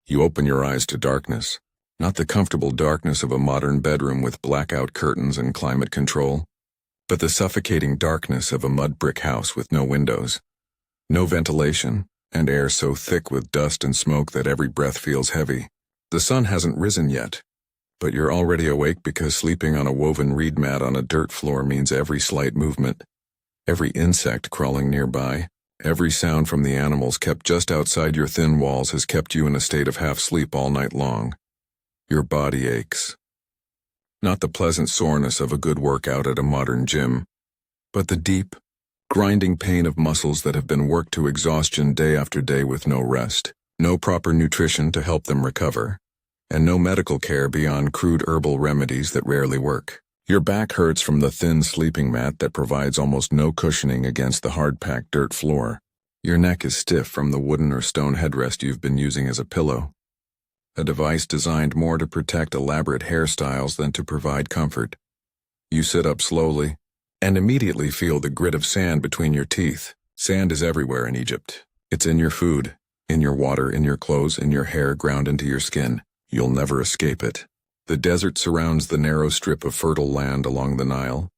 You open your eyes to darkness. Not the comfortable darkness of a modern bedroom with blackout curtains and climate control, but the suffocating darkness of a mud brick house with no windows, no ventilation, and air so thick with dust and smoke that every breath feels heavy. The sun hasn't risen yet, but you're already awake because sleeping on a woven reed mat on a dirt floor means every slight movement, every insect crawling nearby, every sound from the animals kept just outside your thin walls has kept you in a state of half-sleep all night long. Your body aches. Not the pleasant soreness of a good workout at a modern gym, but the deep, grinding pain of muscles that have been worked to exhaustion day after day with no rest, no proper nutrition to help them recover, and no medical care beyond crude herbal remedies that rarely work. Your back hurts from the thin sleeping mat that provides almost no cushioning against the hard-packed dirt floor. Your neck is stiff from the wooden or stone headrest you've been using as a pillow, a device designed more to protect elaborate hairstyles than to provide comfort. You sit up slowly, and immediately feel the grit of sand between your teeth. Sand is everywhere in Egypt. It's in your food, in your water, in your clothes, in your hair, ground into your skin. You'll never escape it. The desert surrounds the narrow strip of fertile land along the Nile,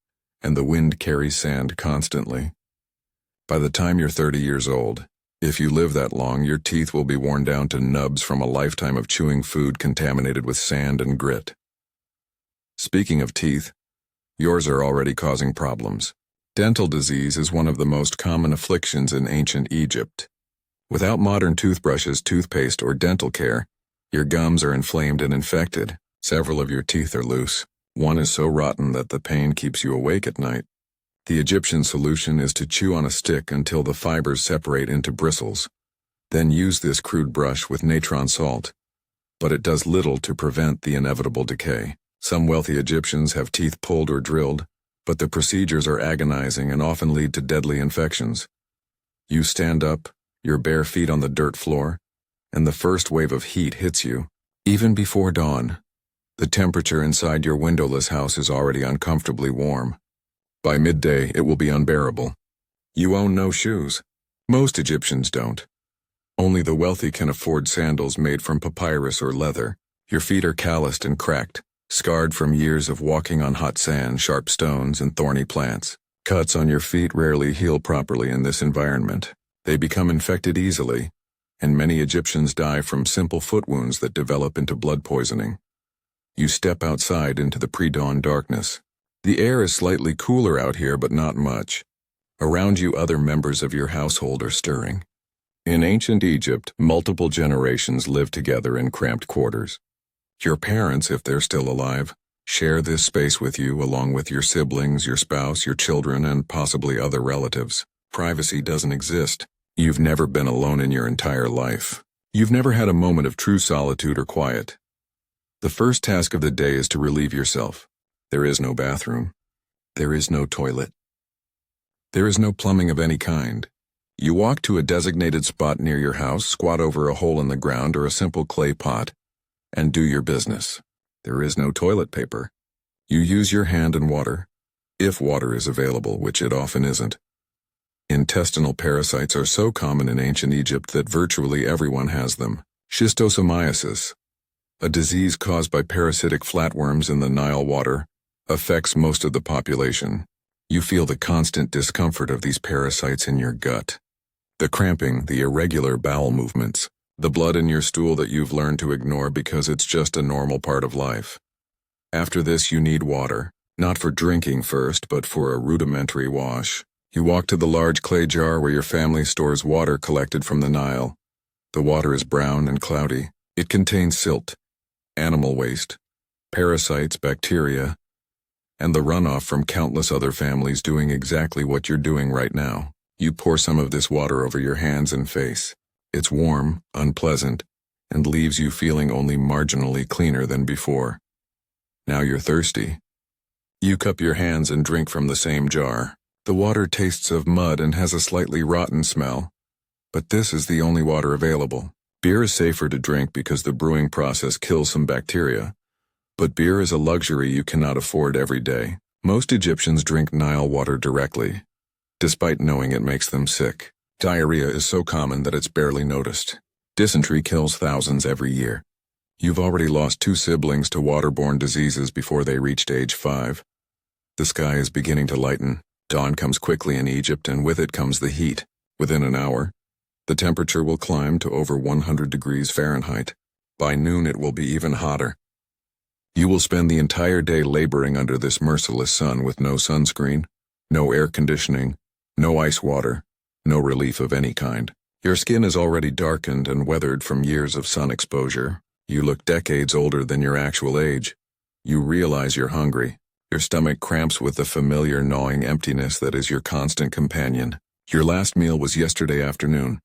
and the wind carries sand constantly. By the time you're 30 years old, if you live that long, your teeth will be worn down to nubs from a lifetime of chewing food contaminated with sand and grit. Speaking of teeth, yours are already causing problems. Dental disease is one of the most common afflictions in ancient Egypt. Without modern toothbrushes, toothpaste, or dental care, your gums are inflamed and infected. Several of your teeth are loose. One is so rotten that the pain keeps you awake at night. The Egyptian solution is to chew on a stick until the fibers separate into bristles. Then use this crude brush with natron salt. But it does little to prevent the inevitable decay. Some wealthy Egyptians have teeth pulled or drilled, but the procedures are agonizing and often lead to deadly infections. You stand up, your bare feet on the dirt floor, and the first wave of heat hits you. Even before dawn, the temperature inside your windowless house is already uncomfortably warm. By midday, it will be unbearable. You own no shoes. Most Egyptians don't. Only the wealthy can afford sandals made from papyrus or leather. Your feet are calloused and cracked, scarred from years of walking on hot sand, sharp stones, and thorny plants. Cuts on your feet rarely heal properly in this environment. They become infected easily, and many Egyptians die from simple foot wounds that develop into blood poisoning. You step outside into the pre-dawn darkness. The air is slightly cooler out here, but not much. Around you, other members of your household are stirring. In ancient Egypt, multiple generations live together in cramped quarters. Your parents, if they're still alive, share this space with you along with your siblings, your spouse, your children, and possibly other relatives. Privacy doesn't exist. You've never been alone in your entire life. You've never had a moment of true solitude or quiet. The first task of the day is to relieve yourself. There is no bathroom. There is no toilet. There is no plumbing of any kind. You walk to a designated spot near your house, squat over a hole in the ground or a simple clay pot, and do your business. There is no toilet paper. You use your hand and water, if water is available, which it often isn't. Intestinal parasites are so common in ancient Egypt that virtually everyone has them. Schistosomiasis, a disease caused by parasitic flatworms in the Nile water, affects most of the population. You feel the constant discomfort of these parasites in your gut. The cramping, the irregular bowel movements, the blood in your stool that you've learned to ignore because it's just a normal part of life. After this, you need water, not for drinking first, but for a rudimentary wash. You walk to the large clay jar where your family stores water collected from the Nile. The water is brown and cloudy. It contains silt, animal waste, parasites, bacteria, and the runoff from countless other families doing exactly what you're doing right now. You pour some of this water over your hands and face. It's warm, unpleasant, and leaves you feeling only marginally cleaner than before. Now you're thirsty. You cup your hands and drink from the same jar. The water tastes of mud and has a slightly rotten smell, but this is the only water available. Beer is safer to drink because the brewing process kills some bacteria, but beer is a luxury you cannot afford every day. Most Egyptians drink Nile water directly, despite knowing it makes them sick. Diarrhea is so common that it's barely noticed. Dysentery kills thousands every year. You've already lost 2 siblings to waterborne diseases before they reached age 5. The sky is beginning to lighten. Dawn comes quickly in Egypt, and with it comes the heat. Within an hour, the temperature will climb to over 100 degrees Fahrenheit. By noon, it will be even hotter. You will spend the entire day laboring under this merciless sun with no sunscreen, no air conditioning, no ice water, no relief of any kind. Your skin is already darkened and weathered from years of sun exposure. You look decades older than your actual age. You realize you're hungry. Your stomach cramps with the familiar gnawing emptiness that is your constant companion. Your last meal was yesterday afternoon.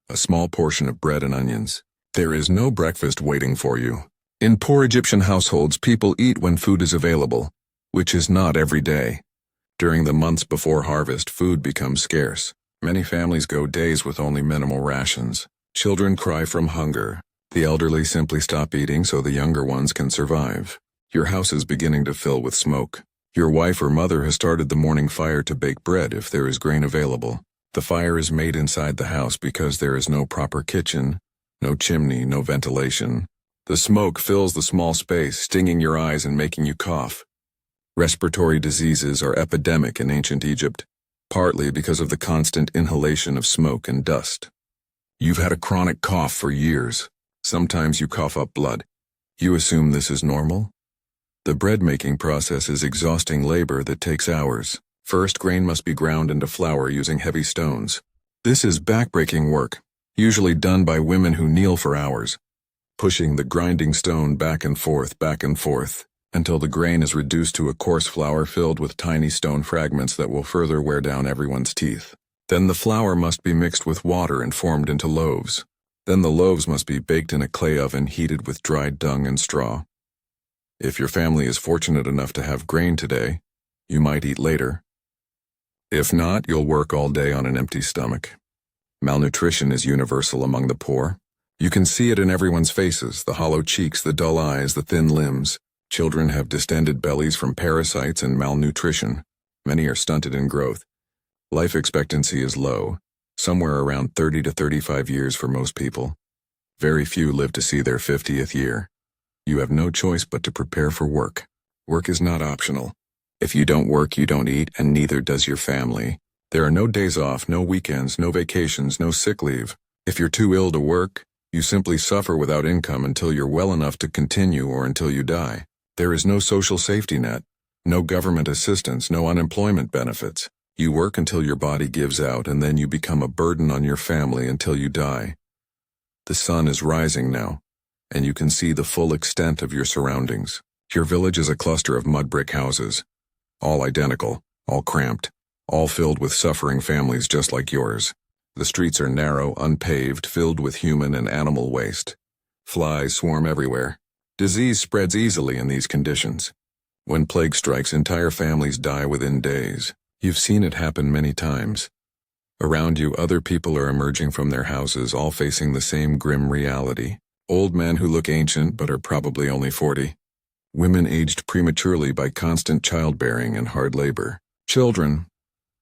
A small portion of bread and onions. There is no breakfast waiting for you. In poor Egyptian households, people eat when food is available, which is not every day. During the months before harvest, food becomes scarce. Many families go days with only minimal rations. Children cry from hunger. The elderly simply stop eating so the younger ones can survive. Your house is beginning to fill with smoke. Your wife or mother has started the morning fire to bake bread if there is grain available. The fire is made inside the house because there is no proper kitchen, no chimney, no ventilation. The smoke fills the small space, stinging your eyes and making you cough. Respiratory diseases are epidemic in ancient Egypt, partly because of the constant inhalation of smoke and dust. You've had a chronic cough for years. Sometimes you cough up blood. You assume this is normal? The bread-making process is exhausting labor that takes hours. First, grain must be ground into flour using heavy stones. This is back-breaking work, usually done by women who kneel for hours, pushing the grinding stone back and forth, until the grain is reduced to a coarse flour filled with tiny stone fragments that will further wear down everyone's teeth. Then the flour must be mixed with water and formed into loaves. Then the loaves must be baked in a clay oven heated with dried dung and straw. If your family is fortunate enough to have grain today, you might eat later. If not, you'll work all day on an empty stomach. Malnutrition is universal among the poor. You can see it in everyone's faces, the hollow cheeks, the dull eyes, the thin limbs. Children have distended bellies from parasites and malnutrition. Many are stunted in growth. Life expectancy is low, somewhere around 30 to 35 years for most people. Very few live to see their 50th year. You have no choice but to prepare for work. Work is not optional. If you don't work, you don't eat, and neither does your family. There are no days off, no weekends, no vacations, no sick leave. If you're too ill to work, you simply suffer without income until you're well enough to continue or until you die. There is no social safety net, no government assistance, no unemployment benefits. You work until your body gives out, and then you become a burden on your family until you die. The sun is rising now, and you can see the full extent of your surroundings. Your village is a cluster of mud brick houses, all identical, all cramped, all filled with suffering families just like yours. The streets are narrow, unpaved, filled with human and animal waste. Flies swarm everywhere. Disease spreads easily in these conditions. When plague strikes, entire families die within days. You've seen it happen many times. Around you, other people are emerging from their houses, all facing the same grim reality. Old men who look ancient but are probably only 40. Women aged prematurely by constant childbearing and hard labor. Children.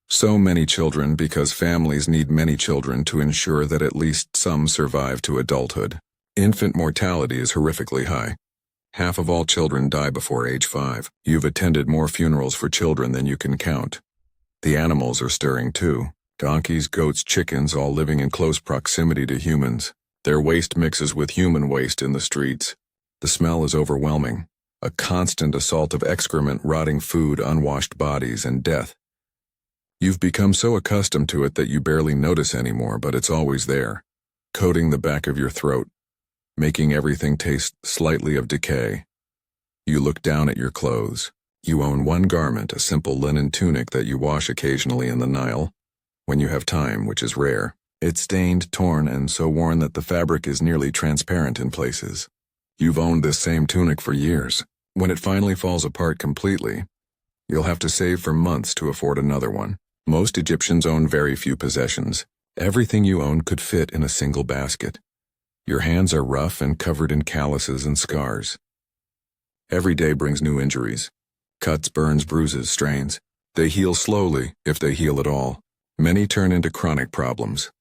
So many children because families need many children to ensure that at least some survive to adulthood. Infant mortality is horrifically high. Half of all children die before age 5. You've attended more funerals for children than you can count. The animals are stirring too. Donkeys, goats, chickens, all living in close proximity to humans. Their waste mixes with human waste in the streets. The smell is overwhelming. A constant assault of excrement, rotting food, unwashed bodies, and death. You've become so accustomed to it that you barely notice anymore, but it's always there, coating the back of your throat, making everything taste slightly of decay. You look down at your clothes. You own one garment, a simple linen tunic that you wash occasionally in the Nile, when you have time, which is rare. It's stained, torn, and so worn that the fabric is nearly transparent in places. You've owned this same tunic for years. When it finally falls apart completely, you'll have to save for months to afford another one. Most Egyptians own very few possessions. Everything you own could fit in a single basket. Your hands are rough and covered in calluses and scars. Every day brings new injuries. Cuts, burns, bruises, strains. They heal slowly, if they heal at all. Many turn into chronic problems.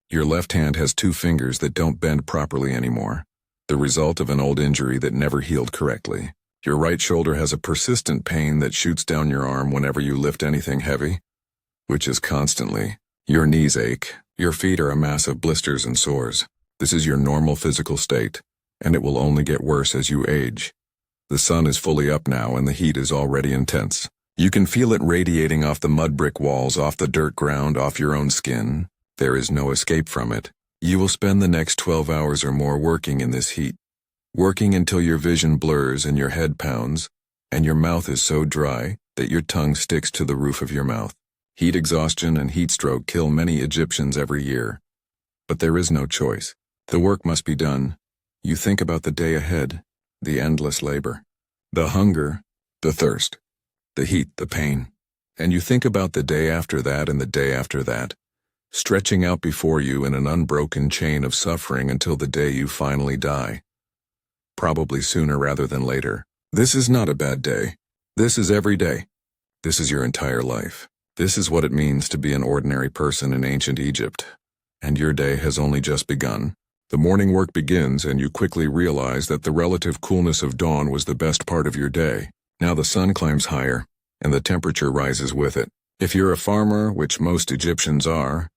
Your left hand has two fingers that don't bend properly anymore, the result of an old injury that never healed correctly. Your right shoulder has a persistent pain that shoots down your arm whenever you lift anything heavy, which is constantly. Your knees ache. Your feet are a mass of blisters and sores. This is your normal physical state, and it will only get worse as you age. The sun is fully up now and the heat is already intense. You can feel it radiating off the mud brick walls, off the dirt ground, off your own skin. There is no escape from it. You will spend the next 12 hours or more working in this heat. Working until your vision blurs and your head pounds, and your mouth is so dry that your tongue sticks to the roof of your mouth. Heat exhaustion and heat stroke kill many Egyptians every year. But there is no choice. The work must be done. You think about the day ahead, the endless labor, the hunger, the thirst, the heat, the pain. And you think about the day after that and the day after that, stretching out before you in an unbroken chain of suffering until the day you finally die. Probably sooner rather than later. This is not a bad day. This is every day. This is your entire life. This is what it means to be an ordinary person in ancient Egypt. And your day has only just begun. The morning work begins and you quickly realize that the relative coolness of dawn was the best part of your day. Now the sun climbs higher, and the temperature rises with it. If you're a farmer, which most Egyptians are,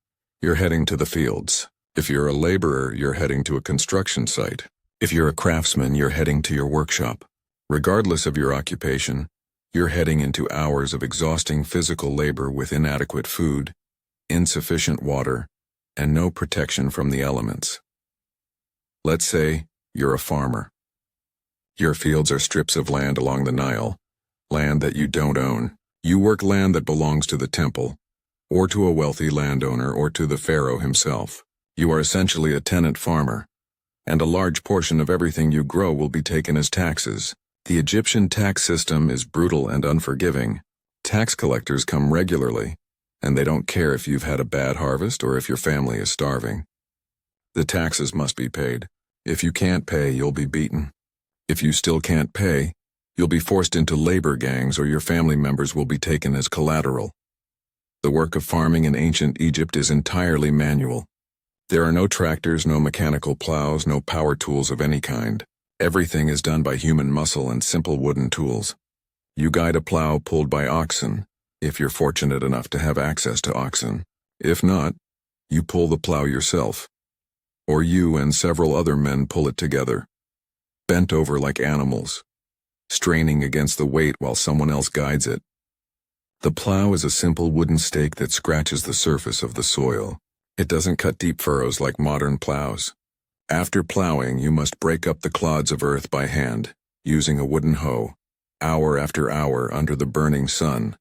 you're heading to the fields. If you're a laborer, you're heading to a construction site. If you're a craftsman, you're heading to your workshop. Regardless of your occupation, you're heading into hours of exhausting physical labor with inadequate food, insufficient water, and no protection from the elements. Let's say you're a farmer. Your fields are strips of land along the Nile, land that you don't own. You work land that belongs to the temple, or to a wealthy landowner, or to the pharaoh himself. You are essentially a tenant farmer, and a large portion of everything you grow will be taken as taxes. The Egyptian tax system is brutal and unforgiving. Tax collectors come regularly, and they don't care if you've had a bad harvest or if your family is starving. The taxes must be paid. If you can't pay, you'll be beaten. If you still can't pay, you'll be forced into labor gangs or your family members will be taken as collateral. The work of farming in ancient Egypt is entirely manual. There are no tractors, no mechanical plows, no power tools of any kind. Everything is done by human muscle and simple wooden tools. You guide a plow pulled by oxen, if you're fortunate enough to have access to oxen. If not, you pull the plow yourself. Or you and several other men pull it together, bent over like animals, straining against the weight while someone else guides it. The plow is a simple wooden stake that scratches the surface of the soil. It doesn't cut deep furrows like modern plows. After plowing, you must break up the clods of earth by hand, using a wooden hoe, hour after hour under the burning sun.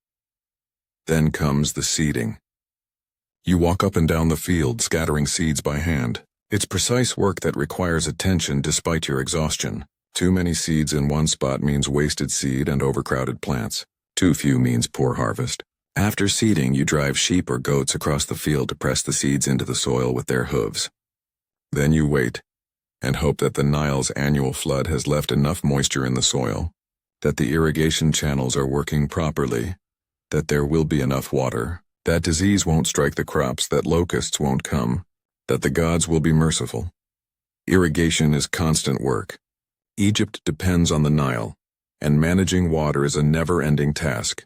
Then comes the seeding. You walk up and down the field, scattering seeds by hand. It's precise work that requires attention despite your exhaustion. Too many seeds in one spot means wasted seed and overcrowded plants. Too few means poor harvest. After seeding, you drive sheep or goats across the field to press the seeds into the soil with their hooves. Then you wait, and hope that the Nile's annual flood has left enough moisture in the soil, that the irrigation channels are working properly, that there will be enough water, that disease won't strike the crops, that locusts won't come, that the gods will be merciful. Irrigation is constant work. Egypt depends on the Nile, and managing water is a never-ending task.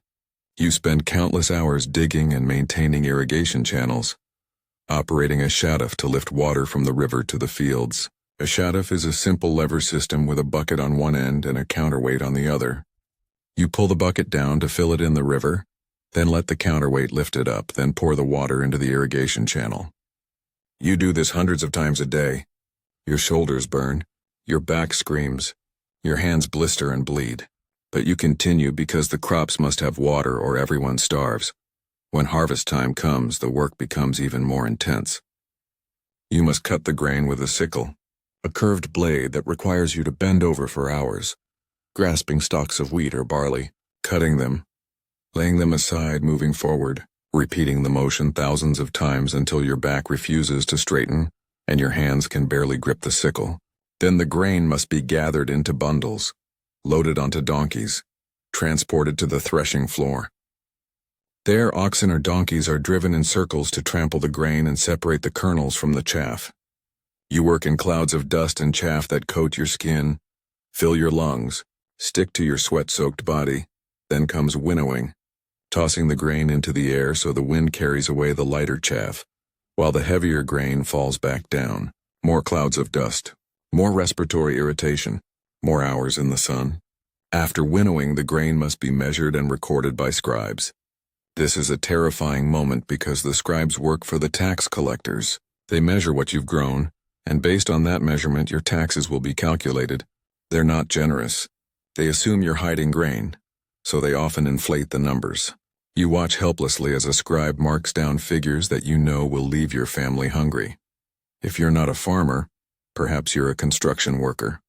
You spend countless hours digging and maintaining irrigation channels, operating a shaduf to lift water from the river to the fields. A shaduf is a simple lever system with a bucket on one end and a counterweight on the other. You pull the bucket down to fill it in the river, then let the counterweight lift it up, then pour the water into the irrigation channel. You do this hundreds of times a day. Your shoulders burn, your back screams, your hands blister and bleed. But you continue because the crops must have water or everyone starves. When harvest time comes, the work becomes even more intense. You must cut the grain with a sickle, a curved blade that requires you to bend over for hours, grasping stalks of wheat or barley, cutting them, laying them aside, moving forward, repeating the motion thousands of times until your back refuses to straighten and your hands can barely grip the sickle. Then the grain must be gathered into bundles, loaded onto donkeys, transported to the threshing floor. There, oxen or donkeys are driven in circles to trample the grain and separate the kernels from the chaff. You work in clouds of dust and chaff that coat your skin, fill your lungs, stick to your sweat-soaked body. Then comes winnowing, tossing the grain into the air so the wind carries away the lighter chaff, while the heavier grain falls back down. More clouds of dust, more respiratory irritation, more hours in the sun. After winnowing, the grain must be measured and recorded by scribes. This is a terrifying moment because the scribes work for the tax collectors. They measure what you've grown, and based on that measurement, your taxes will be calculated. They're not generous. They assume you're hiding grain, so they often inflate the numbers. You watch helplessly as a scribe marks down figures that you know will leave your family hungry. If you're not a farmer, perhaps you're a construction worker.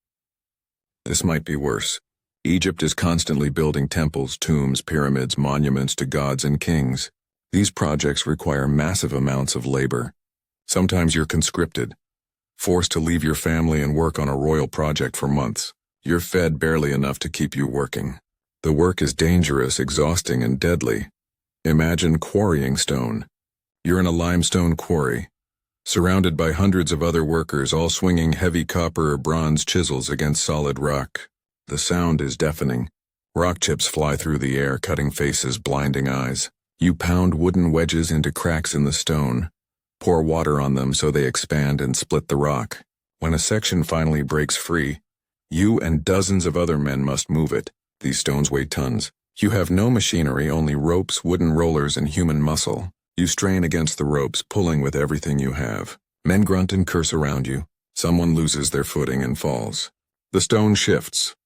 This might be worse. Egypt is constantly building temples, tombs, pyramids, monuments to gods and kings. These projects require massive amounts of labor. Sometimes you're conscripted, forced to leave your family and work on a royal project for months. You're fed barely enough to keep you working. The work is dangerous, exhausting, and deadly. Imagine quarrying stone. You're in a limestone quarry, surrounded by hundreds of other workers, all swinging heavy copper or bronze chisels against solid rock. The sound is deafening. Rock chips fly through the air, cutting faces, blinding eyes. You pound wooden wedges into cracks in the stone, pour water on them so they expand and split the rock. When a section finally breaks free, you and dozens of other men must move it. These stones weigh tons. You have no machinery, only ropes, wooden rollers, and human muscle. You strain against the ropes, pulling with everything you have. Men grunt and curse around you. Someone loses their footing and falls. The stone shifts.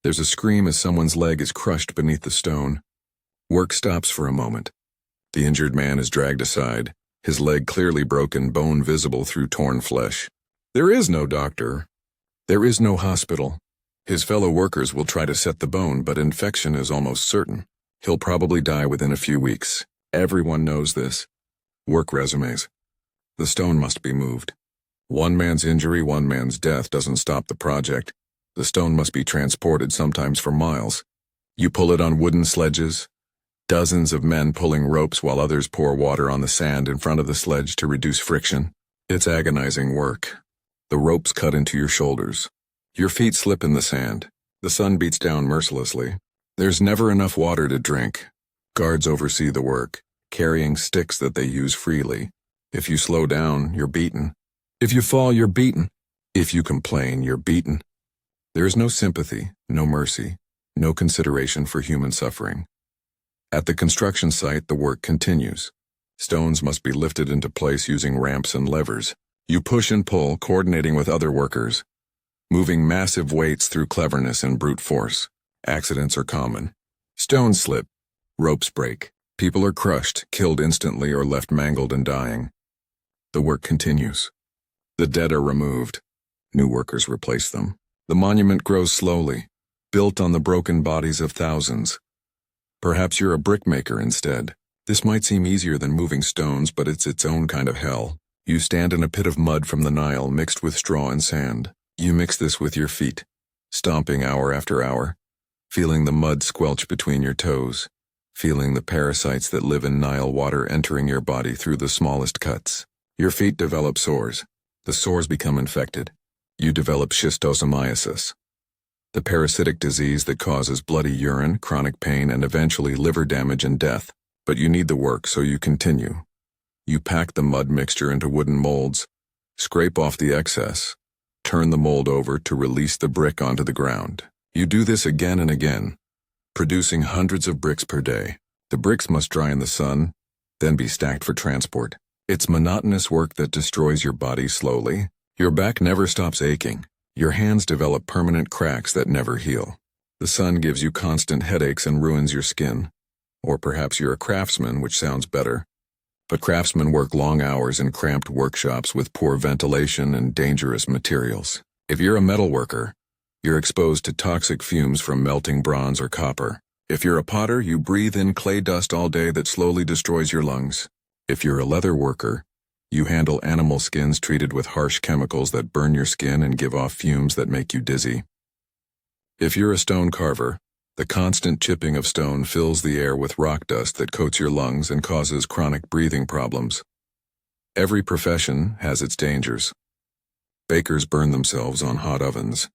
There's a scream as someone's leg is crushed beneath the stone. Work stops for a moment. The injured man is dragged aside, his leg clearly broken, bone visible through torn flesh. There is no doctor. There is no hospital. His fellow workers will try to set the bone, but infection is almost certain. He'll probably die within a few weeks. Everyone knows this. Work resumes. The stone must be moved. One man's injury, one man's death doesn't stop the project. The stone must be transported, sometimes for miles. You pull it on wooden sledges, dozens of men pulling ropes while others pour water on the sand in front of the sledge to reduce friction. It's agonizing work. The ropes cut into your shoulders. Your feet slip in the sand. The sun beats down mercilessly. There's never enough water to drink. Guards oversee the work, carrying sticks that they use freely. If you slow down, you're beaten. If you fall, you're beaten. If you complain, you're beaten. There is no sympathy, no mercy, no consideration for human suffering. At the construction site, the work continues. Stones must be lifted into place using ramps and levers. You push and pull, coordinating with other workers, moving massive weights through cleverness and brute force. Accidents are common. Stones slip, ropes break. People are crushed, killed instantly, or left mangled and dying. The work continues. The dead are removed. New workers replace them. The monument grows slowly, built on the broken bodies of thousands. Perhaps you're a brickmaker instead. This might seem easier than moving stones, but it's its own kind of hell. You stand in a pit of mud from the Nile mixed with straw and sand. You mix this with your feet, stomping hour after hour, feeling the mud squelch between your toes, feeling the parasites that live in Nile water entering your body through the smallest cuts. Your feet develop sores. The sores become infected. You develop schistosomiasis, the parasitic disease that causes bloody urine, chronic pain, and eventually liver damage and death. But you need the work, so you continue. You pack the mud mixture into wooden molds, scrape off the excess, turn the mold over to release the brick onto the ground. You do this again and again, producing hundreds of bricks per day. The bricks must dry in the sun, then be stacked for transport. It's monotonous work that destroys your body slowly. Your back never stops aching. Your hands develop permanent cracks that never heal. The sun gives you constant headaches and ruins your skin. Or perhaps you're a craftsman, which sounds better. But craftsmen work long hours in cramped workshops with poor ventilation and dangerous materials. If you're a metal worker, you're exposed to toxic fumes from melting bronze or copper. If you're a potter, you breathe in clay dust all day that slowly destroys your lungs. If you're a leather worker, you handle animal skins treated with harsh chemicals that burn your skin and give off fumes that make you dizzy. If you're a stone carver, The constant chipping of stone fills the air with rock dust that coats your lungs and causes chronic breathing problems. Every profession has its dangers. Bakers burn themselves on hot ovens.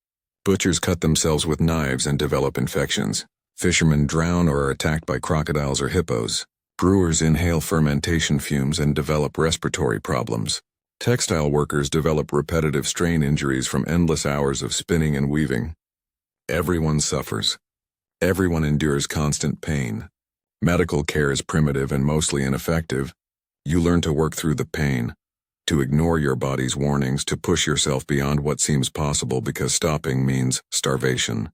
Butchers cut themselves with knives and develop infections. Fishermen drown or are attacked by crocodiles or hippos. Brewers inhale fermentation fumes and develop respiratory problems. Textile workers develop repetitive strain injuries from endless hours of spinning and weaving. Everyone suffers. Everyone endures constant pain. Medical care is primitive and mostly ineffective. You learn to work through the pain, to ignore your body's warnings, to push yourself beyond what seems possible because stopping means starvation.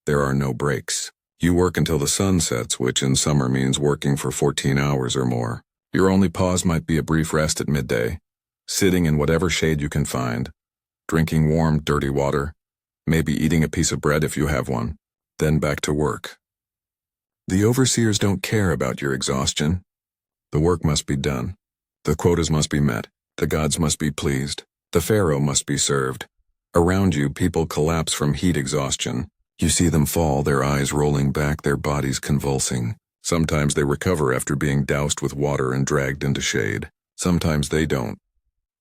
There are no breaks. You work until the sun sets, which in summer means working for 14 hours or more. Your only pause might be a brief rest at midday, sitting in whatever shade you can find, drinking warm, dirty water, maybe eating a piece of bread if you have one, then back to work. The overseers don't care about your exhaustion. The work must be done. The quotas must be met. The gods must be pleased. The pharaoh must be served. Around you, people collapse from heat exhaustion. You see them fall, their eyes rolling back, their bodies convulsing. Sometimes they recover after being doused with water and dragged into shade. Sometimes they don't.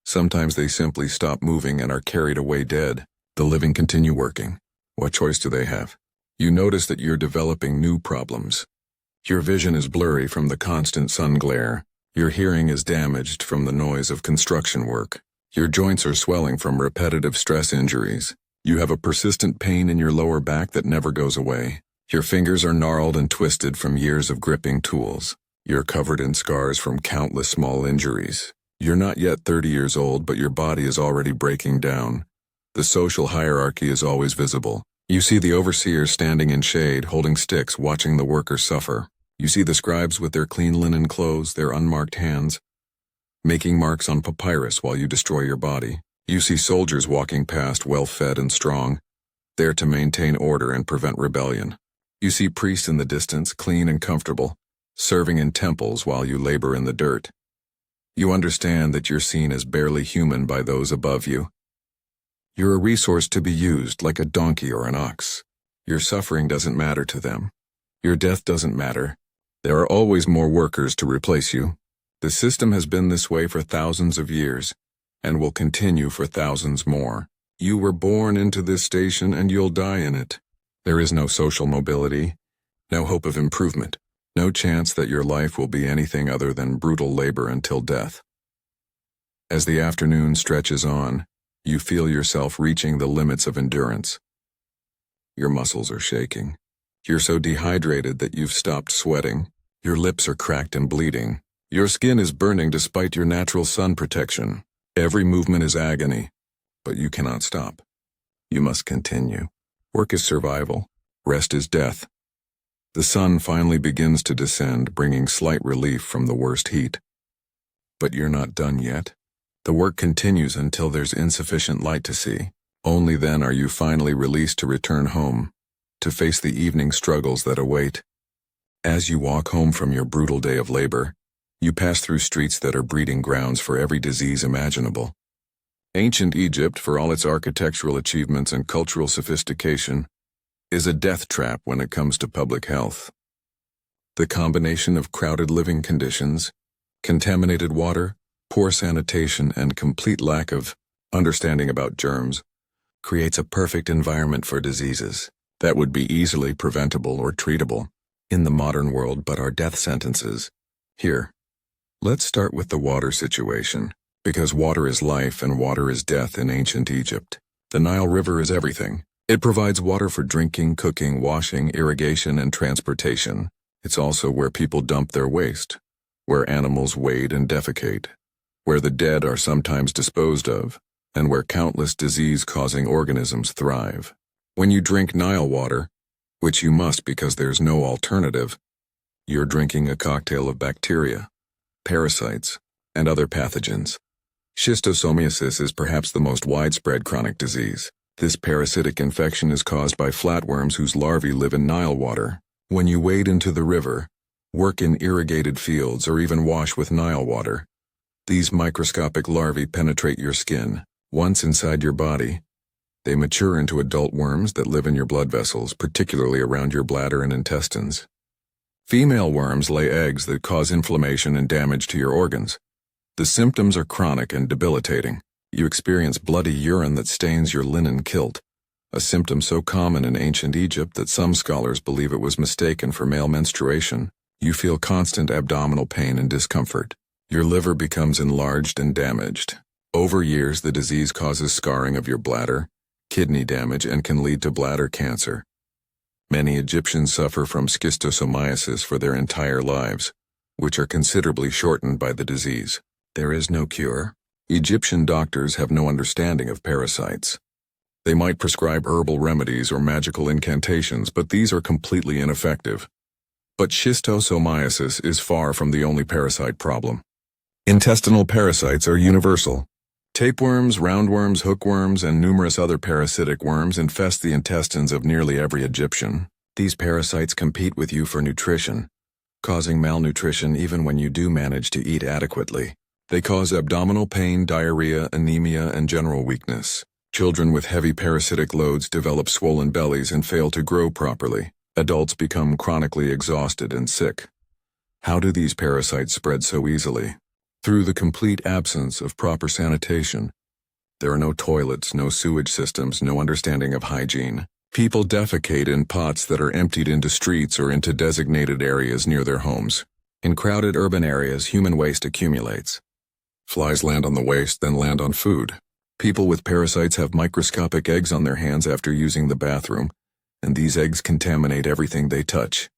Sometimes they simply stop moving and are carried away dead. The living continue working. What choice do they have? You notice that you're developing new problems. Your vision is blurry from the constant sun glare. Your hearing is damaged from the noise of construction work. Your joints are swelling from repetitive stress injuries. You have a persistent pain in your lower back that never goes away. Your fingers are gnarled and twisted from years of gripping tools. You're covered in scars from countless small injuries. You're not yet 30 years old, but your body is already breaking down. The social hierarchy is always visible. You see the overseers standing in shade, holding sticks, watching the workers suffer. You see the scribes with their clean linen clothes, their unmarked hands, making marks on papyrus while you destroy your body. You see soldiers walking past, well-fed and strong, there to maintain order and prevent rebellion. You see priests in the distance, clean and comfortable, serving in temples while you labor in the dirt. You understand that you're seen as barely human by those above you. You're a resource to be used like a donkey or an ox. Your suffering doesn't matter to them. Your death doesn't matter. There are always more workers to replace you. The system has been this way for thousands of years, and will continue for thousands more. You were born into this station and you'll die in it. There is no social mobility, no hope of improvement, no chance that your life will be anything other than brutal labor until death. As the afternoon stretches on, you feel yourself reaching the limits of endurance. Your muscles are shaking. You're so dehydrated that you've stopped sweating. Your lips are cracked and bleeding. Your skin is burning despite your natural sun protection. Every movement is agony, but you cannot stop. You must continue. Work is survival. Rest is death. The sun finally begins to descend, bringing slight relief from the worst heat. But you're not done yet. The work continues until there's insufficient light to see. Only then are you finally released to return home, to face the evening struggles that await. As you walk home from your brutal day of labor, you pass through streets that are breeding grounds for every disease imaginable. Ancient Egypt, for all its architectural achievements and cultural sophistication, is a death trap when it comes to public health. The combination of crowded living conditions, contaminated water, poor sanitation, and complete lack of understanding about germs creates a perfect environment for diseases that would be easily preventable or treatable in the modern world but are death sentences. Here, let's start with the water situation, because water is life and water is death in ancient Egypt. The Nile River is everything. It provides water for drinking, cooking, washing, irrigation, and transportation. It's also where people dump their waste, where animals wade and defecate, where the dead are sometimes disposed of, and where countless disease-causing organisms thrive. When you drink Nile water, which you must because there's no alternative, you're drinking a cocktail of bacteria, parasites, and other pathogens. Schistosomiasis is perhaps the most widespread chronic disease. This parasitic infection is caused by flatworms whose larvae live in Nile water. When you wade into the river, work in irrigated fields, or even wash with Nile water, these microscopic larvae penetrate your skin. Once inside your body, They mature into adult worms that live in your blood vessels, particularly around your bladder and intestines. Female worms lay eggs that cause inflammation and damage to your organs. The symptoms are chronic and debilitating. You experience bloody urine that stains your linen kilt, a symptom so common in ancient Egypt that some scholars believe it was mistaken for male menstruation. You feel constant abdominal pain and discomfort. Your liver becomes enlarged and damaged. Over years, the disease causes scarring of your bladder, kidney damage, and can lead to bladder cancer. Many Egyptians suffer from schistosomiasis for their entire lives, which are considerably shortened by the disease. There is no cure. Egyptian doctors have no understanding of parasites. They might prescribe herbal remedies or magical incantations, but these are completely ineffective. But schistosomiasis is far from the only parasite problem. Intestinal parasites are universal. Tapeworms, roundworms, hookworms, and numerous other parasitic worms infest the intestines of nearly every Egyptian. These parasites compete with you for nutrition, causing malnutrition even when you do manage to eat adequately. They cause abdominal pain, diarrhea, anemia, and general weakness. Children with heavy parasitic loads develop swollen bellies and fail to grow properly. Adults become chronically exhausted and sick. How do these parasites spread so easily? Through the complete absence of proper sanitation. There are no toilets, no sewage systems, no understanding of hygiene. People defecate in pots that are emptied into streets or into designated areas near their homes. In crowded urban areas, human waste accumulates. Flies land on the waste, then land on food. People with parasites have microscopic eggs on their hands after using the bathroom, and these eggs contaminate everything they touch.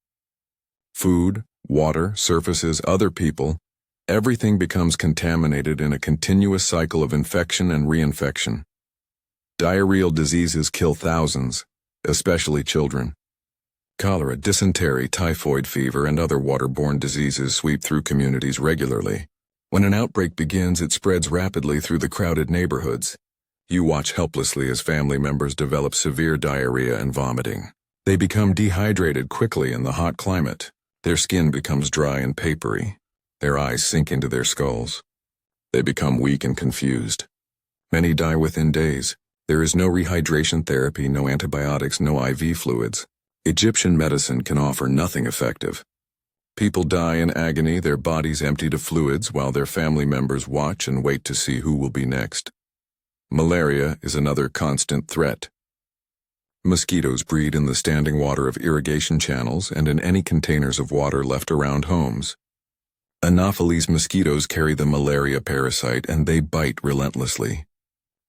Food, water, surfaces, other people, everything becomes contaminated in a continuous cycle of infection and reinfection. Diarrheal diseases kill thousands, especially children. Cholera, dysentery, typhoid fever, and other waterborne diseases sweep through communities regularly. When an outbreak begins, it spreads rapidly through the crowded neighborhoods. You watch helplessly as family members develop severe diarrhea and vomiting. They become dehydrated quickly in the hot climate. Their skin becomes dry and papery. Their eyes sink into their skulls. They become weak and confused. Many die within days. There is no rehydration therapy, no antibiotics, no IV fluids. Egyptian medicine can offer nothing effective. People die in agony, their bodies emptied of fluids, while their family members watch and wait to see who will be next. Malaria is another constant threat. Mosquitoes breed in the standing water of irrigation channels and in any containers of water left around homes. Anopheles mosquitoes carry the malaria parasite, and they bite relentlessly.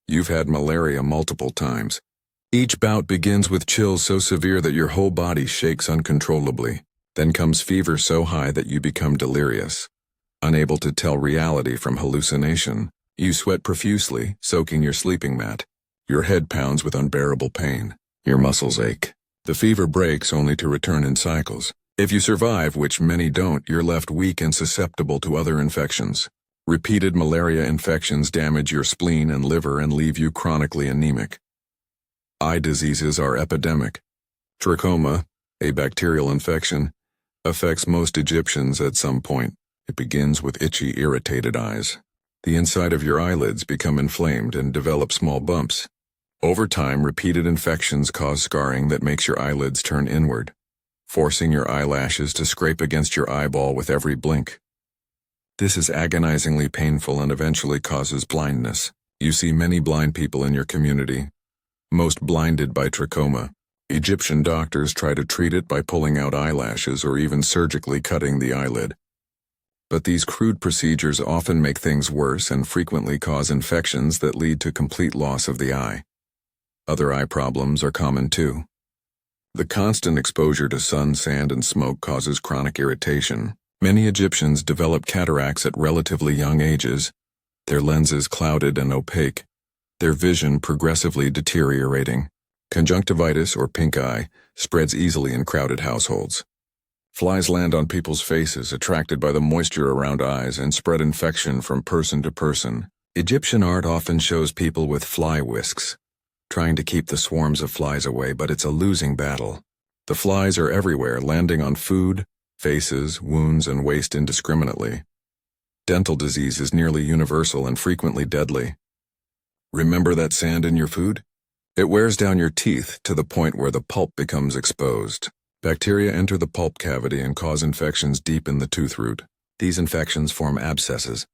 You've had malaria multiple times. Each bout begins with chills so severe that your whole body shakes uncontrollably. Then comes fever so high that you become delirious. Unable to tell reality from hallucination, you sweat profusely, soaking your sleeping mat. Your head pounds with unbearable pain. Your muscles ache. The fever breaks only to return in cycles. If you survive, which many don't, you're left weak and susceptible to other infections. Repeated malaria infections damage your spleen and liver and leave you chronically anemic. Eye diseases are epidemic. Trachoma, a bacterial infection, affects most Egyptians at some point. It begins with itchy, irritated eyes. The inside of your eyelids become inflamed and develop small bumps. Over time, repeated infections cause scarring that makes your eyelids turn inward, forcing your eyelashes to scrape against your eyeball with every blink. This is agonizingly painful and eventually causes blindness. You see many blind people in your community, most blinded by trachoma. Egyptian doctors try to treat it by pulling out eyelashes or even surgically cutting the eyelid. But these crude procedures often make things worse and frequently cause infections that lead to complete loss of the eye. Other eye problems are common too. The constant exposure to sun, sand, and smoke causes chronic irritation. Many Egyptians develop cataracts at relatively young ages, their lenses clouded and opaque, their vision progressively deteriorating. Conjunctivitis, or pink eye, spreads easily in crowded households. Flies land on people's faces, attracted by the moisture around eyes, and spread infection from person to person. Egyptian art often shows people with fly whisks, trying to keep the swarms of flies away, but it's a losing battle. The flies are everywhere, landing on food, faces, wounds, and waste indiscriminately. Dental disease is nearly universal and frequently deadly. Remember that sand in your food? It wears down your teeth to the point where the pulp becomes exposed. Bacteria enter the pulp cavity and cause infections deep in the tooth root. These infections form abscesses,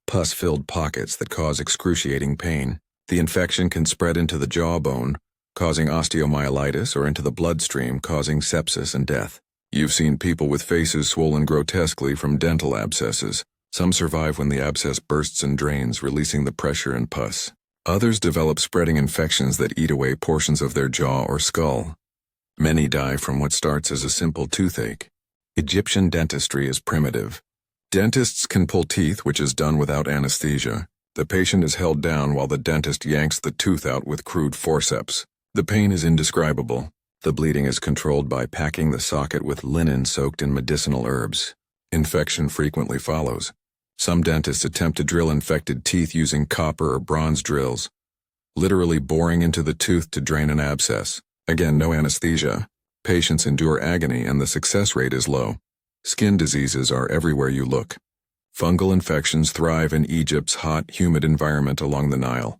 pus-filled pockets that cause excruciating pain. The infection can spread into the jawbone, causing osteomyelitis, or into the bloodstream, causing sepsis and death. You've seen people with faces swollen grotesquely from dental abscesses. Some survive when the abscess bursts and drains, releasing the pressure and pus. Others develop spreading infections that eat away portions of their jaw or skull. Many die from what starts as a simple toothache. Egyptian dentistry is primitive. Dentists can pull teeth, which is done without anesthesia. The patient is held down while the dentist yanks the tooth out with crude forceps. The pain is indescribable. The bleeding is controlled by packing the socket with linen soaked in medicinal herbs. Infection frequently follows. Some dentists attempt to drill infected teeth using copper or bronze drills, literally boring into the tooth to drain an abscess. Again, no anesthesia. Patients endure agony and the success rate is low. Skin diseases are everywhere you look. Fungal infections thrive in Egypt's hot, humid environment along the Nile.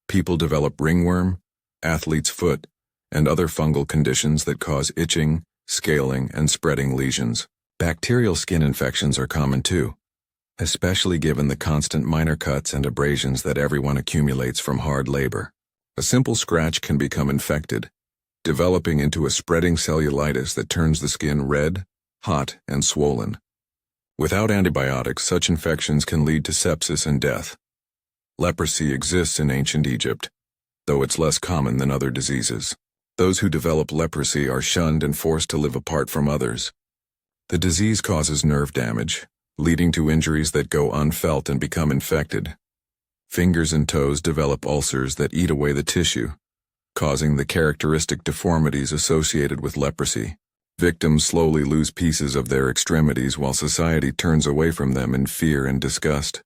People develop ringworm, athlete's foot, and other fungal conditions that cause itching, scaling, and spreading lesions. Bacterial skin infections are common too, especially given the constant minor cuts and abrasions that everyone accumulates from hard labor. A simple scratch can become infected, developing into a spreading cellulitis that turns the skin red, hot, and swollen. Without antibiotics, such infections can lead to sepsis and death. Leprosy exists in ancient Egypt, though it's less common than other diseases. Those who develop leprosy are shunned and forced to live apart from others. The disease causes nerve damage, leading to injuries that go unfelt and become infected. Fingers and toes develop ulcers that eat away the tissue, causing the characteristic deformities associated with leprosy. Victims slowly lose pieces of their extremities while society turns away from them in fear and disgust.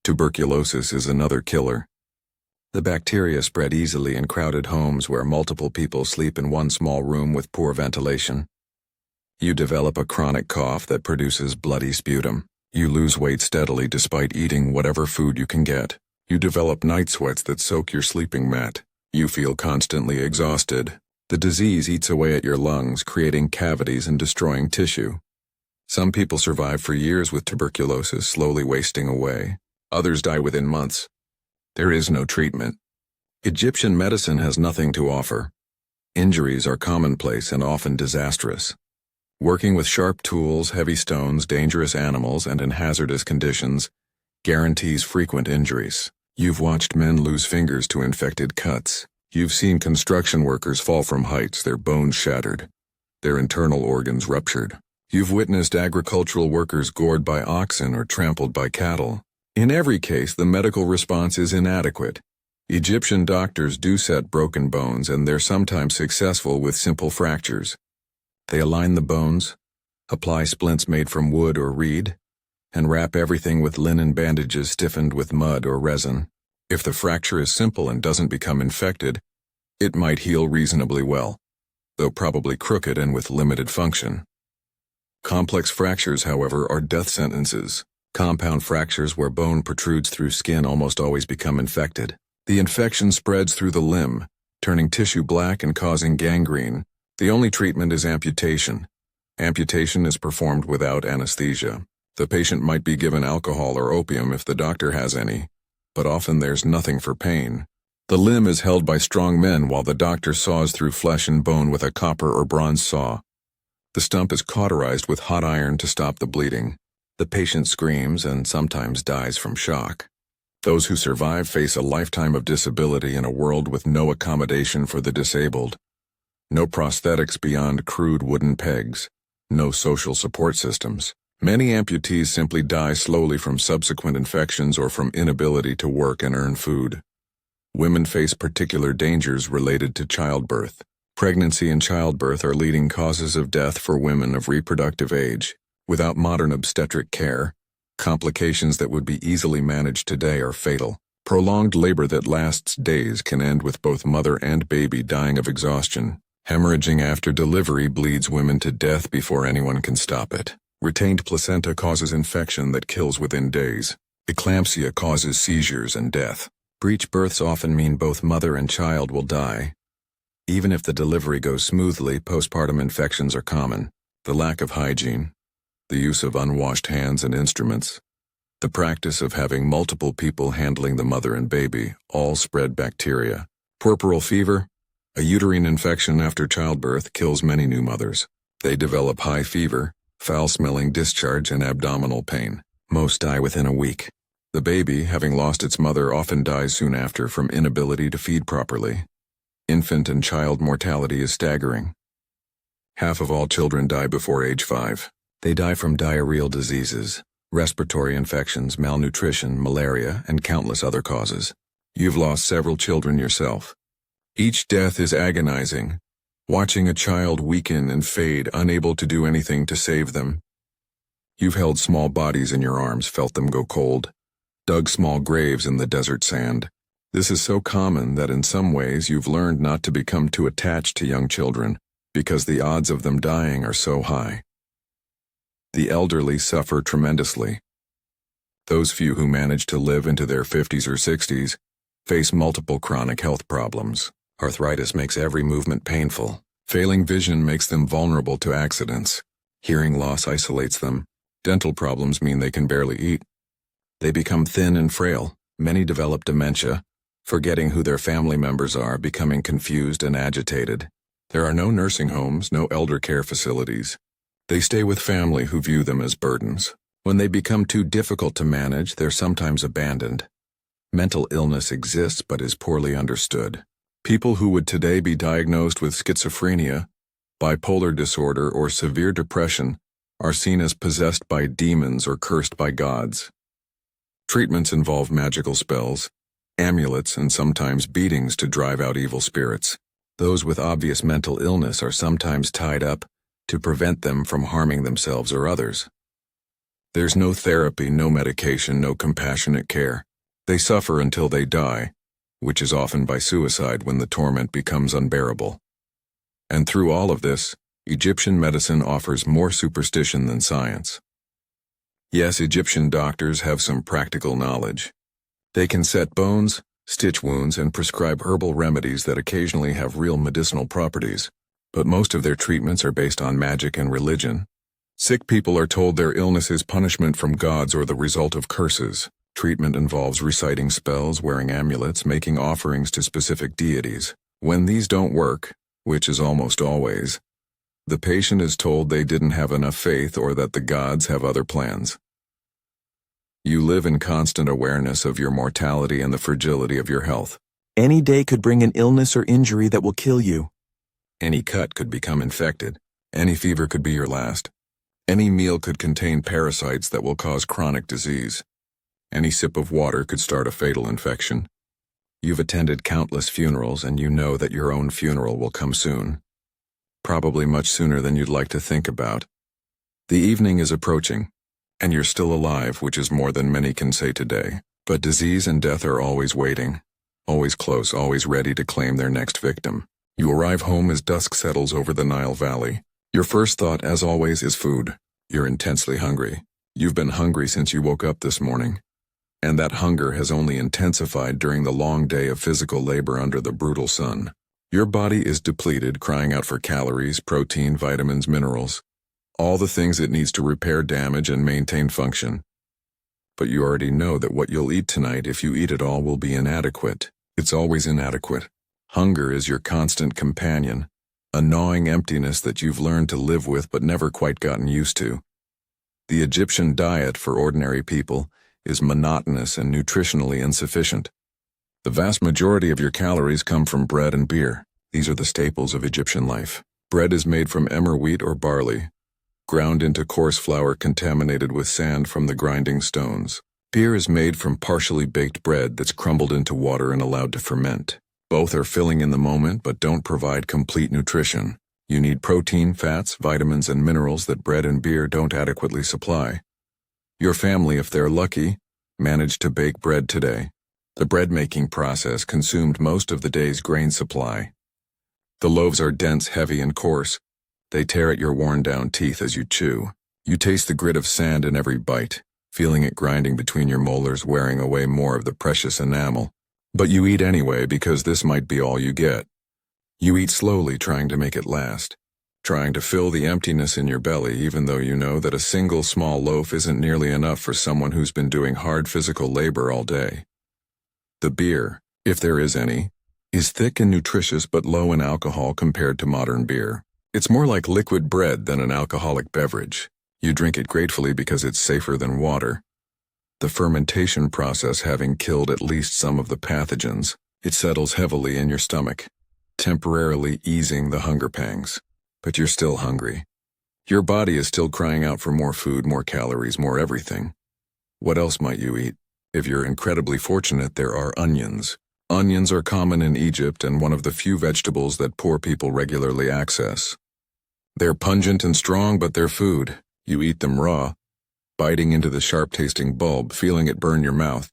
Tuberculosis is another killer. The bacteria spread easily in crowded homes where multiple people sleep in one small room with poor ventilation. You develop a chronic cough that produces bloody sputum. You lose weight steadily despite eating whatever food you can get. You develop night sweats that soak your sleeping mat. You feel constantly exhausted. The disease eats away at your lungs, creating cavities and destroying tissue. Some people survive for years with tuberculosis, slowly wasting away. Others die within months. There is no treatment. Egyptian medicine has nothing to offer. Injuries are commonplace and often disastrous. Working with sharp tools, heavy stones, dangerous animals, and in hazardous conditions guarantees frequent injuries. You've watched men lose fingers to infected cuts. You've seen construction workers fall from heights, their bones shattered, their internal organs ruptured. You've witnessed agricultural workers gored by oxen or trampled by cattle. In every case, the medical response is inadequate. Egyptian doctors do set broken bones, and they're sometimes successful with simple fractures. They align the bones, apply splints made from wood or reed, and wrap everything with linen bandages stiffened with mud or resin. If the fracture is simple and doesn't become infected, it might heal reasonably well, though probably crooked and with limited function. Complex fractures, however, are death sentences. Compound fractures where bone protrudes through skin almost always become infected. The infection spreads through the limb, turning tissue black and causing gangrene. The only treatment is amputation. Amputation is performed without anesthesia. The patient might be given alcohol or opium if the doctor has any, but often there's nothing for pain. The limb is held by strong men while the doctor saws through flesh and bone with a copper or bronze saw. The stump is cauterized with hot iron to stop the bleeding. The patient screams and sometimes dies from shock. Those who survive face a lifetime of disability in a world with no accommodation for the disabled. No prosthetics beyond crude wooden pegs. No social support systems. Many amputees simply die slowly from subsequent infections or from inability to work and earn food. Women face particular dangers related to childbirth. Pregnancy and childbirth are leading causes of death for women of reproductive age. Without modern obstetric care, complications that would be easily managed today are fatal. Prolonged labor that lasts days can end with both mother and baby dying of exhaustion. Hemorrhaging after delivery bleeds women to death before anyone can stop it. Retained placenta causes infection that kills within days. Eclampsia causes seizures and death. Breech births often mean both mother and child will die. Even if the delivery goes smoothly, postpartum infections are common. The lack of hygiene, the use of unwashed hands and instruments, the practice of having multiple people handling the mother and baby all spread bacteria. Puerperal fever, a uterine infection after childbirth, kills many new mothers. They develop high fever, foul-smelling discharge, and abdominal pain. Most die within a week. The baby, having lost its mother, often dies soon after from inability to feed properly. Infant and child mortality is staggering. Half of all children die before age 5. They die from diarrheal diseases, respiratory infections, malnutrition, malaria, and countless other causes. You've lost several children yourself. Each death is agonizing. Watching a child weaken and fade, unable to do anything to save them. You've held small bodies in your arms, felt them go cold, dug small graves in the desert sand. This is so common that in some ways you've learned not to become too attached to young children, because the odds of them dying are so high. The elderly suffer tremendously. Those few who manage to live into their 50s or 60s face multiple chronic health problems. Arthritis makes every movement painful. Failing vision makes them vulnerable to accidents. Hearing loss isolates them. Dental problems mean they can barely eat. They become thin and frail. Many develop dementia, forgetting who their family members are, becoming confused and agitated. There are no nursing homes, no elder care facilities. They stay with family who view them as burdens. When they become too difficult to manage, they're sometimes abandoned. Mental illness exists but is poorly understood. People who would today be diagnosed with schizophrenia, bipolar disorder, or severe depression are seen as possessed by demons or cursed by gods. Treatments involve magical spells, amulets, and sometimes beatings to drive out evil spirits. Those with obvious mental illness are sometimes tied up to prevent them from harming themselves or others. There's no therapy, no medication, no compassionate care. They suffer until they die, which is often by suicide when the torment becomes unbearable. And through all of this, Egyptian medicine offers more superstition than science. Yes, Egyptian doctors have some practical knowledge. They can set bones, stitch wounds, and prescribe herbal remedies that occasionally have real medicinal properties. But most of their treatments are based on magic and religion. Sick people are told their illness is punishment from gods or the result of curses. Treatment involves reciting spells, wearing amulets, making offerings to specific deities. When these don't work, which is almost always, the patient is told they didn't have enough faith or that the gods have other plans. You live in constant awareness of your mortality and the fragility of your health. Any day could bring an illness or injury that will kill you. Any cut could become infected. Any fever could be your last. Any meal could contain parasites that will cause chronic disease. Any sip of water could start a fatal infection. You've attended countless funerals and you know that your own funeral will come soon. Probably much sooner than you'd like to think about. The evening is approaching, and you're still alive, which is more than many can say today. But disease and death are always waiting, always close, always ready to claim their next victim. You arrive home as dusk settles over the Nile Valley. Your first thought, as always, is food. You're intensely hungry. You've been hungry since you woke up this morning. And that hunger has only intensified during the long day of physical labor under the brutal sun. Your body is depleted, crying out for calories, protein, vitamins, minerals, all the things it needs to repair damage and maintain function. But you already know that what you'll eat tonight, if you eat it all, will be inadequate. It's always inadequate. Hunger is your constant companion, a gnawing emptiness that you've learned to live with but never quite gotten used to. The Egyptian diet for ordinary people is monotonous and nutritionally insufficient. The vast majority of your calories come from bread and beer. These are the staples of Egyptian life. Bread is made from emmer wheat or barley, ground into coarse flour contaminated with sand from the grinding stones. Beer is made from partially baked bread that's crumbled into water and allowed to ferment. Both are filling in the moment but don't provide complete nutrition. You need protein, fats, vitamins, and minerals that bread and beer don't adequately supply. Your family, if they're lucky, managed to bake bread today. The bread-making process consumed most of the day's grain supply. The loaves are dense, heavy, and coarse. They tear at your worn-down teeth as you chew. You taste the grit of sand in every bite, feeling it grinding between your molars, wearing away more of the precious enamel. But you eat anyway because this might be all you get. You eat slowly, trying to make it last, trying to fill the emptiness in your belly even though you know that a single small loaf isn't nearly enough for someone who's been doing hard physical labor all day. The beer, if there is any, is thick and nutritious but low in alcohol compared to modern beer. It's more like liquid bread than an alcoholic beverage. You drink it gratefully because it's safer than water. The fermentation process having killed at least some of the pathogens, it settles heavily in your stomach, temporarily easing the hunger pangs. But you're still hungry. Your body is still crying out for more food, more calories, more everything. What else might you eat? If you're incredibly fortunate, there are onions. Onions are common in Egypt and one of the few vegetables that poor people regularly access. They're pungent and strong, but they're food. You eat them raw, biting into the sharp-tasting bulb, feeling it burn your mouth.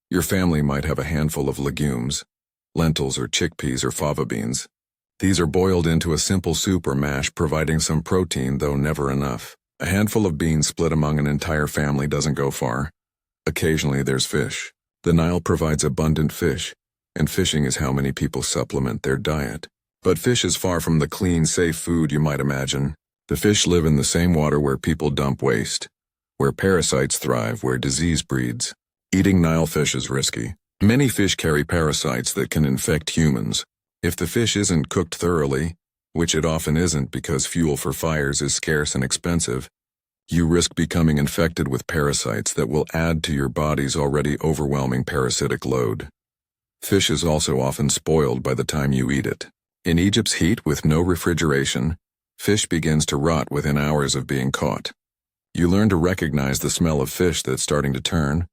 Your family might have a handful of legumes, lentils or chickpeas or fava beans. These are boiled into a simple soup or mash, providing some protein, though never enough. A handful of beans split among an entire family doesn't go far. Occasionally there's fish. The Nile provides abundant fish, and fishing is how many people supplement their diet. But fish is far from the clean, safe food you might imagine. The fish live in the same water where people dump waste, where parasites thrive, where disease breeds. Eating Nile fish is risky. Many fish carry parasites that can infect humans. If the fish isn't cooked thoroughly, which it often isn't because fuel for fires is scarce and expensive, you risk becoming infected with parasites that will add to your body's already overwhelming parasitic load. Fish is also often spoiled by the time you eat it. In Egypt's heat, with no refrigeration, fish begins to rot within hours of being caught. You learn to recognize the smell of fish that's starting to turn,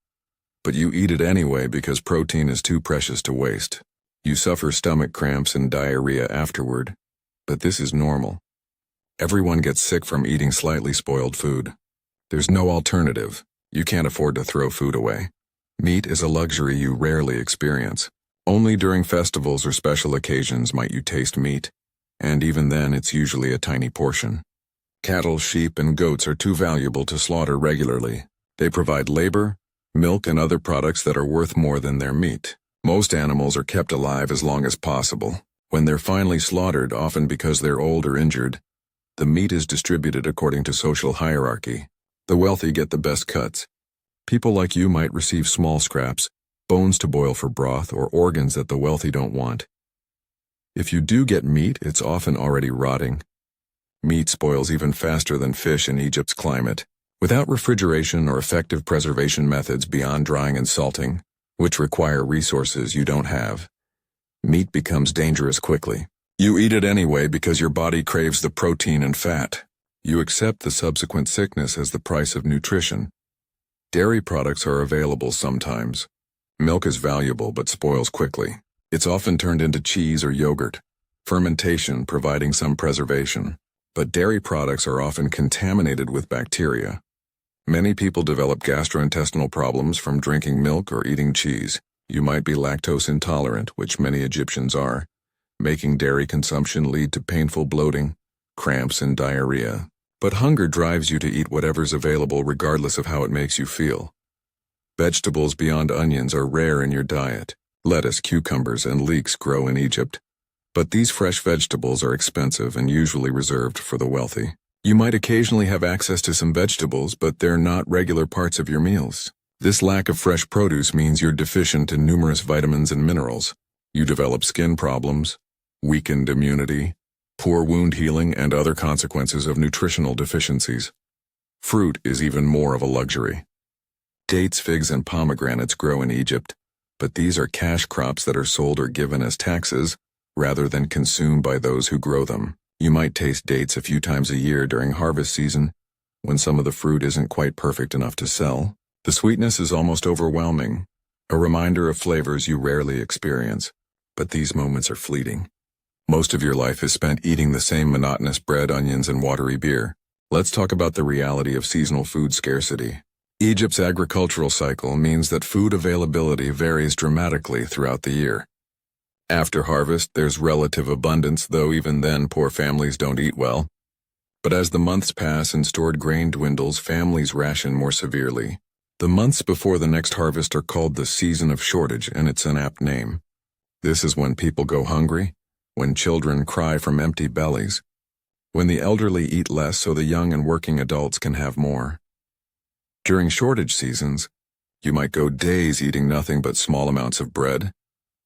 but you eat it anyway because protein is too precious to waste. You suffer stomach cramps and diarrhea afterward, but this is normal. Everyone gets sick from eating slightly spoiled food. There's no alternative. You can't afford to throw food away. Meat is a luxury you rarely experience. Only during festivals or special occasions might you taste meat, and even then it's usually a tiny portion. Cattle, sheep, and goats are too valuable to slaughter regularly. They provide labor, milk, and other products that are worth more than their meat. Most animals are kept alive as long as possible. When they're finally slaughtered, often because they're old or injured, the meat is distributed according to social hierarchy. The wealthy get the best cuts. People like you might receive small scraps, bones to boil for broth, or organs that the wealthy don't want. If you do get meat, it's often already rotting. Meat spoils even faster than fish in Egypt's climate. Without refrigeration or effective preservation methods beyond drying and salting, which require resources you don't have, meat becomes dangerous quickly. You eat it anyway because your body craves the protein and fat. You accept the subsequent sickness as the price of nutrition. Dairy products are available sometimes. Milk is valuable but spoils quickly. It's often turned into cheese or yogurt, fermentation providing some preservation. But dairy products are often contaminated with bacteria. Many people develop gastrointestinal problems from drinking milk or eating cheese. You might be lactose intolerant, which many Egyptians are, making dairy consumption lead to painful bloating, cramps, and diarrhea. But hunger drives you to eat whatever's available regardless of how it makes you feel. Vegetables beyond onions are rare in your diet. Lettuce, cucumbers, and leeks grow in Egypt. But these fresh vegetables are expensive and usually reserved for the wealthy. You might occasionally have access to some vegetables, but they're not regular parts of your meals. This lack of fresh produce means you're deficient in numerous vitamins and minerals. You develop skin problems, weakened immunity, poor wound healing, and other consequences of nutritional deficiencies. Fruit is even more of a luxury. Dates, figs, and pomegranates grow in Egypt, but these are cash crops that are sold or given as taxes, rather than consumed by those who grow them. You might taste dates a few times a year during harvest season, when some of the fruit isn't quite perfect enough to sell. The sweetness is almost overwhelming, a reminder of flavors you rarely experience, but these moments are fleeting. Most of your life is spent eating the same monotonous bread, onions, and watery beer. Let's talk about the reality of seasonal food scarcity. Egypt's agricultural cycle means that food availability varies dramatically throughout the year. After harvest, there's relative abundance, though even then poor families don't eat well. But as the months pass and stored grain dwindles, families ration more severely. The months before the next harvest are called the season of shortage, and it's an apt name. This is when people go hungry, when children cry from empty bellies, when the elderly eat less so the young and working adults can have more. During shortage seasons, you might go days eating nothing but small amounts of bread,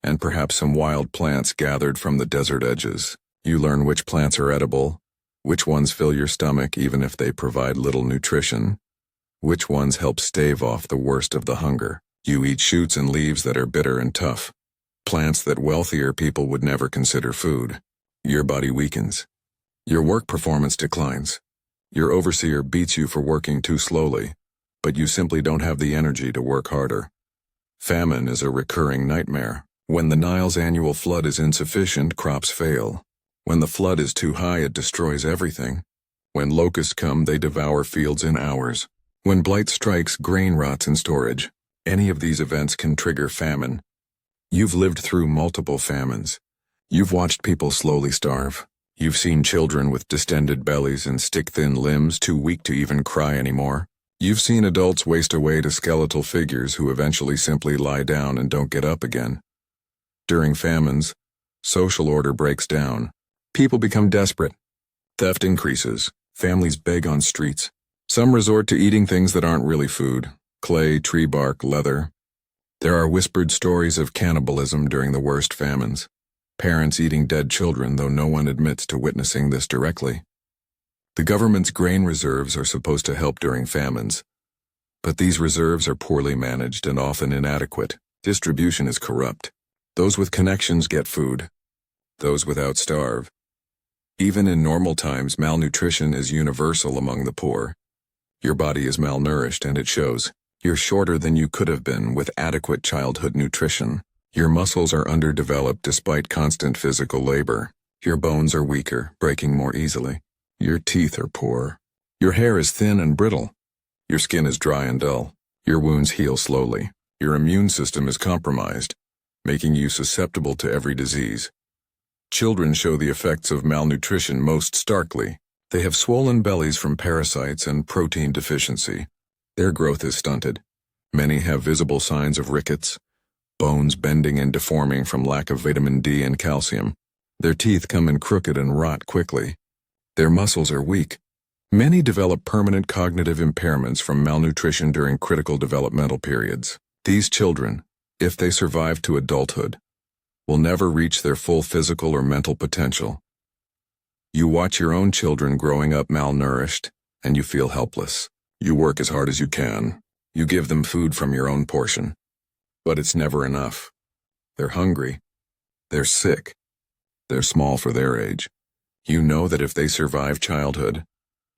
and perhaps some wild plants gathered from the desert edges. You learn which plants are edible, which ones fill your stomach even if they provide little nutrition, which ones help stave off the worst of the hunger. You eat shoots and leaves that are bitter and tough, plants that wealthier people would never consider food. Your body weakens. Your work performance declines. Your overseer beats you for working too slowly, but you simply don't have the energy to work harder. Famine is a recurring nightmare. When the Nile's annual flood is insufficient, crops fail. When the flood is too high, it destroys everything. When locusts come, they devour fields in hours. When blight strikes, grain rots in storage. Any of these events can trigger famine. You've lived through multiple famines. You've watched people slowly starve. You've seen children with distended bellies and stick-thin limbs too weak to even cry anymore. You've seen adults waste away to skeletal figures who eventually simply lie down and don't get up again. During famines, social order breaks down. People become desperate. Theft increases. Families beg on streets. Some resort to eating things that aren't really food: clay, tree bark, leather. There are whispered stories of cannibalism during the worst famines. Parents eating dead children, though no one admits to witnessing this directly. The government's grain reserves are supposed to help during famines, but these reserves are poorly managed and often inadequate. Distribution is corrupt. Those with connections get food. Those without starve. Even in normal times, malnutrition is universal among the poor. Your body is malnourished and it shows. You're shorter than you could have been with adequate childhood nutrition. Your muscles are underdeveloped despite constant physical labor. Your bones are weaker, breaking more easily. Your teeth are poor. Your hair is thin and brittle. Your skin is dry and dull. Your wounds heal slowly. Your immune system is compromised, making you susceptible to every disease. Children show the effects of malnutrition most starkly. They have swollen bellies from parasites and protein deficiency. Their growth is stunted. Many have visible signs of rickets, bones bending and deforming from lack of vitamin D and calcium. Their teeth come in crooked and rot quickly. Their muscles are weak. Many develop permanent cognitive impairments from malnutrition during critical developmental periods. These children, if they survive to adulthood, will never reach their full physical or mental potential. You watch your own children growing up malnourished, and you feel helpless. You work as hard as you can. You give them food from your own portion. But it's never enough. They're hungry. They're sick. They're small for their age. You know that if they survive childhood,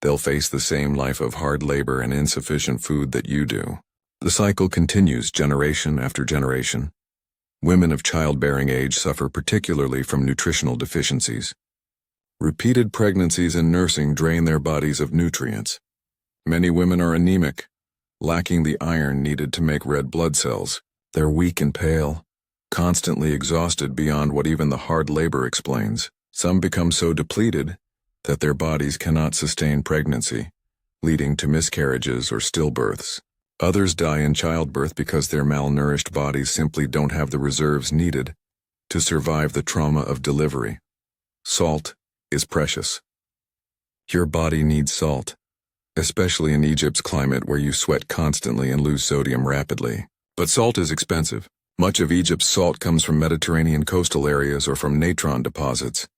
they'll face the same life of hard labor and insufficient food that you do. The cycle continues generation after generation. Women of childbearing age suffer particularly from nutritional deficiencies. Repeated pregnancies and nursing drain their bodies of nutrients. Many women are anemic, lacking the iron needed to make red blood cells. They're weak and pale, constantly exhausted beyond what even the hard labor explains. Some become so depleted that their bodies cannot sustain pregnancy, leading to miscarriages or stillbirths. Others die in childbirth because their malnourished bodies simply don't have the reserves needed to survive the trauma of delivery. Salt is precious. Your body needs salt, especially in Egypt's climate where you sweat constantly and lose sodium rapidly. But salt is expensive. Much of Egypt's salt comes from Mediterranean coastal areas or from natron deposits,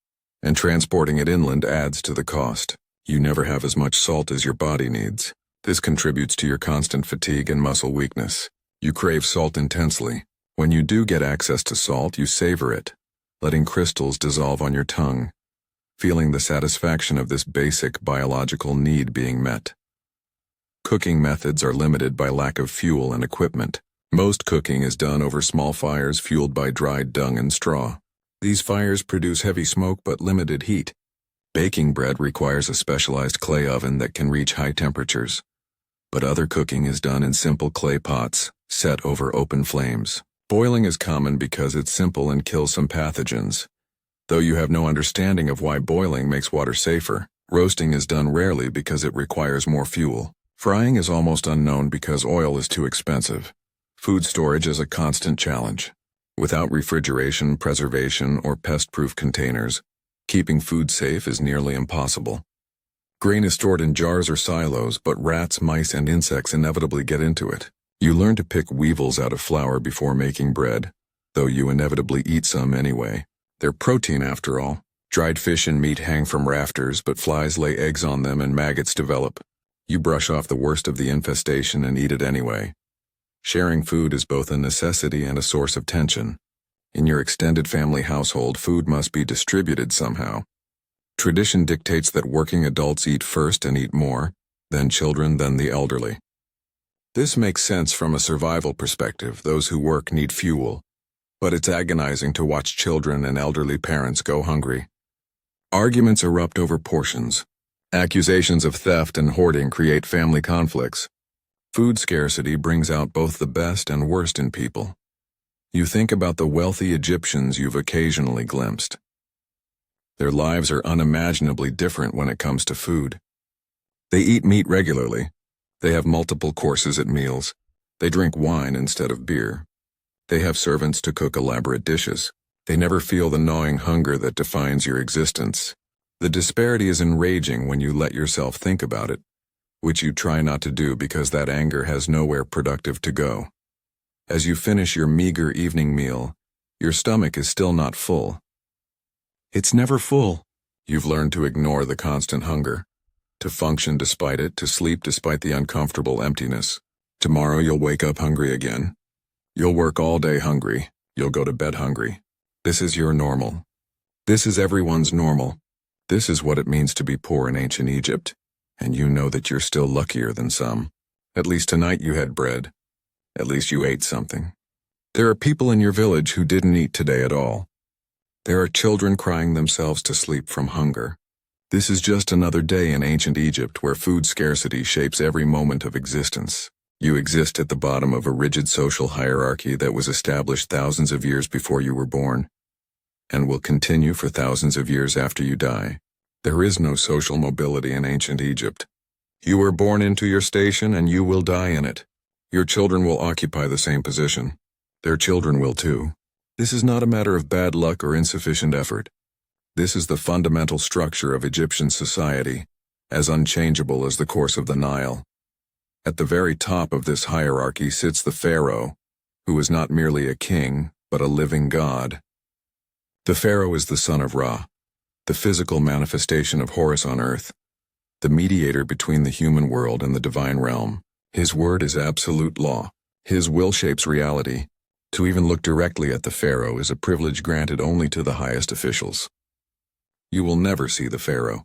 and transporting it inland adds to the cost. You never have as much salt as your body needs. This contributes to your constant fatigue and muscle weakness. You crave salt intensely. When you do get access to salt, you savor it, letting crystals dissolve on your tongue, feeling the satisfaction of this basic biological need being met. Cooking methods are limited by lack of fuel and equipment. Most cooking is done over small fires fueled by dried dung and straw. These fires produce heavy smoke but limited heat. Baking bread requires a specialized clay oven that can reach high temperatures. But other cooking is done in simple clay pots, set over open flames. Boiling is common because it's simple and kills some pathogens. Though you have no understanding of why boiling makes water safer, roasting is done rarely because it requires more fuel. Frying is almost unknown because oil is too expensive. Food storage is a constant challenge. Without refrigeration, preservation, or pest-proof containers, keeping food safe is nearly impossible. Grain is stored in jars or silos, but rats, mice, and insects inevitably get into it. You learn to pick weevils out of flour before making bread, though you inevitably eat some anyway. They're protein after all. Dried fish and meat hang from rafters, but flies lay eggs on them and maggots develop. You brush off the worst of the infestation and eat it anyway. Sharing food is both a necessity and a source of tension. In your extended family household, food must be distributed somehow. Tradition dictates that working adults eat first and eat more, then children, then the elderly. This makes sense from a survival perspective. Those who work need fuel, but it's agonizing to watch children and elderly parents go hungry. Arguments erupt over portions. Accusations of theft and hoarding create family conflicts. Food scarcity brings out both the best and worst in people. You think about the wealthy Egyptians you've occasionally glimpsed. Their lives are unimaginably different when it comes to food. They eat meat regularly. They have multiple courses at meals. They drink wine instead of beer. They have servants to cook elaborate dishes. They never feel the gnawing hunger that defines your existence. The disparity is enraging when you let yourself think about it, which you try not to do because that anger has nowhere productive to go. As you finish your meager evening meal, your stomach is still not full. It's never full. You've learned to ignore the constant hunger, to function despite it, to sleep despite the uncomfortable emptiness. Tomorrow you'll wake up hungry again. You'll work all day hungry. You'll go to bed hungry. This is your normal. This is everyone's normal. This is what it means to be poor in ancient Egypt, and you know that you're still luckier than some. At least tonight you had bread. At least you ate something. There are people in your village who didn't eat today at all. There are children crying themselves to sleep from hunger. This is just another day in ancient Egypt where food scarcity shapes every moment of existence. You exist at the bottom of a rigid social hierarchy that was established thousands of years before you were born, and will continue for thousands of years after you die. There is no social mobility in ancient Egypt. You were born into your station and you will die in it. Your children will occupy the same position. Their children will too. This is not a matter of bad luck or insufficient effort. This is the fundamental structure of Egyptian society, as unchangeable as the course of the Nile. At the very top of this hierarchy sits the pharaoh, who is not merely a king, but a living god. The pharaoh is the son of Ra, the physical manifestation of Horus on earth, the mediator between the human world and the divine realm. His word is absolute law. His will shapes reality. To even look directly at the pharaoh is a privilege granted only to the highest officials. You will never see the pharaoh.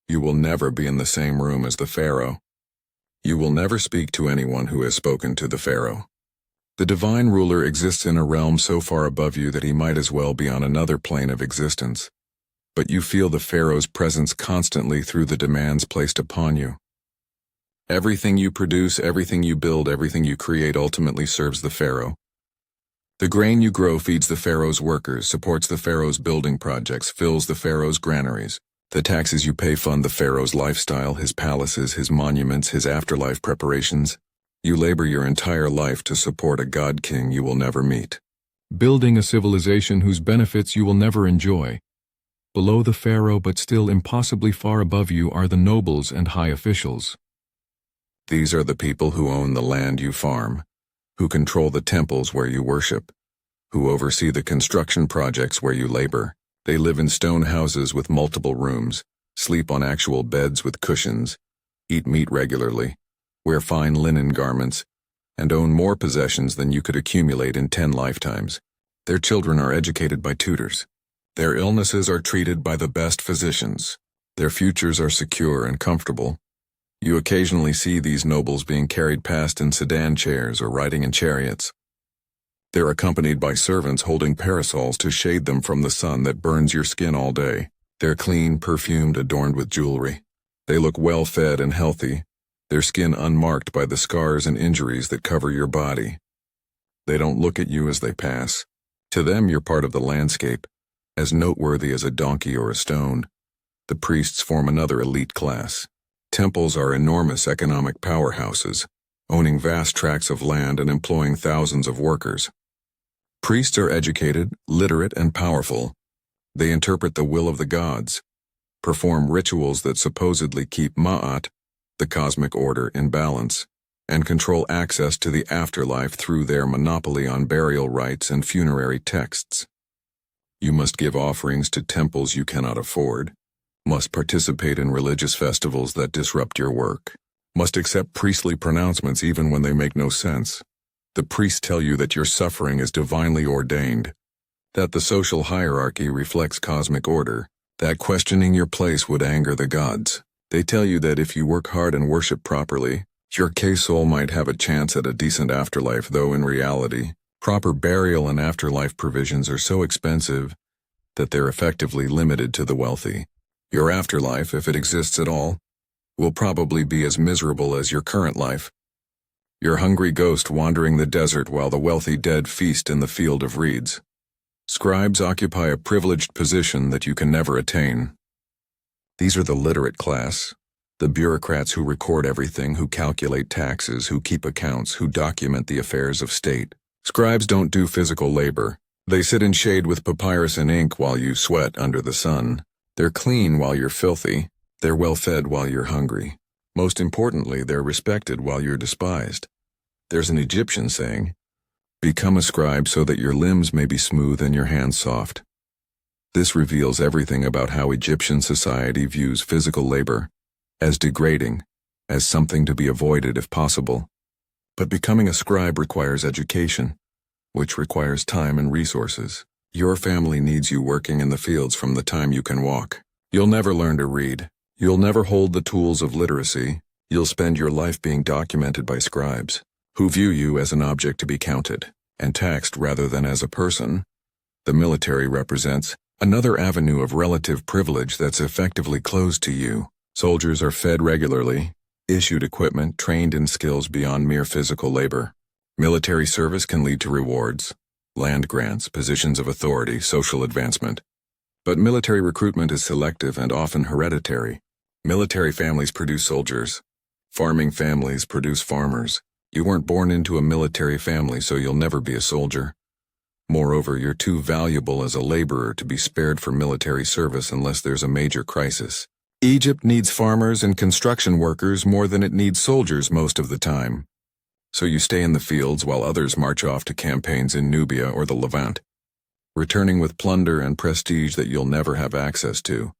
You will never be in the same room as the pharaoh. You will never speak to anyone who has spoken to the pharaoh. The divine ruler exists in a realm so far above you that he might as well be on another plane of existence. But you feel the pharaoh's presence constantly through the demands placed upon you. Everything you produce, everything you build, everything you create ultimately serves the pharaoh. The grain you grow feeds the pharaoh's workers, supports the pharaoh's building projects, fills the pharaoh's granaries. The taxes you pay fund the pharaoh's lifestyle, his palaces, his monuments, his afterlife preparations. You labor your entire life to support a god-king you will never meet, building a civilization whose benefits you will never enjoy. Below the pharaoh, but still impossibly far above you, are the nobles and high officials. These are the people who own the land you farm, who control the temples where you worship, who oversee the construction projects where you labor. They live in stone houses with multiple rooms, sleep on actual beds with cushions, eat meat regularly, wear fine linen garments, and own more possessions than you could accumulate in 10 lifetimes. Their children are educated by tutors. Their illnesses are treated by the best physicians. Their futures are secure and comfortable. You occasionally see these nobles being carried past in sedan chairs or riding in chariots. They're accompanied by servants holding parasols to shade them from the sun that burns your skin all day. They're clean, perfumed, adorned with jewelry. They look well-fed and healthy, their skin unmarked by the scars and injuries that cover your body. They don't look at you as they pass. To them, you're part of the landscape, as noteworthy as a donkey or a stone. The priests form another elite class. Temples are enormous economic powerhouses, owning vast tracts of land and employing thousands of workers. Priests are educated, literate, and powerful. They interpret the will of the gods, perform rituals that supposedly keep Ma'at, the cosmic order, in balance, and control access to the afterlife through their monopoly on burial rites and funerary texts. You must give offerings to temples you cannot afford, must participate in religious festivals that disrupt your work, must accept priestly pronouncements even when they make no sense. The priests tell you that your suffering is divinely ordained, that the social hierarchy reflects cosmic order, that questioning your place would anger the gods. They tell you that if you work hard and worship properly, your K-soul might have a chance at a decent afterlife, though in reality, proper burial and afterlife provisions are so expensive that they're effectively limited to the wealthy. Your afterlife, if it exists at all, will probably be as miserable as your current life. Your hungry ghost wandering the desert while the wealthy dead feast in the field of reeds. Scribes occupy a privileged position that you can never attain. These are the literate class, the bureaucrats who record everything, who calculate taxes, who keep accounts, who document the affairs of state. Scribes don't do physical labor. They sit in shade with papyrus and ink while you sweat under the sun. They're clean while you're filthy. They're well-fed while you're hungry. Most importantly, they're respected while you're despised. There's an Egyptian saying, "Become a scribe so that your limbs may be smooth and your hands soft." This reveals everything about how Egyptian society views physical labor, as degrading, as something to be avoided if possible. But becoming a scribe requires education, which requires time and resources. Your family needs you working in the fields from the time you can walk. You'll never learn to read. You'll never hold the tools of literacy. You'll spend your life being documented by scribes, who view you as an object to be counted and taxed rather than as a person. The military represents another avenue of relative privilege that's effectively closed to you. Soldiers are fed regularly, issued equipment, trained in skills beyond mere physical labor. Military service can lead to rewards, land grants, positions of authority, social advancement. But military recruitment is selective and often hereditary. Military families produce soldiers. Farming families produce farmers. You weren't born into a military family, so you'll never be a soldier. Moreover, you're too valuable as a laborer to be spared for military service unless there's a major crisis. Egypt needs farmers and construction workers more than it needs soldiers most of the time. So you stay in the fields while others march off to campaigns in Nubia or the Levant, returning with plunder and prestige that you'll never have access to.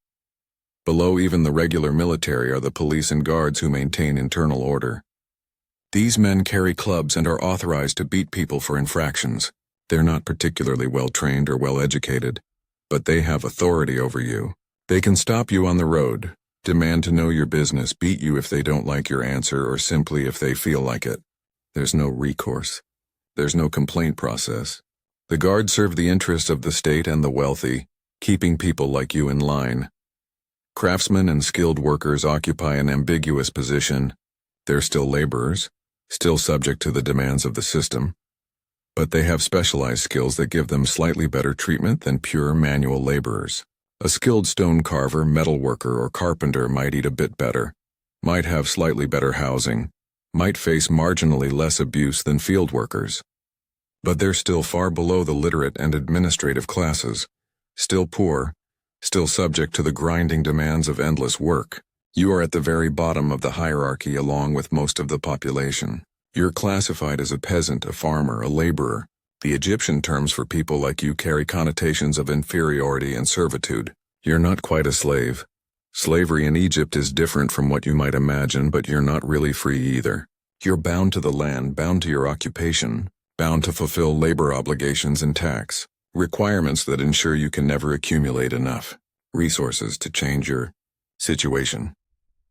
Below even the regular military are the police and guards who maintain internal order. These men carry clubs and are authorized to beat people for infractions. They're not particularly well-trained or well-educated, but they have authority over you. They can stop you on the road, demand to know your business, beat you if they don't like your answer or simply if they feel like it. There's no recourse. There's no complaint process. The guards serve the interests of the state and the wealthy, keeping people like you in line. Craftsmen and skilled workers occupy an ambiguous position. They're still laborers, still subject to the demands of the system, but they have specialized skills that give them slightly better treatment than pure manual laborers. A skilled stone carver, metal worker, or carpenter might eat a bit better, might have slightly better housing, might face marginally less abuse than field workers. But they're still far below the literate and administrative classes, still poor, still subject to the grinding demands of endless work. You are at the very bottom of the hierarchy along with most of the population. You're classified as a peasant, a farmer, a laborer. The Egyptian terms for people like you carry connotations of inferiority and servitude. You're not quite a slave. Slavery in Egypt is different from what you might imagine, but you're not really free either. You're bound to the land, bound to your occupation, bound to fulfill labor obligations and tax, requirements that ensure you can never accumulate enough resources to change your situation.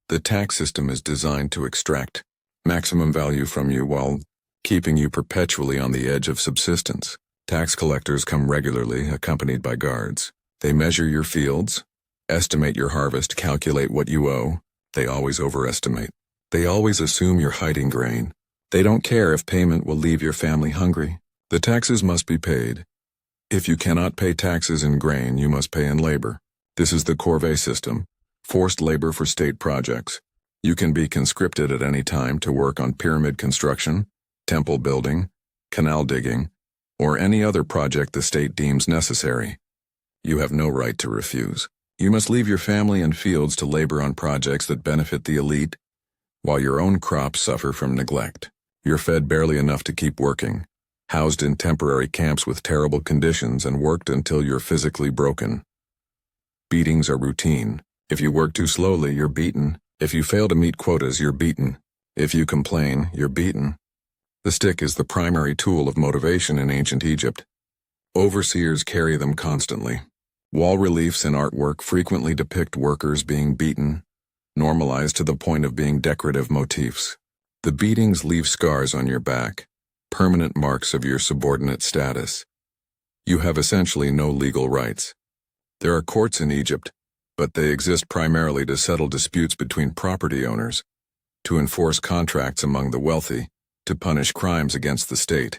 The tax system is designed to extract maximum value from you while keeping you perpetually on the edge of subsistence. Tax collectors come regularly, accompanied by guards. They measure your fields, estimate your harvest, calculate what you owe. They always overestimate. They always assume you're hiding grain. They don't care if payment will leave your family hungry. The taxes must be paid. If you cannot pay taxes in grain, you must pay in labor. This is the corvée system, forced labor for state projects. You can be conscripted at any time to work on pyramid construction, temple building, canal digging, or any other project the state deems necessary. You have no right to refuse. You must leave your family and fields to labor on projects that benefit the elite, while your own crops suffer from neglect. You're fed barely enough to keep working, housed in temporary camps with terrible conditions, and worked until you're physically broken. Beatings are routine. If you work too slowly, you're beaten. If you fail to meet quotas, you're beaten. If you complain, you're beaten. The stick is the primary tool of motivation in ancient Egypt. Overseers carry them constantly. Wall reliefs and artwork frequently depict workers being beaten, normalized to the point of being decorative motifs. The beatings leave scars on your back, permanent marks of your subordinate status. You have essentially no legal rights. There are courts in Egypt, but they exist primarily to settle disputes between property owners, to enforce contracts among the wealthy, to punish crimes against the state.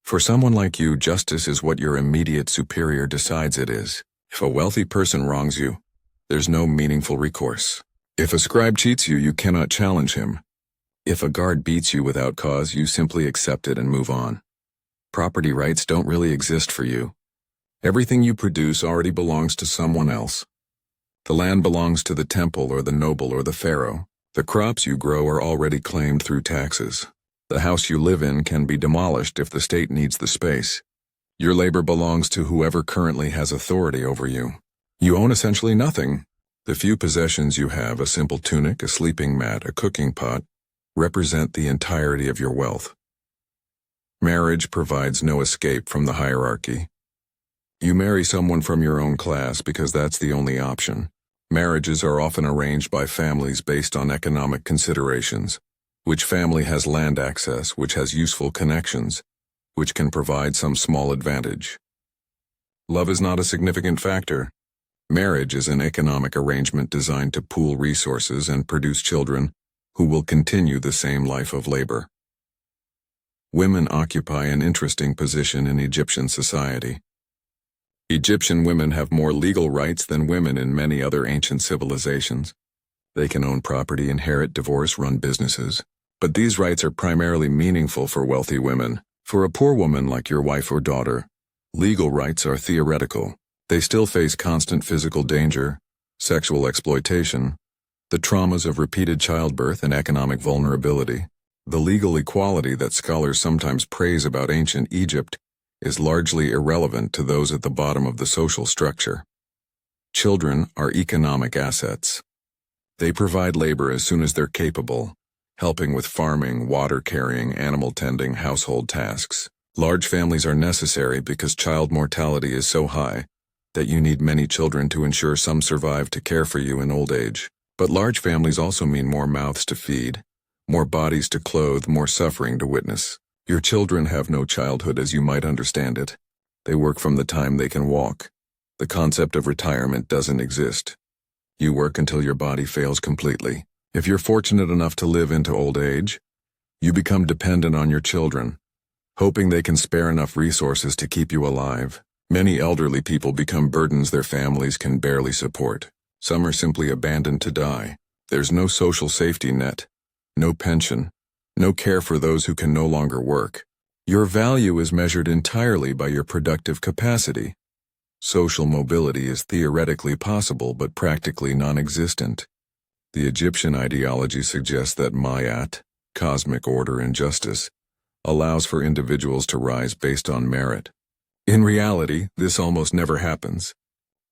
For someone like you, justice is what your immediate superior decides it is. If a wealthy person wrongs you, there's no meaningful recourse. If a scribe cheats you, you cannot challenge him. If a guard beats you without cause, you simply accept it and move on. Property rights don't really exist for you. Everything you produce already belongs to someone else. The land belongs to the temple or the noble or the pharaoh. The crops you grow are already claimed through taxes. The house you live in can be demolished if the state needs the space. Your labor belongs to whoever currently has authority over you. You own essentially nothing. The few possessions you have, a simple tunic, a sleeping mat, a cooking pot, represent the entirety of your wealth. Marriage provides no escape from the hierarchy. You marry someone from your own class because that's the only option. Marriages are often arranged by families based on economic considerations. Which family has land access, which has useful connections, which can provide some small advantage. Love is not a significant factor. Marriage is an economic arrangement designed to pool resources and produce children who will continue the same life of labor. Women occupy an interesting position in Egyptian society. Egyptian women have more legal rights than women in many other ancient civilizations. They can own property, inherit, divorce, run businesses. But these rights are primarily meaningful for wealthy women. For a poor woman like your wife or daughter, legal rights are theoretical. They still face constant physical danger, sexual exploitation, the traumas of repeated childbirth and economic vulnerability. The legal equality that scholars sometimes praise about ancient Egypt is largely irrelevant to those at the bottom of the social structure. Children are economic assets. They provide labor as soon as they're capable, helping with farming, water carrying, animal tending, household tasks. Large families are necessary because child mortality is so high that you need many children to ensure some survive to care for you in old age. But large families also mean more mouths to feed, more bodies to clothe, more suffering to witness. Your children have no childhood as you might understand it. They work from the time they can walk. The concept of retirement doesn't exist. You work until your body fails completely. If you're fortunate enough to live into old age, you become dependent on your children, hoping they can spare enough resources to keep you alive. Many elderly people become burdens their families can barely support. Some are simply abandoned to die. There's no social safety net, no pension, no care for those who can no longer work. Your value is measured entirely by your productive capacity. Social mobility is theoretically possible but practically non-existent. The Egyptian ideology suggests that Ma'at, cosmic order and justice, allows for individuals to rise based on merit. In reality, this almost never happens.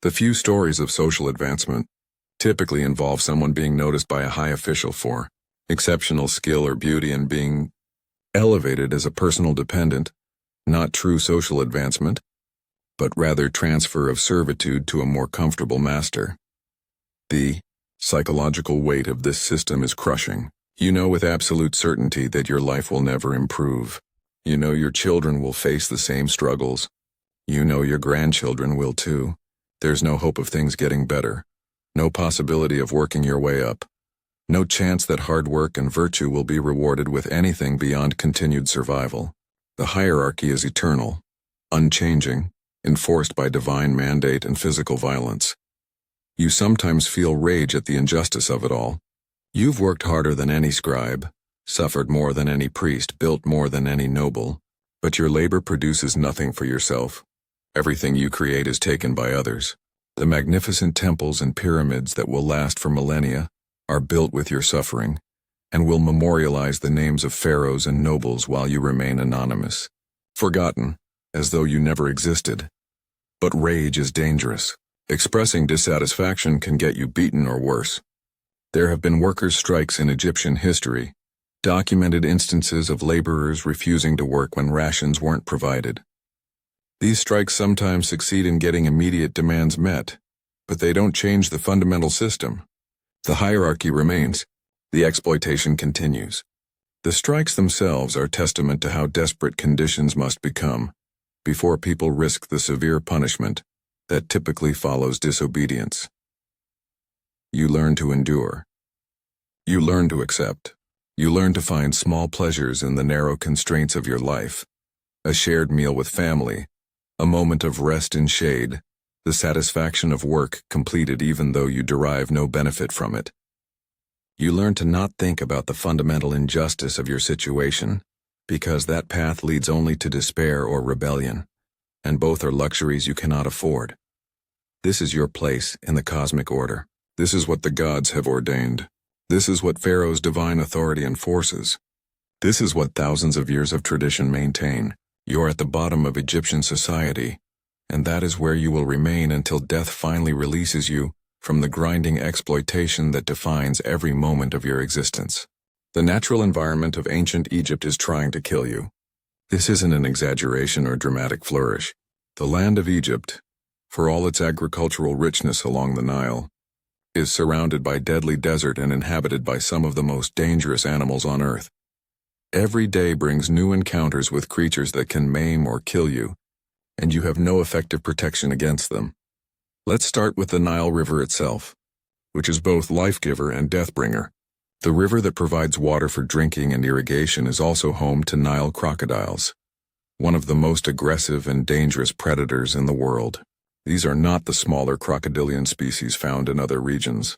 The few stories of social advancement typically involve someone being noticed by a high official for exceptional skill or beauty and being elevated as a personal dependent, not true social advancement, but rather transfer of servitude to a more comfortable master. The psychological weight of this system is crushing. You know with absolute certainty that your life will never improve. You know your children will face the same struggles. You know your grandchildren will too. There's no hope of things getting better. No possibility of working your way up. No chance that hard work and virtue will be rewarded with anything beyond continued survival. The hierarchy is eternal, unchanging, enforced by divine mandate and physical violence. You sometimes feel rage at the injustice of it all. You've worked harder than any scribe, suffered more than any priest, built more than any noble, but your labor produces nothing for yourself. Everything you create is taken by others. The magnificent temples and pyramids that will last for millennia are built with your suffering, and will memorialize the names of pharaohs and nobles while you remain anonymous, forgotten, as though you never existed. But rage is dangerous. Expressing dissatisfaction can get you beaten or worse. There have been workers' strikes in Egyptian history, documented instances of laborers refusing to work when rations weren't provided. These strikes sometimes succeed in getting immediate demands met, but they don't change the fundamental system. The hierarchy remains. The exploitation continues. The strikes themselves are testament to how desperate conditions must become before people risk the severe punishment that typically follows disobedience. You learn to endure. You learn to accept. You learn to find small pleasures in the narrow constraints of your life. A shared meal with family, a moment of rest in shade, the satisfaction of work completed even though you derive no benefit from it. You learn to not think about the fundamental injustice of your situation, because that path leads only to despair or rebellion, and both are luxuries you cannot afford. This is your place in the cosmic order. This is what the gods have ordained. This is what Pharaoh's divine authority enforces. This is what thousands of years of tradition maintain. You're at the bottom of Egyptian society, and that is where you will remain until death finally releases you from the grinding exploitation that defines every moment of your existence. The natural environment of ancient Egypt is trying to kill you. This isn't an exaggeration or dramatic flourish. The land of Egypt, for all its agricultural richness along the Nile, is surrounded by deadly desert and inhabited by some of the most dangerous animals on earth. Every day brings new encounters with creatures that can maim or kill you, and you have no effective protection against them. Let's start with the Nile River itself, which is both life-giver and death-bringer. The river that provides water for drinking and irrigation is also home to Nile crocodiles, one of the most aggressive and dangerous predators in the world. These are not the smaller crocodilian species found in other regions.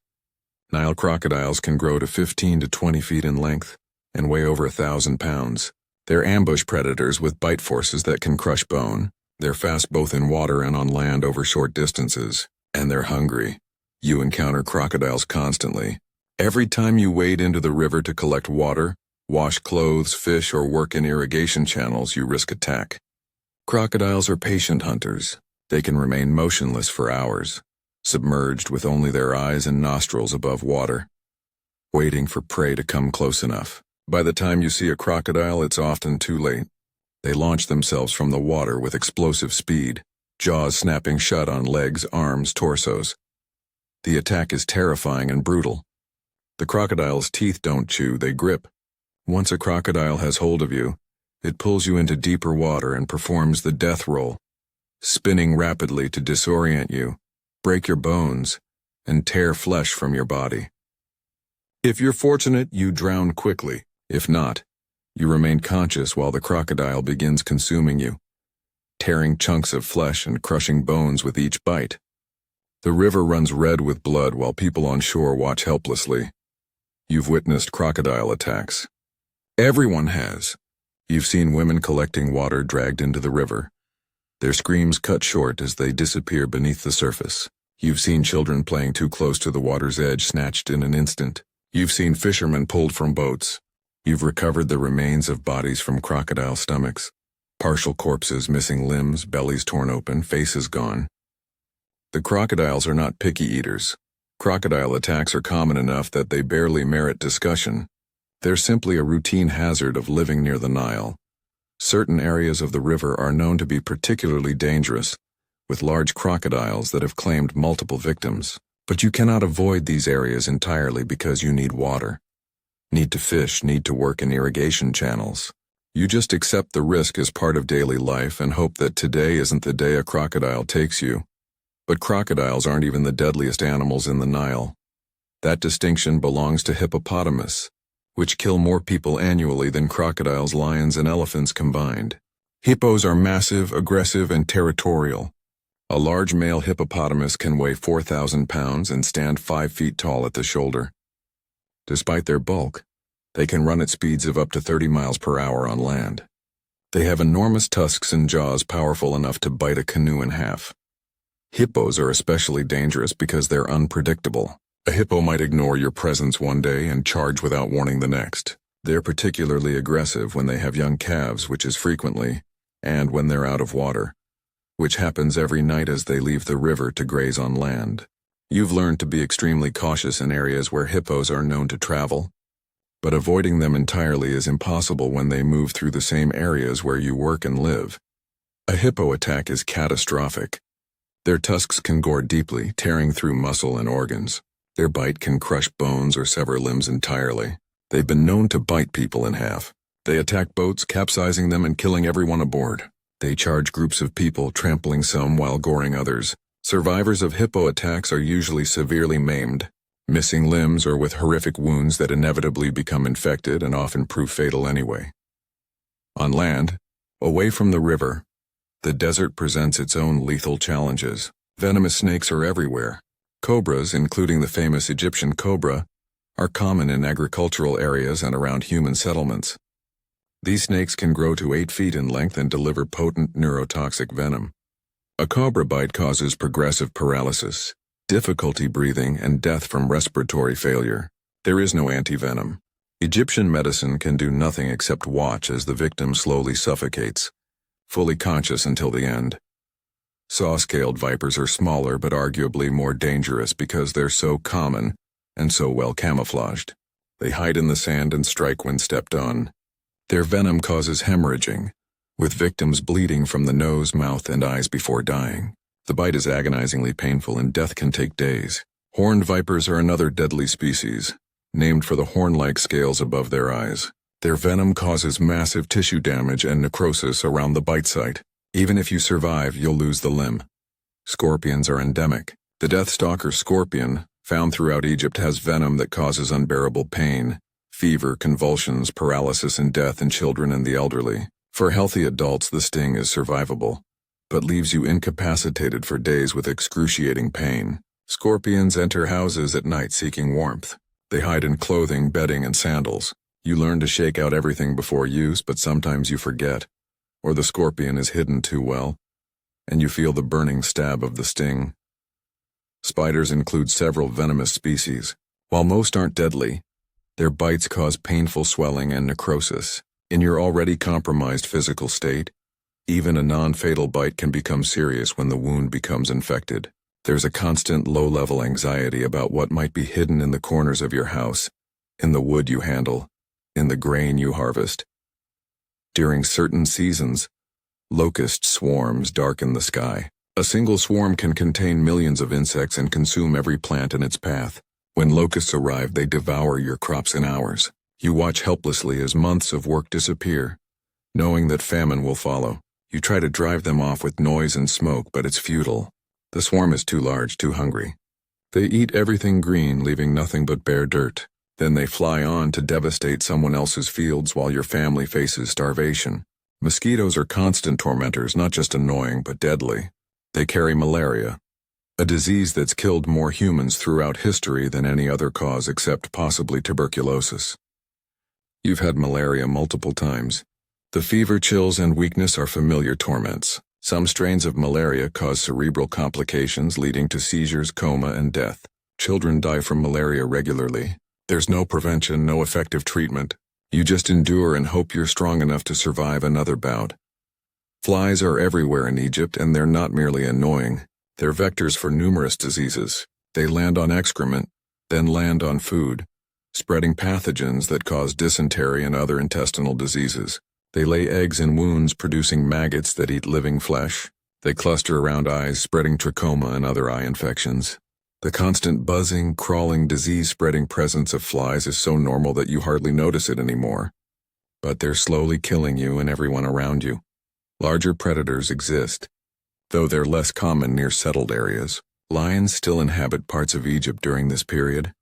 Nile crocodiles can grow to 15 to 20 feet in length and weigh over 1,000 pounds. They're ambush predators with bite forces that can crush bone. They're fast both in water and on land over short distances, and they're hungry. You encounter crocodiles constantly. Every time you wade into the river to collect water, wash clothes, fish, or work in irrigation channels, you risk attack. Crocodiles are patient hunters. They can remain motionless for hours, submerged with only their eyes and nostrils above water, waiting for prey to come close enough. By the time you see a crocodile, it's often too late. They launch themselves from the water with explosive speed, jaws snapping shut on legs, arms, torsos. The attack is terrifying and brutal. The crocodile's teeth don't chew, they grip. Once a crocodile has hold of you, it pulls you into deeper water and performs the death roll, spinning rapidly to disorient you, break your bones, and tear flesh from your body. If you're fortunate, you drown quickly. If not, you remain conscious while the crocodile begins consuming you, tearing chunks of flesh and crushing bones with each bite. The river runs red with blood while people on shore watch helplessly. You've witnessed crocodile attacks. Everyone has. You've seen women collecting water dragged into the river, their screams cut short as they disappear beneath the surface. You've seen children playing too close to the water's edge snatched in an instant. You've seen fishermen pulled from boats. You've recovered the remains of bodies from crocodile stomachs, partial corpses, missing limbs, bellies torn open, faces gone. The crocodiles are not picky eaters. Crocodile attacks are common enough that they barely merit discussion. They're simply a routine hazard of living near the Nile. Certain areas of the river are known to be particularly dangerous, with large crocodiles that have claimed multiple victims. But you cannot avoid these areas entirely because you need water, need to fish, need to work in irrigation channels. You just accept the risk as part of daily life and hope that today isn't the day a crocodile takes you. But crocodiles aren't even the deadliest animals in the Nile. That distinction belongs to hippopotamus, which kill more people annually than crocodiles, lions, and elephants combined. Hippos are massive, aggressive, and territorial. A large male hippopotamus can weigh 4,000 pounds and stand 5 feet tall at the shoulder. Despite their bulk, they can run at speeds of up to 30 miles per hour on land. They have enormous tusks and jaws powerful enough to bite a canoe in half. Hippos are especially dangerous because they're unpredictable. A hippo might ignore your presence one day and charge without warning the next. They're particularly aggressive when they have young calves, which is frequently, and when they're out of water, which happens every night as they leave the river to graze on land. You've learned to be extremely cautious in areas where hippos are known to travel, but avoiding them entirely is impossible when they move through the same areas where you work and live. A hippo attack is catastrophic. Their tusks can gore deeply, tearing through muscle and organs. Their bite can crush bones or sever limbs entirely. They've been known to bite people in half. They attack boats, capsizing them and killing everyone aboard. They charge groups of people, trampling some while goring others. Survivors of hippo attacks are usually severely maimed, missing limbs or with horrific wounds that inevitably become infected and often prove fatal anyway. On land, away from the river, the desert presents its own lethal challenges. Venomous snakes are everywhere. Cobras, including the famous Egyptian cobra, are common in agricultural areas and around human settlements. These snakes can grow to 8 feet in length and deliver potent neurotoxic venom. A cobra bite causes progressive paralysis, difficulty breathing, and death from respiratory failure. There is no antivenom. Egyptian medicine can do nothing except watch as the victim slowly suffocates, fully conscious until the end. Saw-scaled vipers are smaller but arguably more dangerous because they're so common and so well camouflaged. They hide in the sand and strike when stepped on. Their venom causes hemorrhaging, with victims bleeding from the nose, mouth, and eyes before dying. The bite is agonizingly painful and death can take days. Horned vipers are another deadly species, named for the horn-like scales above their eyes. Their venom causes massive tissue damage and necrosis around the bite site. Even if you survive, you'll lose the limb. Scorpions are endemic. The deathstalker scorpion, found throughout Egypt, has venom that causes unbearable pain, fever, convulsions, paralysis, and death in children and the elderly. For healthy adults, the sting is survivable, but leaves you incapacitated for days with excruciating pain. Scorpions enter houses at night seeking warmth. They hide in clothing, bedding, and sandals. You learn to shake out everything before use, but sometimes you forget, or the scorpion is hidden too well, and you feel the burning stab of the sting. Spiders include several venomous species. While most aren't deadly, their bites cause painful swelling and necrosis. In your already compromised physical state, even a non-fatal bite can become serious when the wound becomes infected. There's a constant low-level anxiety about what might be hidden in the corners of your house, in the wood you handle, in the grain you harvest. During certain seasons, locust swarms darken the sky. A single swarm can contain millions of insects and consume every plant in its path. When locusts arrive, they devour your crops in hours. You watch helplessly as months of work disappear, knowing that famine will follow. You try to drive them off with noise and smoke, but it's futile. The swarm is too large, too hungry. They eat everything green, leaving nothing but bare dirt. Then they fly on to devastate someone else's fields while your family faces starvation. Mosquitoes are constant tormentors, not just annoying, but deadly. They carry malaria, a disease that's killed more humans throughout history than any other cause except possibly tuberculosis. You've had malaria multiple times. The fever, chills, and weakness are familiar torments. Some strains of malaria cause cerebral complications leading to seizures, coma, and death. Children die from malaria regularly. There's no prevention, no effective treatment. You just endure and hope you're strong enough to survive another bout. Flies are everywhere in Egypt, and they're not merely annoying. They're vectors for numerous diseases. They land on excrement, then land on food, spreading pathogens that cause dysentery and other intestinal diseases. They lay eggs in wounds, producing maggots that eat living flesh. They cluster around eyes, spreading trachoma and other eye infections. The constant buzzing, crawling, disease-spreading presence of flies is so normal that you hardly notice it anymore. But they're slowly killing you and everyone around you. Larger predators exist, though they're less common near settled areas. Lions still inhabit parts of Egypt during this period,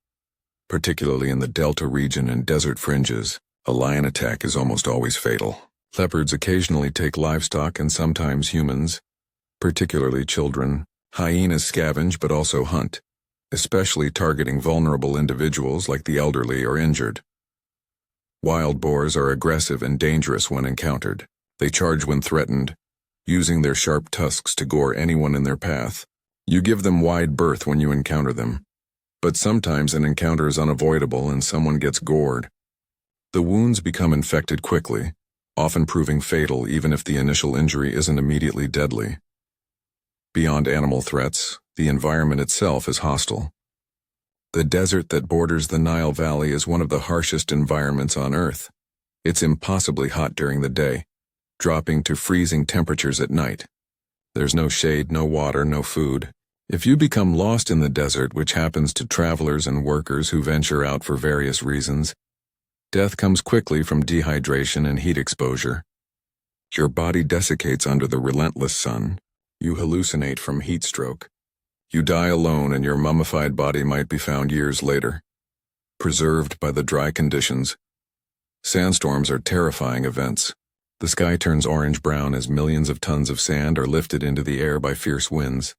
particularly in the delta region and desert fringes. A lion attack is almost always fatal. Leopards occasionally take livestock and sometimes humans, particularly children. Hyenas scavenge but also hunt, especially targeting vulnerable individuals like the elderly or injured. Wild boars are aggressive and dangerous when encountered. They charge when threatened, using their sharp tusks to gore anyone in their path. You give them wide berth when you encounter them. But sometimes an encounter is unavoidable and someone gets gored. The wounds become infected quickly, often proving fatal even if the initial injury isn't immediately deadly. Beyond animal threats, the environment itself is hostile. The desert that borders the Nile Valley is one of the harshest environments on Earth. It's impossibly hot during the day, dropping to freezing temperatures at night. There's no shade, no water, no food. If you become lost in the desert, which happens to travelers and workers who venture out for various reasons, death comes quickly from dehydration and heat exposure. Your body desiccates under the relentless sun. You hallucinate from heat stroke. You die alone and your mummified body might be found years later, preserved by the dry conditions. Sandstorms are terrifying events. The sky turns orange-brown as millions of tons of sand are lifted into the air by fierce winds.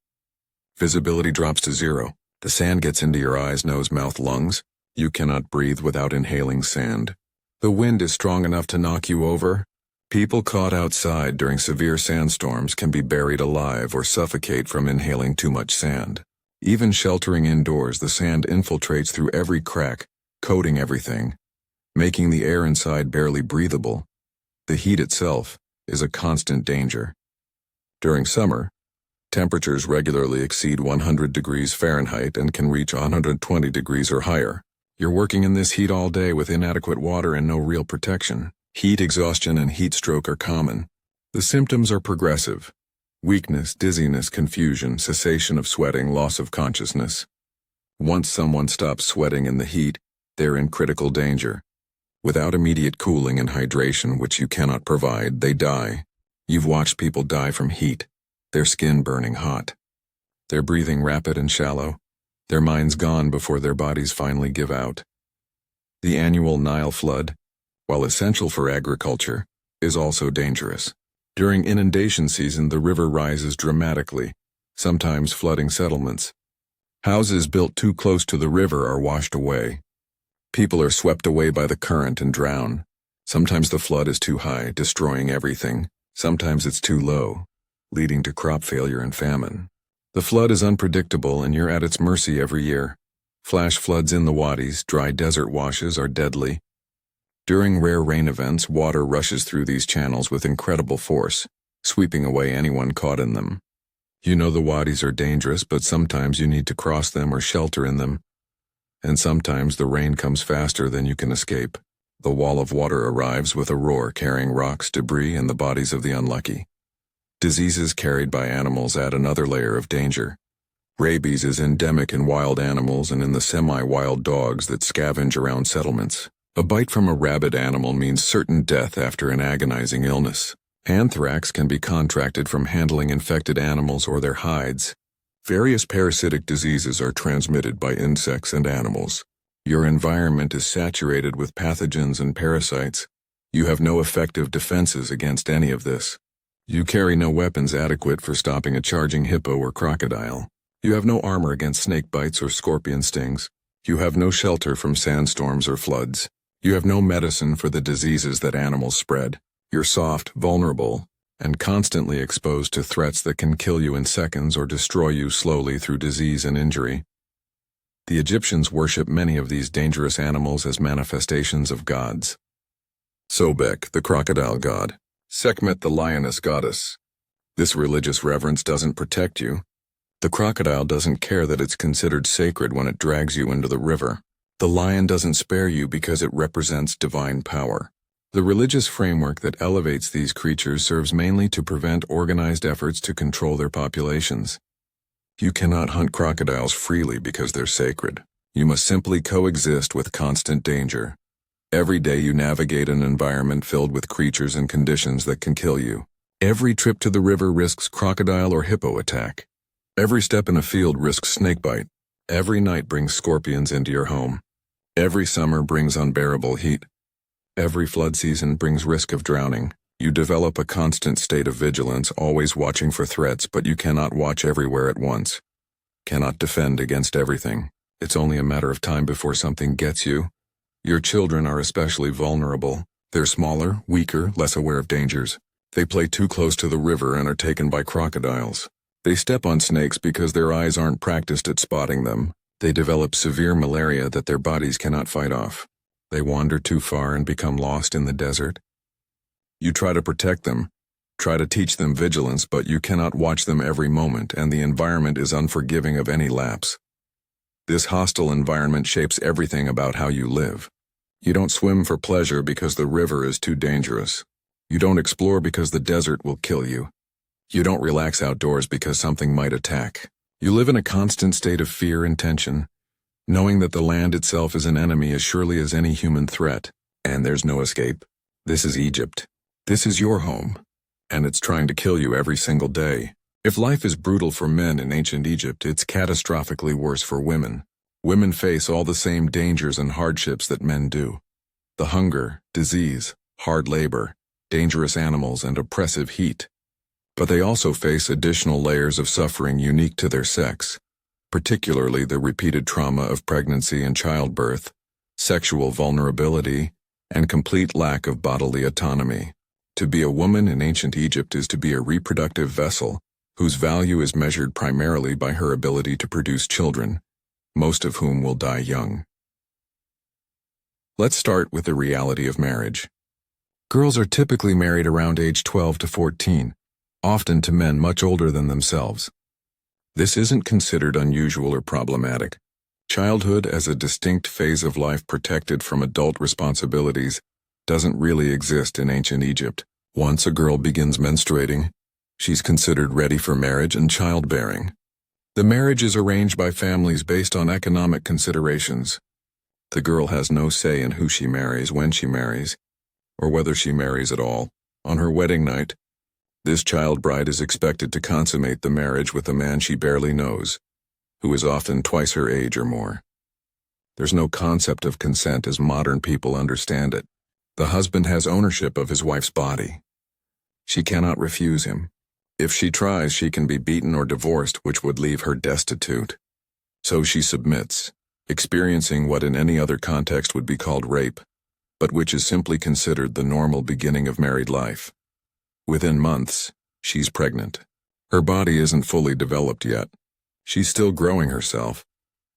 Visibility drops to zero. The sand gets into your eyes, nose, mouth, lungs. You cannot breathe without inhaling sand. The wind is strong enough to knock you over. People caught outside during severe sandstorms can be buried alive or suffocate from inhaling too much sand. Even sheltering indoors, the sand infiltrates through every crack, coating everything, making the air inside barely breathable. The heat itself is a constant danger. During summer, temperatures regularly exceed 100 degrees Fahrenheit and can reach 120 degrees or higher. You're working in this heat all day with inadequate water and no real protection. Heat exhaustion and heat stroke are common. The symptoms are progressive: weakness, dizziness, confusion, cessation of sweating, loss of consciousness. Once someone stops sweating in the heat, they're in critical danger. Without immediate cooling and hydration, which you cannot provide, they die. You've watched people die from heat, their skin burning hot, their breathing rapid and shallow, their minds gone before their bodies finally give out. The annual Nile flood, while essential for agriculture, is also dangerous. During inundation season, the river rises dramatically, sometimes flooding settlements. Houses built too close to the river are washed away. People are swept away by the current and drown. Sometimes the flood is too high, destroying everything. Sometimes it's too low, leading to crop failure and famine. The flood is unpredictable and you're at its mercy every year. Flash floods in the wadis, dry desert washes are deadly. During rare rain events, water rushes through these channels with incredible force, sweeping away anyone caught in them. You know the wadis are dangerous, but sometimes you need to cross them or shelter in them. And sometimes the rain comes faster than you can escape. The wall of water arrives with a roar, carrying rocks, debris, and the bodies of the unlucky. Diseases carried by animals add another layer of danger. Rabies is endemic in wild animals and in the semi-wild dogs that scavenge around settlements. A bite from a rabid animal means certain death after an agonizing illness. Anthrax can be contracted from handling infected animals or their hides. Various parasitic diseases are transmitted by insects and animals. Your environment is saturated with pathogens and parasites. You have no effective defenses against any of this. You carry no weapons adequate for stopping a charging hippo or crocodile. You have no armor against snake bites or scorpion stings. You have no shelter from sandstorms or floods. You have no medicine for the diseases that animals spread. You're soft, vulnerable, and constantly exposed to threats that can kill you in seconds or destroy you slowly through disease and injury. The Egyptians worship many of these dangerous animals as manifestations of gods. Sobek, the crocodile god. Sekhmet, the lioness goddess. This religious reverence doesn't protect you. The crocodile doesn't care that it's considered sacred when it drags you into the river. The lion doesn't spare you because it represents divine power. The religious framework that elevates these creatures serves mainly to prevent organized efforts to control their populations. You cannot hunt crocodiles freely because they're sacred. You must simply coexist with constant danger. Every day you navigate an environment filled with creatures and conditions that can kill you. Every trip to the river risks crocodile or hippo attack. Every step in a field risks snakebite. Every night brings scorpions into your home. Every summer brings unbearable heat. Every flood season brings risk of drowning. You develop a constant state of vigilance, always watching for threats, but you cannot watch everywhere at once. cannot defend against everything. It's only a matter of time before something gets you. Your children are especially vulnerable. They're smaller, weaker, less aware of dangers. They play too close to the river and are taken by crocodiles. They step on snakes because their eyes aren't practiced at spotting them. They develop severe malaria that their bodies cannot fight off. They wander too far and become lost in the desert. You try to protect them, try to teach them vigilance, but you cannot watch them every moment, and the environment is unforgiving of any lapse. This hostile environment shapes everything about how you live. You don't swim for pleasure because the river is too dangerous. You don't explore because the desert will kill you. You don't relax outdoors because something might attack. You live in a constant state of fear and tension, knowing that the land itself is an enemy as surely as any human threat, and there's no escape. This is Egypt. This is your home, and it's trying to kill you every single day. If life is brutal for men in ancient Egypt, it's catastrophically worse for women. Women face all the same dangers and hardships that men do. The hunger, disease, hard labor, dangerous animals, and oppressive heat. But they also face additional layers of suffering unique to their sex, particularly the repeated trauma of pregnancy and childbirth, sexual vulnerability, and complete lack of bodily autonomy. To be a woman in ancient Egypt is to be a reproductive vessel, whose value is measured primarily by her ability to produce children, most of whom will die young. Let's start with the reality of marriage. Girls are typically married around age 12 to 14, often to men much older than themselves. This isn't considered unusual or problematic. Childhood as a distinct phase of life protected from adult responsibilities doesn't really exist in ancient Egypt. Once a girl begins menstruating, she's considered ready for marriage and childbearing. The marriage is arranged by families based on economic considerations. The girl has no say in who she marries, when she marries, or whether she marries at all. On her wedding night, this child bride is expected to consummate the marriage with a man she barely knows, who is often twice her age or more. There's no concept of consent as modern people understand it. The husband has ownership of his wife's body. She cannot refuse him. If she tries, she can be beaten or divorced, which would leave her destitute. So she submits, experiencing what in any other context would be called rape, but which is simply considered the normal beginning of married life. Within months, she's pregnant. Her body isn't fully developed yet. She's still growing herself,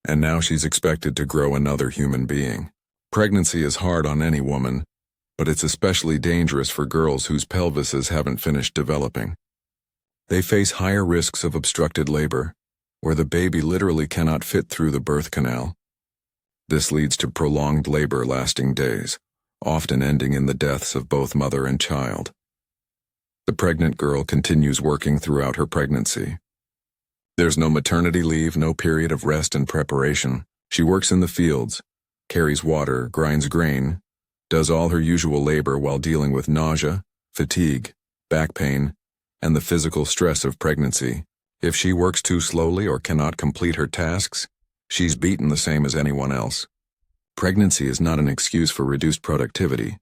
and now she's expected to grow another human being. Pregnancy is hard on any woman, but it's especially dangerous for girls whose pelvises haven't finished developing. They face higher risks of obstructed labor, where the baby literally cannot fit through the birth canal. This leads to prolonged labor lasting days, often ending in the deaths of both mother and child. The pregnant girl continues working throughout her pregnancy. There's no maternity leave, no period of rest and preparation. She works in the fields, carries water, grinds grain, does all her usual labor while dealing with nausea, fatigue, back pain, and the physical stress of pregnancy. If she works too slowly or cannot complete her tasks, she's beaten the same as anyone else. Pregnancy is not an excuse for reduced productivity.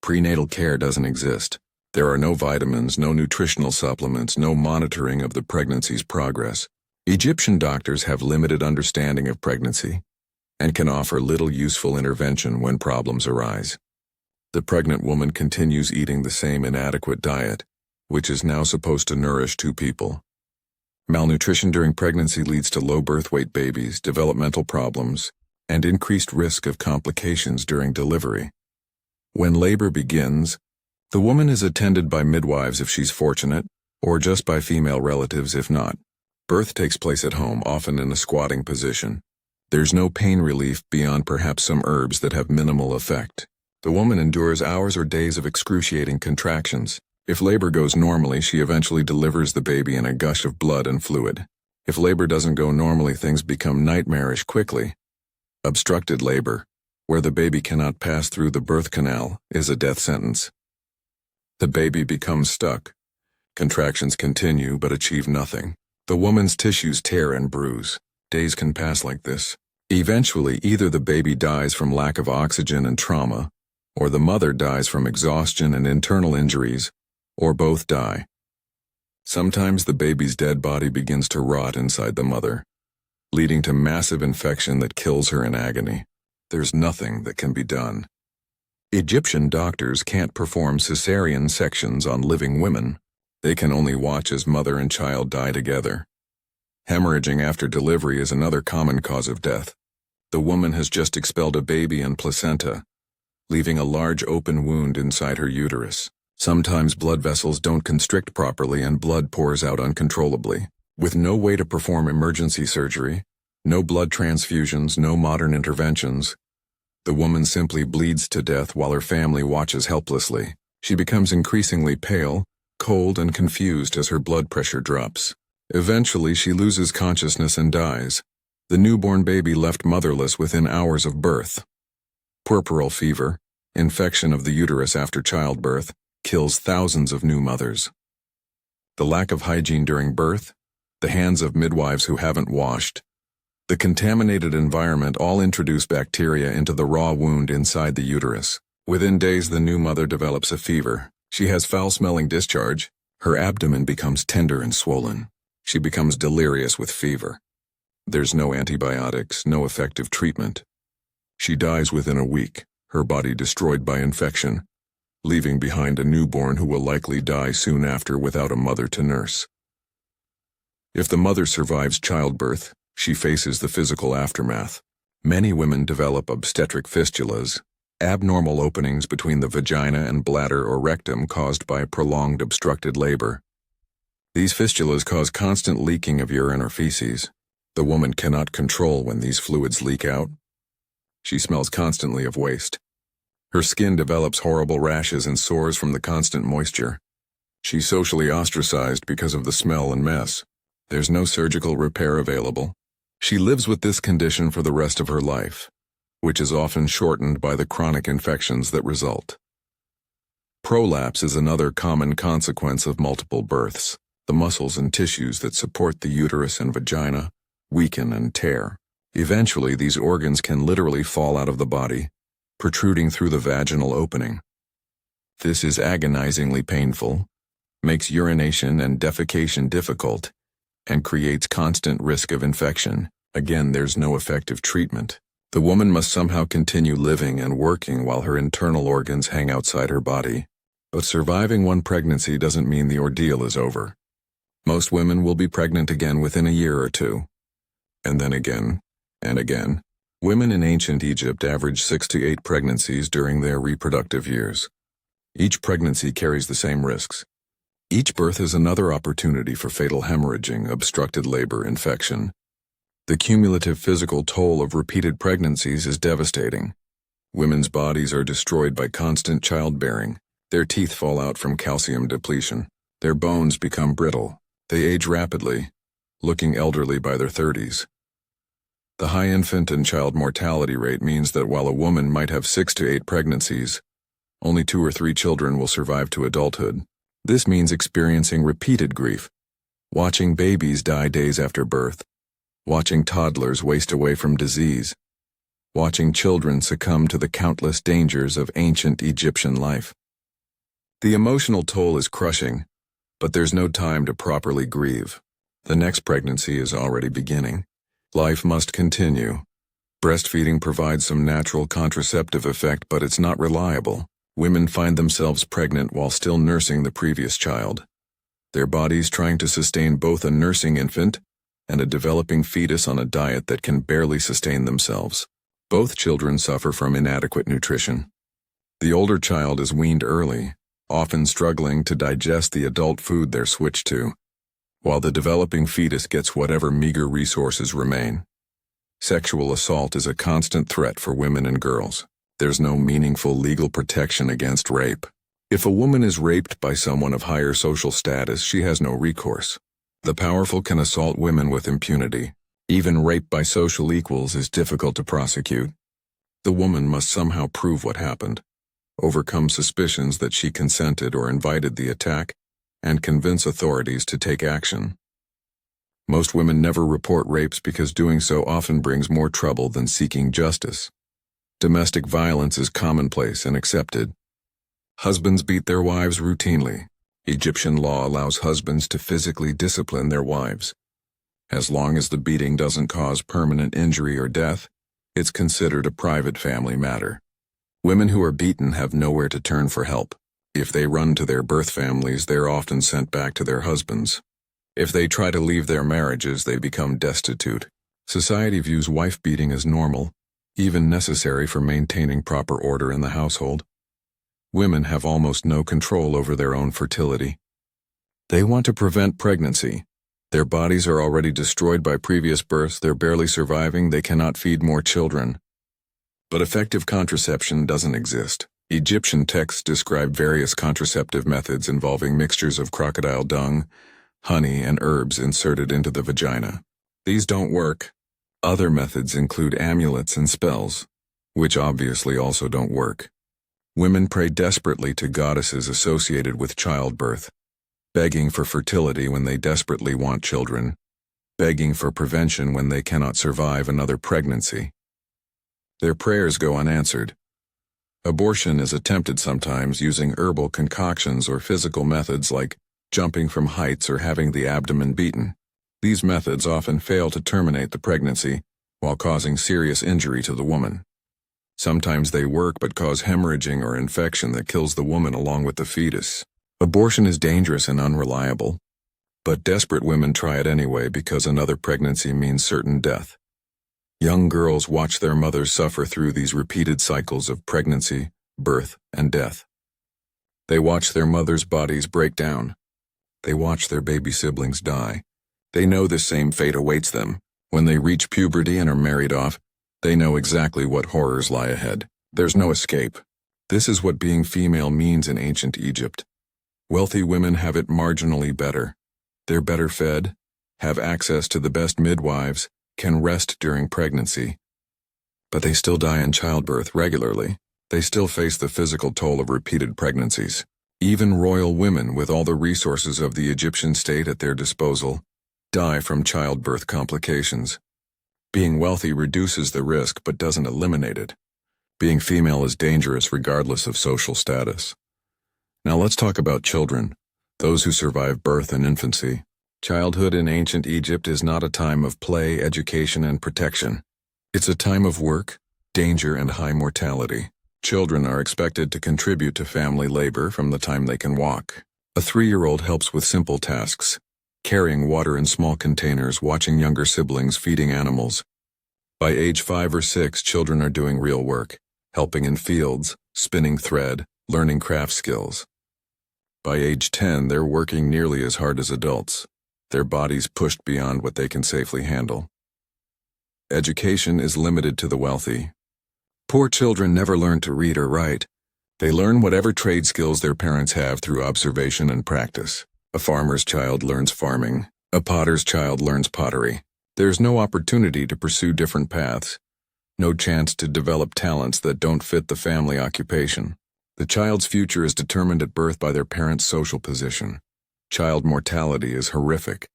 Prenatal care doesn't exist. There are no vitamins, no nutritional supplements, no monitoring of the pregnancy's progress. Egyptian doctors have limited understanding of pregnancy and can offer little useful intervention when problems arise. The pregnant woman continues eating the same inadequate diet, which is now supposed to nourish two people. Malnutrition during pregnancy leads to low birth weight babies, developmental problems, and increased risk of complications during delivery. When labor begins, the woman is attended by midwives if she's fortunate, or just by female relatives if not. Birth takes place at home, often in a squatting position. There's no pain relief beyond perhaps some herbs that have minimal effect. The woman endures hours or days of excruciating contractions. If labor goes normally, she eventually delivers the baby in a gush of blood and fluid. If labor doesn't go normally, things become nightmarish quickly. Obstructed labor, where the baby cannot pass through the birth canal, is a death sentence. The baby becomes stuck. Contractions continue but achieve nothing. The woman's tissues tear and bruise. Days can pass like this. Eventually, either the baby dies from lack of oxygen and trauma, or the mother dies from exhaustion and internal injuries, or both die. Sometimes the baby's dead body begins to rot inside the mother. leading to massive infection that kills her in agony. There's nothing that can be done. Egyptian doctors can't perform cesarean sections on living women. They can only watch as mother and child die together. Hemorrhaging after delivery is another common cause of death. The woman has just expelled a baby and placenta, leaving a large open wound inside her uterus. Sometimes blood vessels don't constrict properly and blood pours out uncontrollably. With no way to perform emergency surgery, no blood transfusions, no modern interventions, the woman simply bleeds to death while her family watches helplessly. She becomes increasingly pale, cold, and confused as her blood pressure drops. Eventually, she loses consciousness and dies. The newborn baby left motherless within hours of birth. Puerperal fever, infection of the uterus after childbirth, kills thousands of new mothers. The lack of hygiene during birth, the hands of midwives who haven't washed, the contaminated environment all introduce bacteria into the raw wound inside the uterus. Within days, the new mother develops a fever. She has foul-smelling discharge. Her abdomen becomes tender and swollen. She becomes delirious with fever. There's no antibiotics, no effective treatment. She dies within a week, her body destroyed by infection, leaving behind a newborn who will likely die soon after without a mother to nurse. If the mother survives childbirth, she faces the physical aftermath. Many women develop obstetric fistulas, abnormal openings between the vagina and bladder or rectum caused by prolonged obstructed labor. These fistulas cause constant leaking of urine or feces. The woman cannot control when these fluids leak out. She smells constantly of waste. Her skin develops horrible rashes and sores from the constant moisture. She's socially ostracized because of the smell and mess. There's no surgical repair available. She lives with this condition for the rest of her life, which is often shortened by the chronic infections that result. Prolapse is another common consequence of multiple births. The muscles and tissues that support the uterus and vagina weaken and tear. Eventually, these organs can literally fall out of the body, protruding through the vaginal opening. This is agonizingly painful, makes urination and defecation difficult, and creates constant risk of infection. Again, there's no effective treatment. The woman must somehow continue living and working while her internal organs hang outside her body. But surviving one pregnancy doesn't mean the ordeal is over. Most women will be pregnant again within a year or two. And then again, and again. Women in ancient Egypt averaged 6 to 8 pregnancies during their reproductive years. Each pregnancy carries the same risks. Each birth is another opportunity for fatal hemorrhaging, obstructed labor, infection. The cumulative physical toll of repeated pregnancies is devastating. Women's bodies are destroyed by constant childbearing. Their teeth fall out from calcium depletion. Their bones become brittle. They age rapidly, looking elderly by their 30s. The high infant and child mortality rate means that while a woman might have 6 to 8 pregnancies, only 2 or 3 children will survive to adulthood. This means experiencing repeated grief, watching babies die days after birth, watching toddlers waste away from disease, watching children succumb to the countless dangers of ancient Egyptian life. The emotional toll is crushing, but there's no time to properly grieve. The next pregnancy is already beginning. Life must continue. Breastfeeding provides some natural contraceptive effect, but it's not reliable. Women find themselves pregnant while still nursing the previous child, their bodies trying to sustain both a nursing infant and a developing fetus on a diet that can barely sustain themselves. Both children suffer from inadequate nutrition. The older child is weaned early, often struggling to digest the adult food they're switched to, while the developing fetus gets whatever meager resources remain. Sexual assault is a constant threat for women and girls. There's no meaningful legal protection against rape. If a woman is raped by someone of higher social status, she has no recourse. The powerful can assault women with impunity. Even rape by social equals is difficult to prosecute. The woman must somehow prove what happened, overcome suspicions that she consented or invited the attack, and convince authorities to take action. Most women never report rapes because doing so often brings more trouble than seeking justice. Domestic violence is commonplace and accepted. Husbands beat their wives routinely. Egyptian law allows husbands to physically discipline their wives. As long as the beating doesn't cause permanent injury or death, it's considered a private family matter. Women who are beaten have nowhere to turn for help. If they run to their birth families, they're often sent back to their husbands. If they try to leave their marriages, they become destitute. Society views wife beating as normal, even necessary for maintaining proper order in the household. Women have almost no control over their own fertility. They want to prevent pregnancy. Their bodies are already destroyed by previous births, they're barely surviving, they cannot feed more children. But effective contraception doesn't exist. Egyptian texts describe various contraceptive methods involving mixtures of crocodile dung, honey, and herbs inserted into the vagina. These don't work. Other methods include amulets and spells, which obviously also don't work. Women pray desperately to goddesses associated with childbirth, begging for fertility when they desperately want children, begging for prevention when they cannot survive another pregnancy. Their prayers go unanswered. Abortion is attempted sometimes using herbal concoctions or physical methods like jumping from heights or having the abdomen beaten. These methods often fail to terminate the pregnancy while causing serious injury to the woman. Sometimes they work but cause hemorrhaging or infection that kills the woman along with the fetus. Abortion is dangerous and unreliable, but desperate women try it anyway because another pregnancy means certain death. Young girls watch their mothers suffer through these repeated cycles of pregnancy, birth, and death. They watch their mothers' bodies break down. They watch their baby siblings die. They know the same fate awaits them. When they reach puberty and are married off, they know exactly what horrors lie ahead. There's no escape. This is what being female means in ancient Egypt. Wealthy women have it marginally better. They're better fed, have access to the best midwives, can rest during pregnancy. But they still die in childbirth regularly. They still face the physical toll of repeated pregnancies. Even royal women with all the resources of the Egyptian state at their disposal die from childbirth complications. Being wealthy reduces the risk but doesn't eliminate it. Being female is dangerous regardless of social status. Now let's talk about children, those who survive birth and infancy. Childhood in ancient Egypt is not a time of play, education, and protection. It's a time of work, danger, and high mortality. Children are expected to contribute to family labor from the time they can walk. A 3-year-old helps with simple tasks, carrying water in small containers, watching younger siblings feeding animals. By age 5 or 6, children are doing real work, helping in fields, spinning thread, learning craft skills. By age 10, they're working nearly as hard as adults, their bodies pushed beyond what they can safely handle. Education is limited to the wealthy. Poor children never learn to read or write. They learn whatever trade skills their parents have through observation and practice. A farmer's child learns farming. A potter's child learns pottery. There's no opportunity to pursue different paths. No chance to develop talents that don't fit the family occupation. The child's future is determined at birth by their parents' social position. Child mortality is horrific.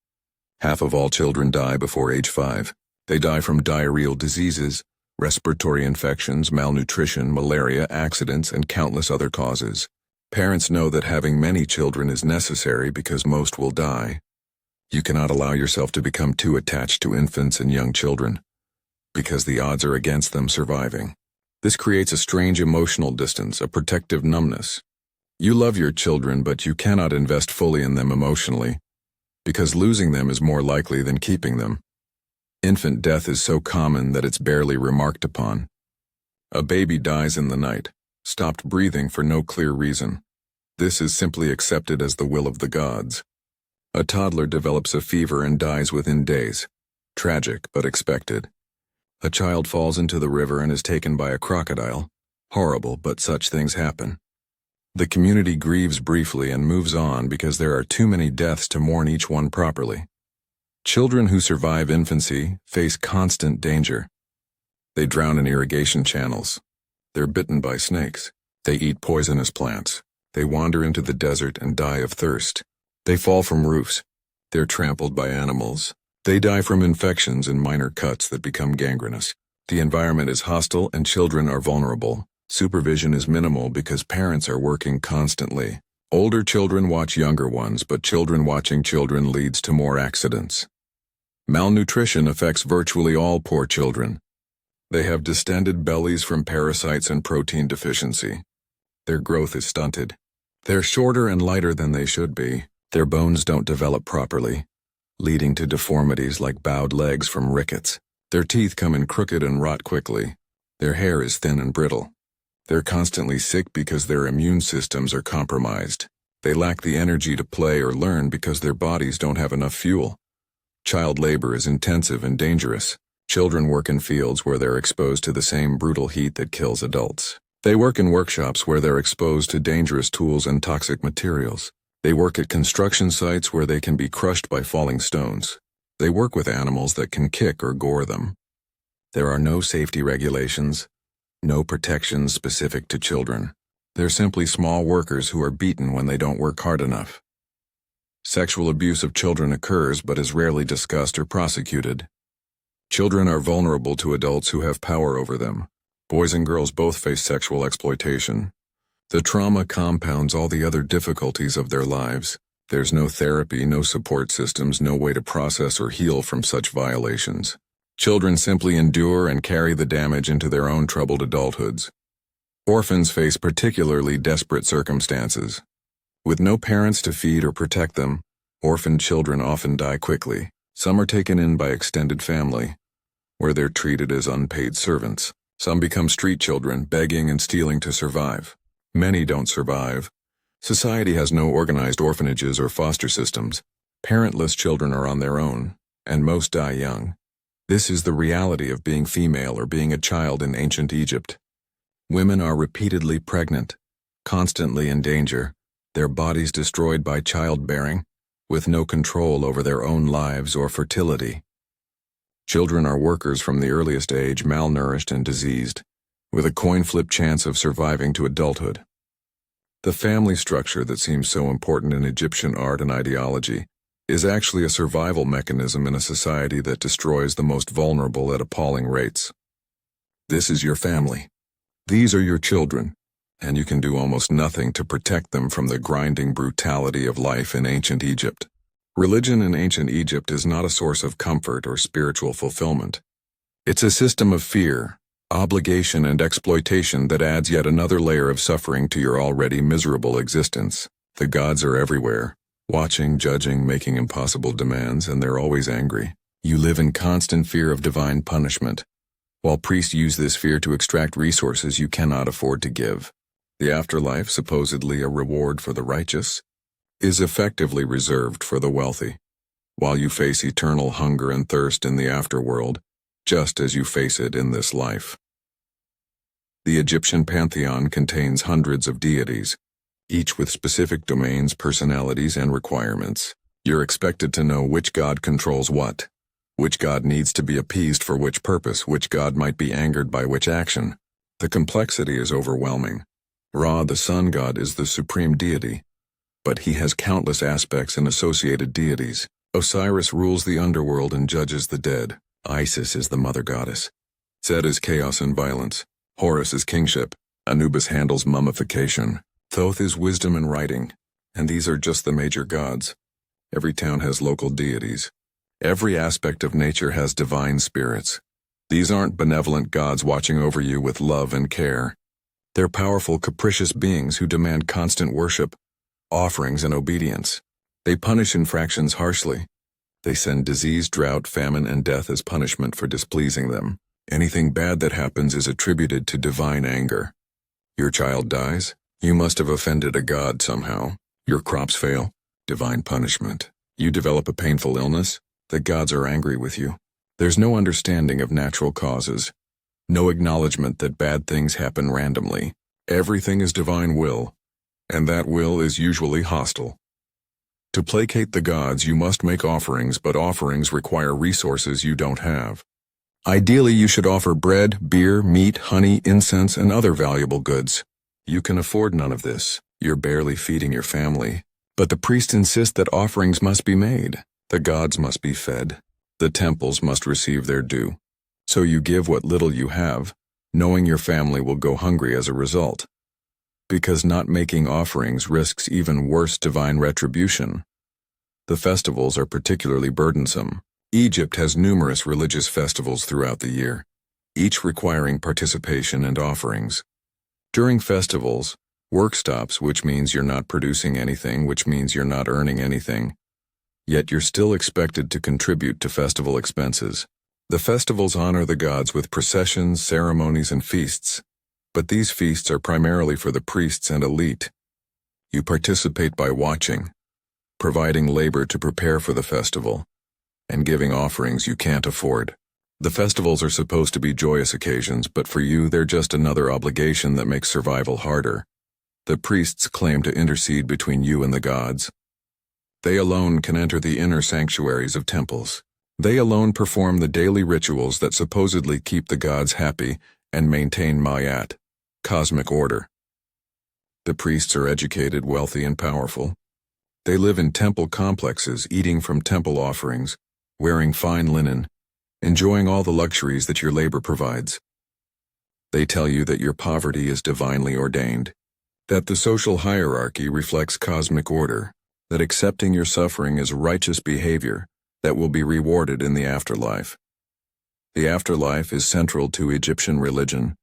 Half of all children die before age 5. They die from diarrheal diseases, respiratory infections, malnutrition, malaria, accidents, and countless other causes. Parents know that having many children is necessary because most will die. You cannot allow yourself to become too attached to infants and young children, because the odds are against them surviving. This creates a strange emotional distance, a protective numbness. You love your children, but you cannot invest fully in them emotionally, because losing them is more likely than keeping them. Infant death is so common that it's barely remarked upon. A baby dies in the night, stopped breathing for no clear reason. This is simply accepted as the will of the gods. A toddler develops a fever and dies within days. Tragic, but expected. A child falls into the river and is taken by a crocodile. Horrible, but such things happen. The community grieves briefly and moves on because there are too many deaths to mourn each one properly. Children who survive infancy face constant danger. They drown in irrigation channels. They're bitten by snakes. They eat poisonous plants. They wander into the desert and die of thirst. They fall from roofs. They're trampled by animals. They die from infections and minor cuts that become gangrenous. The environment is hostile and children are vulnerable. Supervision is minimal because parents are working constantly. Older children watch younger ones, but children watching children leads to more accidents. Malnutrition affects virtually all poor children. They have distended bellies from parasites and protein deficiency. Their growth is stunted. They're shorter and lighter than they should be. Their bones don't develop properly, leading to deformities like bowed legs from rickets. Their teeth come in crooked and rot quickly. Their hair is thin and brittle. They're constantly sick because their immune systems are compromised. They lack the energy to play or learn because their bodies don't have enough fuel. Child labor is intensive and dangerous. Children work in fields where they're exposed to the same brutal heat that kills adults. They work in workshops where they're exposed to dangerous tools and toxic materials. They work at construction sites where they can be crushed by falling stones. They work with animals that can kick or gore them. There are no safety regulations, no protections specific to children. They're simply small workers who are beaten when they don't work hard enough. Sexual abuse of children occurs but is rarely discussed or prosecuted. Children are vulnerable to adults who have power over them. Boys and girls both face sexual exploitation. The trauma compounds all the other difficulties of their lives. There's no therapy, no support systems, no way to process or heal from such violations. Children simply endure and carry the damage into their own troubled adulthoods. Orphans face particularly desperate circumstances. With no parents to feed or protect them, orphaned children often die quickly. Some are taken in by extended family, where they're treated as unpaid servants. Some become street children, begging and stealing to survive. Many don't survive. Society has no organized orphanages or foster systems. Parentless children are on their own, and most die young. This is the reality of being female or being a child in ancient Egypt. Women are repeatedly pregnant, constantly in danger, their bodies destroyed by childbearing, with no control over their own lives or fertility. Children are workers from the earliest age, malnourished and diseased, with a coin-flip chance of surviving to adulthood. The family structure that seems so important in Egyptian art and ideology is actually a survival mechanism in a society that destroys the most vulnerable at appalling rates. This is your family. These are your children, and you can do almost nothing to protect them from the grinding brutality of life in ancient Egypt. Religion in ancient Egypt is not a source of comfort or spiritual fulfillment. It's a system of fear, obligation, and exploitation that adds yet another layer of suffering to your already miserable existence. The gods are everywhere, watching, judging, making impossible demands, and they're always angry. You live in constant fear of divine punishment, while priests use this fear to extract resources you cannot afford to give. The afterlife, supposedly a reward for the righteous, is effectively reserved for the wealthy, while you face eternal hunger and thirst in the afterworld, just as you face it in this life. The Egyptian pantheon contains hundreds of deities, each with specific domains, personalities, and requirements. You're expected to know which god controls what, which god needs to be appeased for which purpose, which god might be angered by which action. The complexity is overwhelming. Ra, the sun god, is the supreme deity, but he has countless aspects and associated deities. Osiris rules the underworld and judges the dead. Isis is the mother goddess. Set is chaos and violence. Horus is kingship. Anubis handles mummification. Thoth is wisdom and writing. And these are just the major gods. Every town has local deities. Every aspect of nature has divine spirits. These aren't benevolent gods watching over you with love and care. They're powerful, capricious beings who demand constant worship, offerings, and obedience. They punish infractions harshly. They send disease, drought, famine, and death as punishment for displeasing them. Anything bad that happens is attributed to divine anger. Your child dies? You must have offended a god somehow. Your crops fail? Divine punishment. You develop a painful illness? The gods are angry with you. There's no understanding of natural causes. No acknowledgement that bad things happen randomly. Everything is divine will, and that will is usually hostile. To placate the gods, you must make offerings, but offerings require resources you don't have. Ideally, you should offer bread, beer, meat, honey, incense, and other valuable goods. You can afford none of this. You're barely feeding your family. But the priests insist that offerings must be made. The gods must be fed. The temples must receive their due. So you give what little you have, knowing your family will go hungry as a result. Because not making offerings risks even worse divine retribution. The festivals are particularly burdensome. Egypt has numerous religious festivals throughout the year, each requiring participation and offerings. During festivals, work stops, which means you're not producing anything, which means you're not earning anything. Yet you're still expected to contribute to festival expenses. The festivals honor the gods with processions, ceremonies, and feasts, but these feasts are primarily for the priests and elite. You participate by watching, providing labor to prepare for the festival, and giving offerings you can't afford. The festivals are supposed to be joyous occasions, but for you they're just another obligation that makes survival harder. The priests claim to intercede between you and the gods. They alone can enter the inner sanctuaries of temples. They alone perform the daily rituals that supposedly keep the gods happy and maintain Mayat, cosmic order. The priests are educated, wealthy, and powerful. They live in temple complexes, eating from temple offerings, wearing fine linen, enjoying all the luxuries that your labor provides. They tell you that your poverty is divinely ordained, that the social hierarchy reflects cosmic order, that accepting your suffering is righteous behavior that will be rewarded in the afterlife. The afterlife is central to Egyptian religion,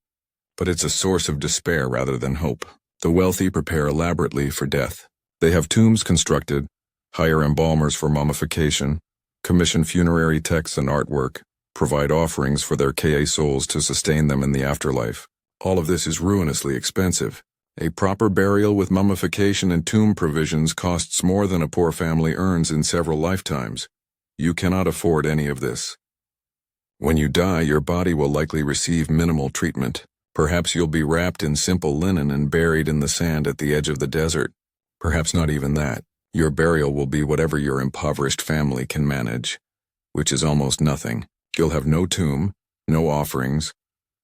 but it's a source of despair rather than hope. The wealthy prepare elaborately for death. They have tombs constructed, hire embalmers for mummification, commission funerary texts and artwork, provide offerings for their Ka souls to sustain them in the afterlife. All of this is ruinously expensive. A proper burial with mummification and tomb provisions costs more than a poor family earns in several lifetimes. You cannot afford any of this. When you die, your body will likely receive minimal treatment. Perhaps you'll be wrapped in simple linen and buried in the sand at the edge of the desert. Perhaps not even that. Your burial will be whatever your impoverished family can manage, which is almost nothing. You'll have no tomb, no offerings,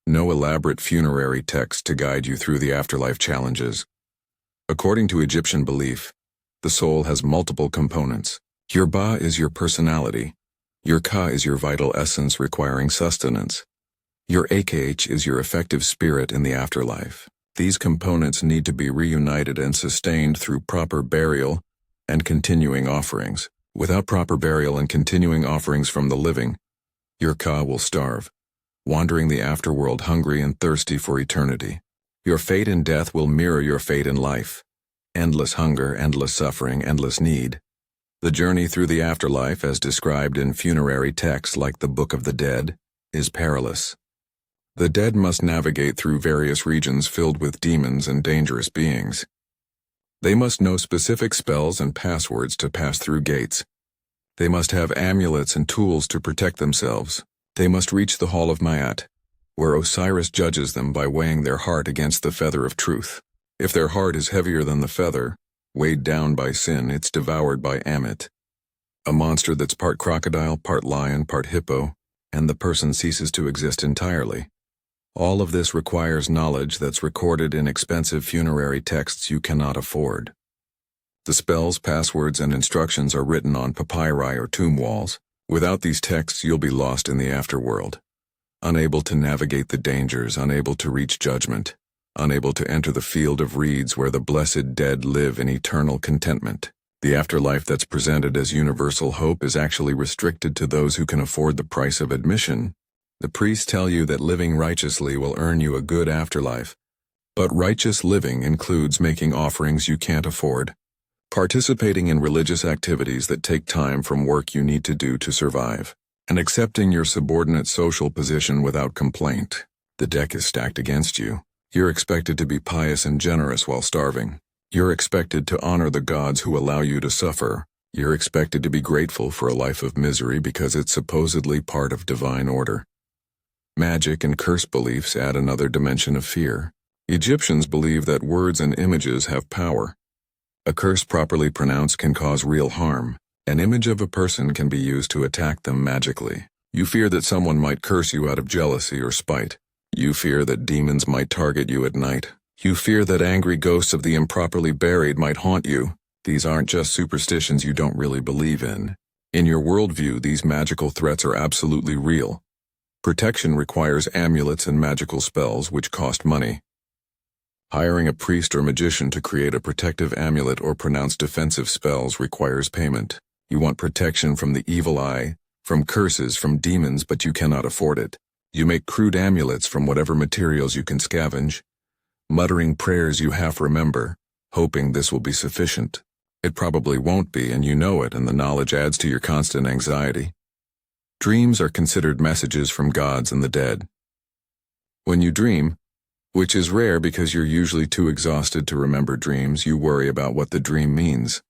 no elaborate funerary text to guide you through the afterlife challenges. According to Egyptian belief, the soul has multiple components. Your Ba is your personality. Your Ka is your vital essence requiring sustenance. Your Akh is your effective spirit in the afterlife. These components need to be reunited and sustained through proper burial and continuing offerings. Without proper burial and continuing offerings from the living, your Ka will starve, wandering the afterworld hungry and thirsty for eternity. Your fate in death will mirror your fate in life. Endless hunger, endless suffering, endless need. The journey through the afterlife, as described in funerary texts like the Book of the Dead, is perilous. The dead must navigate through various regions filled with demons and dangerous beings. They must know specific spells and passwords to pass through gates. They must have amulets and tools to protect themselves. They must reach the Hall of Mayat, where Osiris judges them by weighing their heart against the feather of truth. If their heart is heavier than the feather, weighed down by sin, it's devoured by Amit, a monster that's part crocodile, part lion, part hippo, and the person ceases to exist entirely. All of this requires knowledge that's recorded in expensive funerary texts you cannot afford. The spells, passwords, and instructions are written on papyri or tomb walls. Without these texts, you'll be lost in the afterworld, unable to navigate the dangers, unable to reach judgment, unable to enter the field of reeds where the blessed dead live in eternal contentment. The afterlife that's presented as universal hope is actually restricted to those who can afford the price of admission. The priests tell you that living righteously will earn you a good afterlife, but righteous living includes making offerings you can't afford, participating in religious activities that take time from work you need to do to survive, and accepting your subordinate social position without complaint. The deck is stacked against you. You're expected to be pious and generous while starving. You're expected to honor the gods who allow you to suffer. You're expected to be grateful for a life of misery because it's supposedly part of divine order. Magic and curse beliefs add another dimension of fear. Egyptians believe that words and images have power. A curse properly pronounced can cause real harm. An image of a person can be used to attack them magically. You fear that someone might curse you out of jealousy or spite. You fear that demons might target you at night. You fear that angry ghosts of the improperly buried might haunt you. These aren't just superstitions you don't really believe in. In your worldview, these magical threats are absolutely real. Protection requires amulets and magical spells, which cost money. Hiring a priest or magician to create a protective amulet or pronounce defensive spells requires payment. You want protection from the evil eye, From curses from demons, but you cannot afford it. You make crude amulets from whatever materials you can scavenge, muttering prayers you half remember, hoping this will be sufficient. It probably won't be, and you know it, and the knowledge adds to your constant anxiety. Dreams are considered messages from gods and the dead. When you dream, which is rare because you're usually too exhausted to remember dreams, you worry about what the dream means.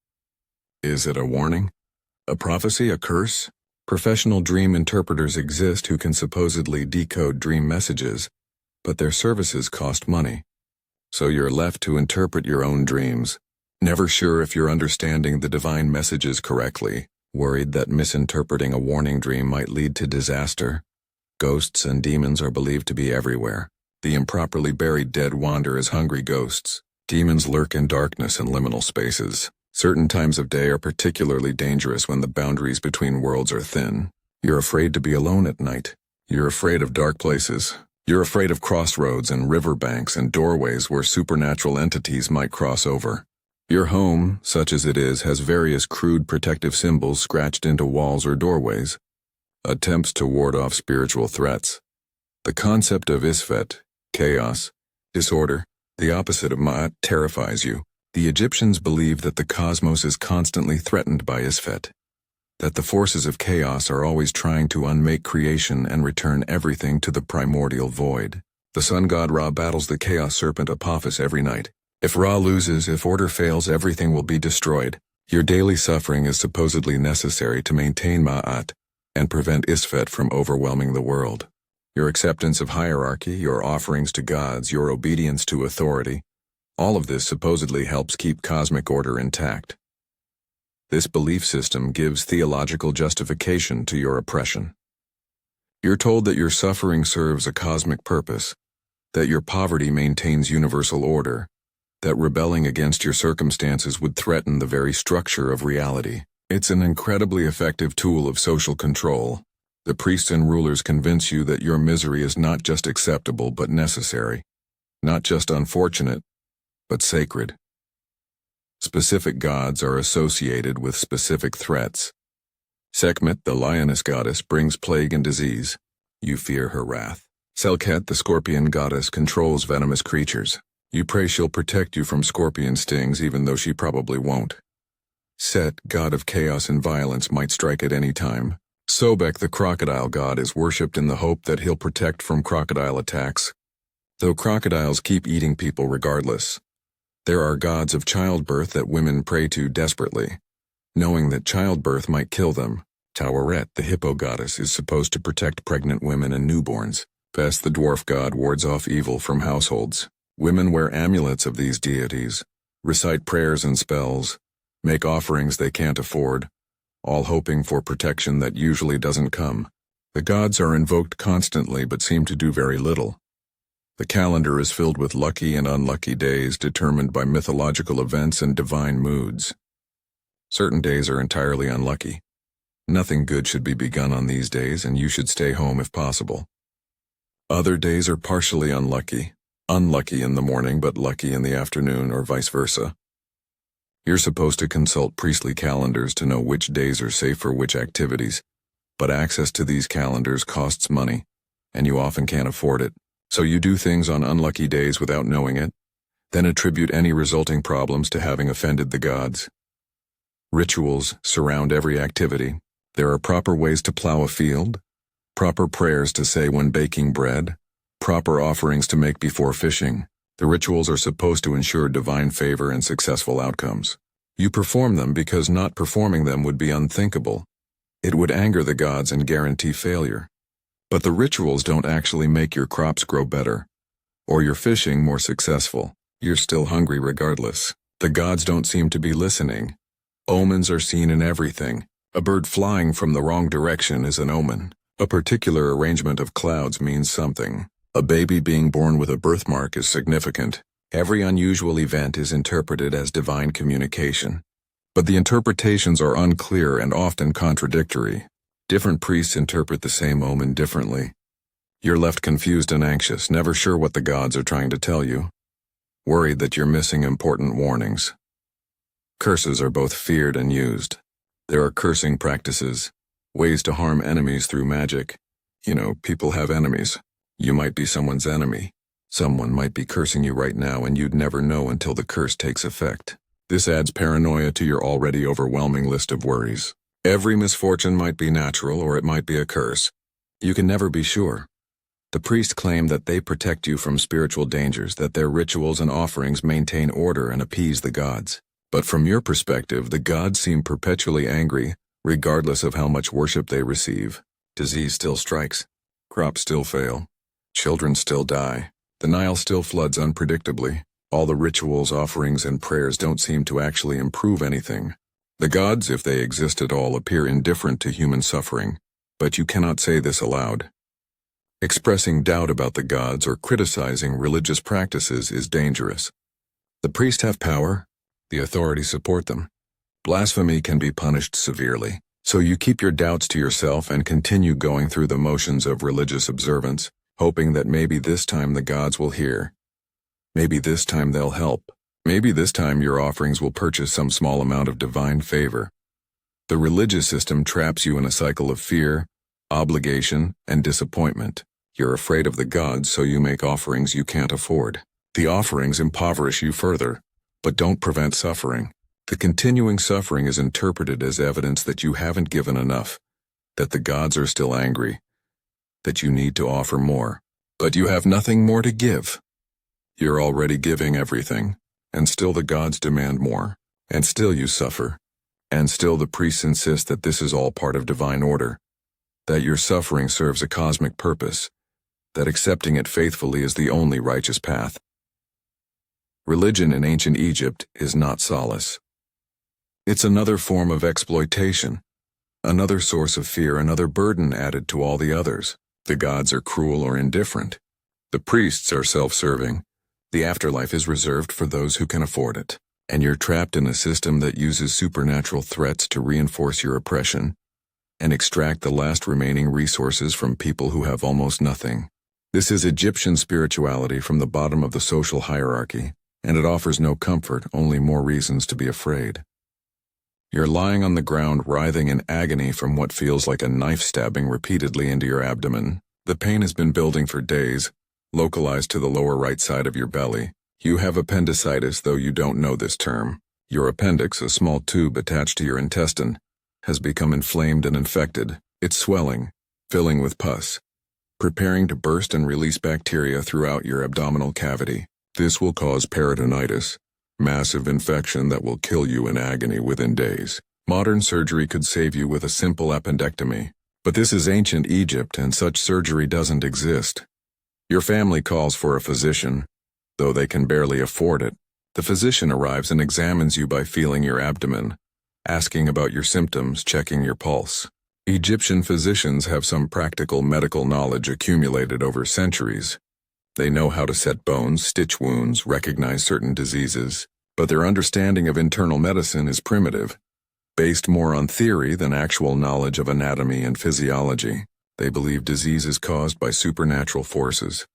Is it a warning? A prophecy? A curse? Professional dream interpreters exist who can supposedly decode dream messages, but their services cost money. So you're left to interpret your own dreams, never sure if you're understanding the divine messages correctly, worried that misinterpreting a warning dream might lead to disaster. Ghosts and demons are believed to be everywhere. The improperly buried dead wander as hungry ghosts. Demons lurk in darkness and liminal spaces. Certain times of day are particularly dangerous when the boundaries between worlds are thin. You're afraid to be alone at night. You're afraid of dark places. You're afraid of crossroads and riverbanks and doorways where supernatural entities might cross over. Your home, such as it is, has various crude protective symbols scratched into walls or doorways, attempts to ward off spiritual threats. The concept of Isfet, chaos, disorder, the opposite of Ma'at, terrifies you. The Egyptians believed that the cosmos is constantly threatened by Isfet, that the forces of chaos are always trying to unmake creation and return everything to the primordial void. The sun god Ra battles the chaos serpent Apophis every night. If Ra loses, if order fails, everything will be destroyed. Your daily suffering is supposedly necessary to maintain Ma'at and prevent Isfet from overwhelming the world. Your acceptance of hierarchy, your offerings to gods, your obedience to authority, all of this supposedly helps keep cosmic order intact. This belief system gives theological justification to your oppression. You're told that your suffering serves a cosmic purpose, that your poverty maintains universal order, that rebelling against your circumstances would threaten the very structure of reality. It's an incredibly effective tool of social control. The priests and rulers convince you that your misery is not just acceptable but necessary, not just unfortunate, but sacred. Specific gods are associated with specific threats. Sekhmet, the lioness goddess, brings plague and disease. You fear her wrath. Selket, the scorpion goddess, controls venomous creatures. You pray she'll protect you from scorpion stings even though she probably won't. Set, god of chaos and violence, might strike at any time. Sobek, the crocodile god, is worshipped in the hope that he'll protect from crocodile attacks, though crocodiles keep eating people regardless. There are gods of childbirth that women pray to desperately, knowing that childbirth might kill them. Taweret, the hippo goddess, is supposed to protect pregnant women and newborns. Bes, the dwarf god, wards off evil from households. Women wear amulets of these deities, recite prayers and spells, make offerings they can't afford, all hoping for protection that usually doesn't come. The gods are invoked constantly but seem to do very little. The calendar is filled with lucky and unlucky days determined by mythological events and divine moods. Certain days are entirely unlucky. Nothing good should be begun on these days, and you should stay home if possible. Other days are partially unlucky in the morning but lucky in the afternoon, or vice versa. You're supposed to consult priestly calendars to know which days are safe for which activities, but access to these calendars costs money, and you often can't afford it. So you do things on unlucky days without knowing it, then attribute any resulting problems to having offended the gods. Rituals surround every activity. There are proper ways to plow a field, proper prayers to say when baking bread, proper offerings to make before fishing. The rituals are supposed to ensure divine favor and successful outcomes. You perform them because not performing them would be unthinkable. It would anger the gods and guarantee failure. But the rituals don't actually make your crops grow better, or your fishing more successful. You're still hungry regardless. The gods don't seem to be listening. Omens are seen in everything. A bird flying from the wrong direction is an omen. A particular arrangement of clouds means something. A baby being born with a birthmark is significant. Every unusual event is interpreted as divine communication. But the interpretations are unclear and often contradictory. Different priests interpret the same omen differently. You're left confused and anxious, never sure what the gods are trying to tell you, worried that you're missing important warnings. Curses are both feared and used. There are cursing practices, ways to harm enemies through magic. People have enemies. You might be someone's enemy. Someone might be cursing you right now and you'd never know until the curse takes effect. This adds paranoia to your already overwhelming list of worries. Every misfortune might be natural or it might be a curse. You can never be sure. The priests claim that they protect you from spiritual dangers, that their rituals and offerings maintain order and appease the gods. But from your perspective, the gods seem perpetually angry, regardless of how much worship they receive. Disease still strikes. Crops still fail. Children still die. The Nile still floods unpredictably. All the rituals, offerings, and prayers don't seem to actually improve anything. The gods, if they exist at all, appear indifferent to human suffering. But you cannot say this aloud. Expressing doubt about the gods or criticizing religious practices is dangerous. The priests have power. The authorities support them. Blasphemy can be punished severely. So you keep your doubts to yourself and continue going through the motions of religious observance, hoping that maybe this time the gods will hear. Maybe this time they'll help. Maybe this time your offerings will purchase some small amount of divine favor. The religious system traps you in a cycle of fear, obligation, and disappointment. You're afraid of the gods, so you make offerings you can't afford. The offerings impoverish you further, but don't prevent suffering. The continuing suffering is interpreted as evidence that you haven't given enough, that the gods are still angry, that you need to offer more. But you have nothing more to give. You're already giving everything, and still the gods demand more, and still you suffer, and still the priests insist that this is all part of divine order, that your suffering serves a cosmic purpose, that accepting it faithfully is the only righteous path. Religion in ancient Egypt is not solace. It's another form of exploitation, another source of fear, another burden added to all the others. The gods are cruel or indifferent. The priests are self-serving. The afterlife is reserved for those who can afford it. And you're trapped in a system that uses supernatural threats to reinforce your oppression and extract the last remaining resources from people who have almost nothing. This is Egyptian spirituality from the bottom of the social hierarchy, and it offers no comfort, only more reasons to be afraid. You're lying on the ground, writhing in agony from what feels like a knife stabbing repeatedly into your abdomen. The pain has been building for days, localized to the lower right side of your belly. You have appendicitis, though you don't know this term. Your appendix, a small tube attached to your intestine, has become inflamed and infected. It's swelling, filling with pus, preparing to burst and release bacteria throughout your abdominal cavity. This will cause peritonitis, massive infection that will kill you in agony within days. Modern surgery could save you with a simple appendectomy, but this is ancient Egypt and such surgery doesn't exist. Your family calls for a physician, though they can barely afford it. The physician arrives and examines you by feeling your abdomen, asking about your symptoms, checking your pulse. Egyptian physicians have some practical medical knowledge accumulated over centuries. They know how to set bones, stitch wounds, recognize certain diseases, but their understanding of internal medicine is primitive, based more on theory than actual knowledge of anatomy and physiology. They believe disease is caused by supernatural forces,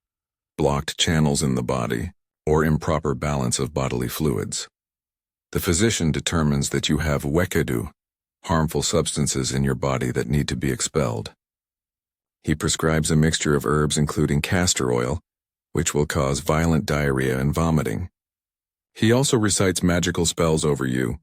blocked channels in the body, or improper balance of bodily fluids. The physician determines that you have wekadu, harmful substances in your body that need to be expelled. He prescribes a mixture of herbs including castor oil, which will cause violent diarrhea and vomiting. He also recites magical spells over you,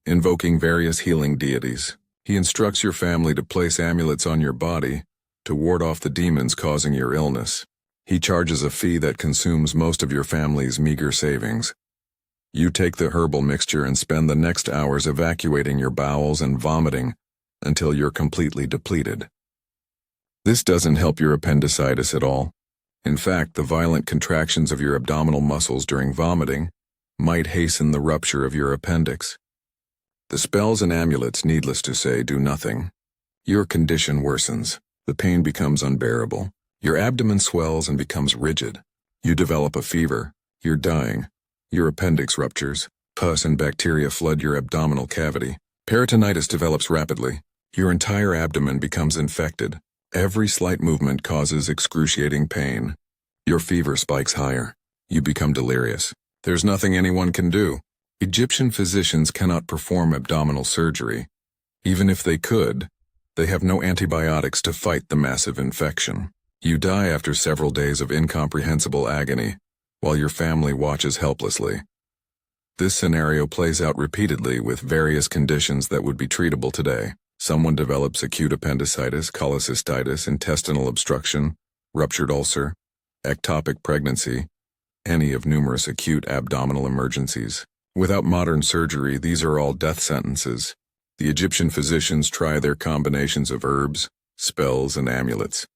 invoking various healing deities. He instructs your family to place amulets on your body to ward off the demons causing your illness. He charges a fee that consumes most of your family's meager savings. You take the herbal mixture and spend the next hours evacuating your bowels and vomiting until you're completely depleted. This doesn't help your appendicitis at all. In fact, the violent contractions of your abdominal muscles during vomiting might hasten the rupture of your appendix. The spells and amulets, needless to say, do nothing. Your condition worsens. The pain becomes unbearable. Your abdomen swells and becomes rigid. You develop a fever. You're dying. Your appendix ruptures. Pus and bacteria flood your abdominal cavity. Peritonitis develops rapidly. Your entire abdomen becomes infected. Every slight movement causes excruciating pain. Your fever spikes higher. You become delirious. There's nothing anyone can do. Egyptian physicians cannot perform abdominal surgery. Even if they could, They have no antibiotics to fight the massive infection. You die after several days of incomprehensible agony, while your family watches helplessly. This scenario plays out repeatedly with various conditions that would be treatable today. Someone develops acute appendicitis, cholecystitis, intestinal obstruction, ruptured ulcer, ectopic pregnancy, any of numerous acute abdominal emergencies. Without modern surgery, these are all death sentences. The Egyptian physicians try their combinations of herbs, spells, and amulets.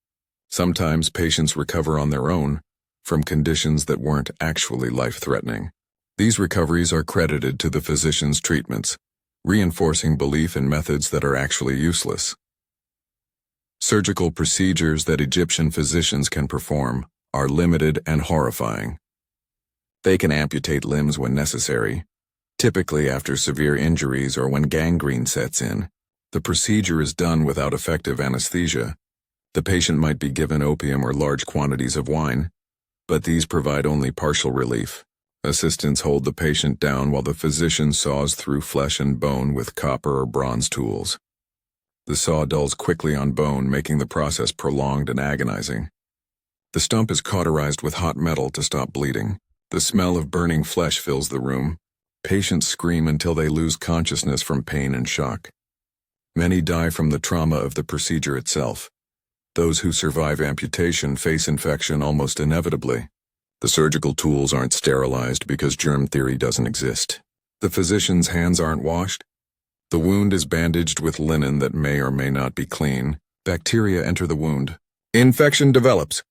Sometimes patients recover on their own from conditions that weren't actually life-threatening. These recoveries are credited to the physician's treatments, reinforcing belief in methods that are actually useless. Surgical procedures that Egyptian physicians can perform are limited and horrifying. They can amputate limbs when necessary, typically after severe injuries or when gangrene sets in. The procedure is done without effective anesthesia. The patient might be given opium or large quantities of wine, but these provide only partial relief. Assistants hold the patient down while the physician saws through flesh and bone with copper or bronze tools. The saw dulls quickly on bone, making the process prolonged and agonizing. The stump is cauterized with hot metal to stop bleeding. The smell of burning flesh fills the room. Patients scream until they lose consciousness from pain and shock. Many die from the trauma of the procedure itself. Those who survive amputation face infection almost inevitably. The surgical tools aren't sterilized because germ theory doesn't exist. The physician's hands aren't washed. The wound is bandaged with linen that may or may not be clean. Bacteria enter the wound. Infection develops.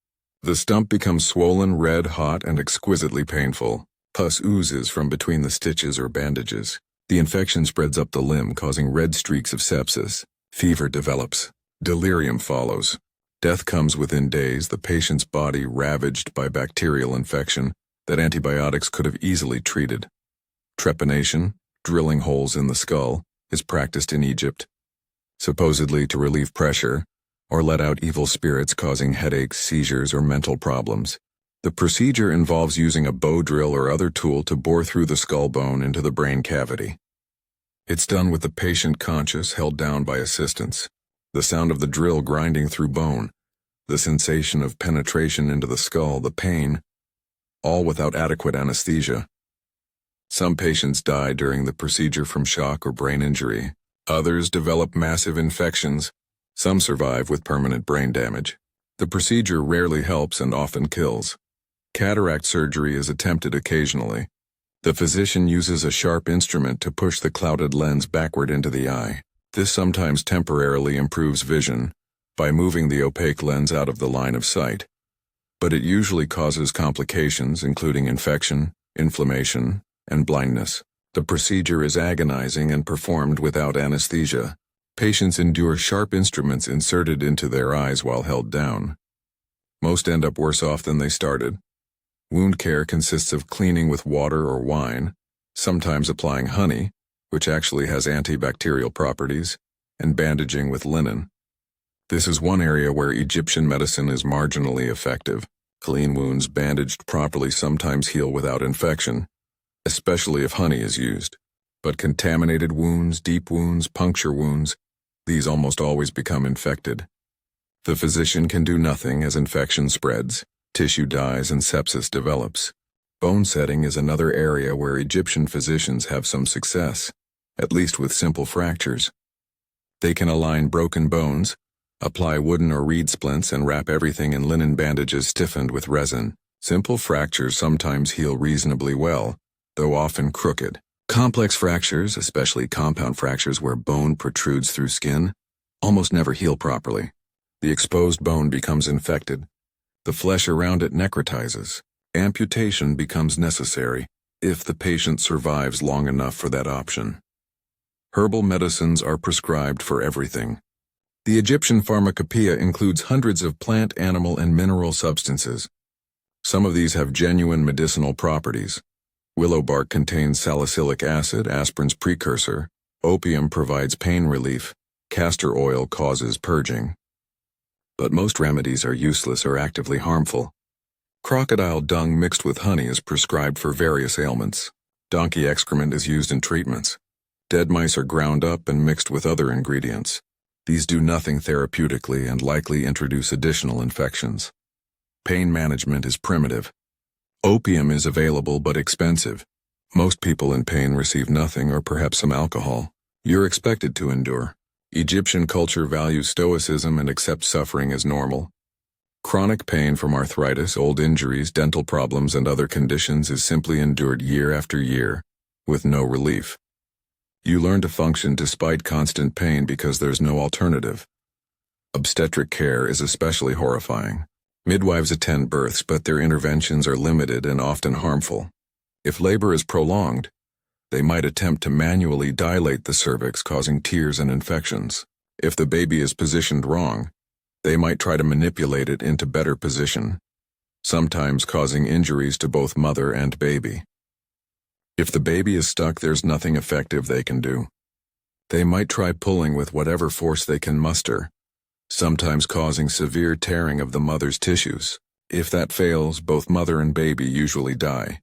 The stump becomes swollen, red, hot, and exquisitely painful. Pus oozes from between the stitches or bandages. The infection spreads up the limb, causing red streaks of sepsis. Fever develops. Delirium follows. Death comes within days, the patient's body ravaged by bacterial infection that antibiotics could have easily treated. Trepanation, drilling holes in the skull, is practiced in Egypt, supposedly to relieve pressure or let out evil spirits causing headaches, seizures, or mental problems. The procedure involves using a bow drill or other tool to bore through the skull bone into the brain cavity. It's done with the patient conscious, held down by assistants. The sound of the drill grinding through bone, the sensation of penetration into the skull, the pain, all without adequate anesthesia. Some patients die during the procedure from shock or brain injury. Others develop massive infections. Some survive with permanent brain damage. The procedure rarely helps and often kills. Cataract surgery is attempted occasionally. The physician uses a sharp instrument to push the clouded lens backward into the eye. This sometimes temporarily improves vision by moving the opaque lens out of the line of sight, but it usually causes complications including infection, inflammation, and blindness. The procedure is agonizing and performed without anesthesia. Patients endure sharp instruments inserted into their eyes while held down. Most end up worse off than they started. Wound care consists of cleaning with water or wine, sometimes applying honey, which actually has antibacterial properties, and bandaging with linen. This is one area where Egyptian medicine is marginally effective. Clean wounds bandaged properly sometimes heal without infection, especially if honey is used. But contaminated wounds, deep wounds, puncture wounds, these almost always become infected. The physician can do nothing as infection spreads, tissue dies, and sepsis develops. Bone setting is another area where Egyptian physicians have some success, at least with simple fractures. They can align broken bones, apply wooden or reed splints, and wrap everything in linen bandages stiffened with resin. Simple fractures sometimes heal reasonably well, though often crooked. Complex fractures, especially compound fractures where bone protrudes through skin, almost never heal properly. The exposed bone becomes infected. The flesh around it necrotizes. Amputation becomes necessary if the patient survives long enough for that option. Herbal medicines are prescribed for everything. The Egyptian pharmacopoeia includes hundreds of plant, animal, and mineral substances. Some of these have genuine medicinal properties. Willow bark contains salicylic acid, aspirin's precursor. Opium provides pain relief. Castor oil causes purging. But most remedies are useless or actively harmful. Crocodile dung mixed with honey is prescribed for various ailments. Donkey excrement is used in treatments. Dead mice are ground up and mixed with other ingredients. These do nothing therapeutically and likely introduce additional infections. Pain management is primitive. Opium is available but expensive. Most people in pain receive nothing or perhaps some alcohol. You're expected to endure. Egyptian culture values stoicism and accepts suffering as normal. Chronic pain from arthritis, old injuries, dental problems, and other conditions is simply endured year after year, with no relief. You learn to function despite constant pain because there's no alternative. Obstetric care is especially horrifying. Midwives attend births, but their interventions are limited and often harmful. If labor is prolonged, they might attempt to manually dilate the cervix, causing tears and infections. If the baby is positioned wrong, they might try to manipulate it into better position, sometimes causing injuries to both mother and baby. If the baby is stuck, there's nothing effective they can do. They might try pulling with whatever force they can muster, sometimes causing severe tearing of the mother's tissues. If that fails, both mother and baby usually die.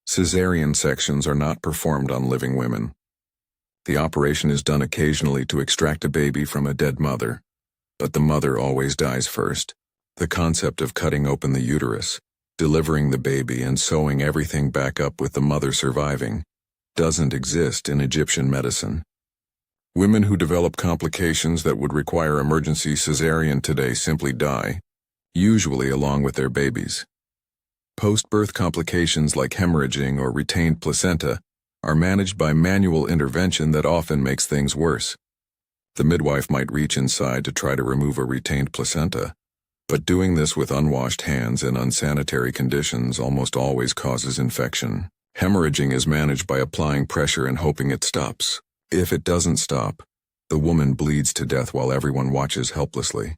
Cesarean sections are not performed on living women. The operation is done occasionally to extract a baby from a dead mother, but the mother always dies first. The concept of cutting open the uterus, delivering the baby, and sewing everything back up with the mother surviving doesn't exist in Egyptian medicine. Women who develop complications that would require emergency cesarean today simply die, usually along with their babies. Post-birth complications like hemorrhaging or retained placenta are managed by manual intervention that often makes things worse. The midwife might reach inside to try to remove a retained placenta, but doing this with unwashed hands in unsanitary conditions almost always causes infection. Hemorrhaging is managed by applying pressure and hoping it stops. If it doesn't stop, the woman bleeds to death while everyone watches helplessly.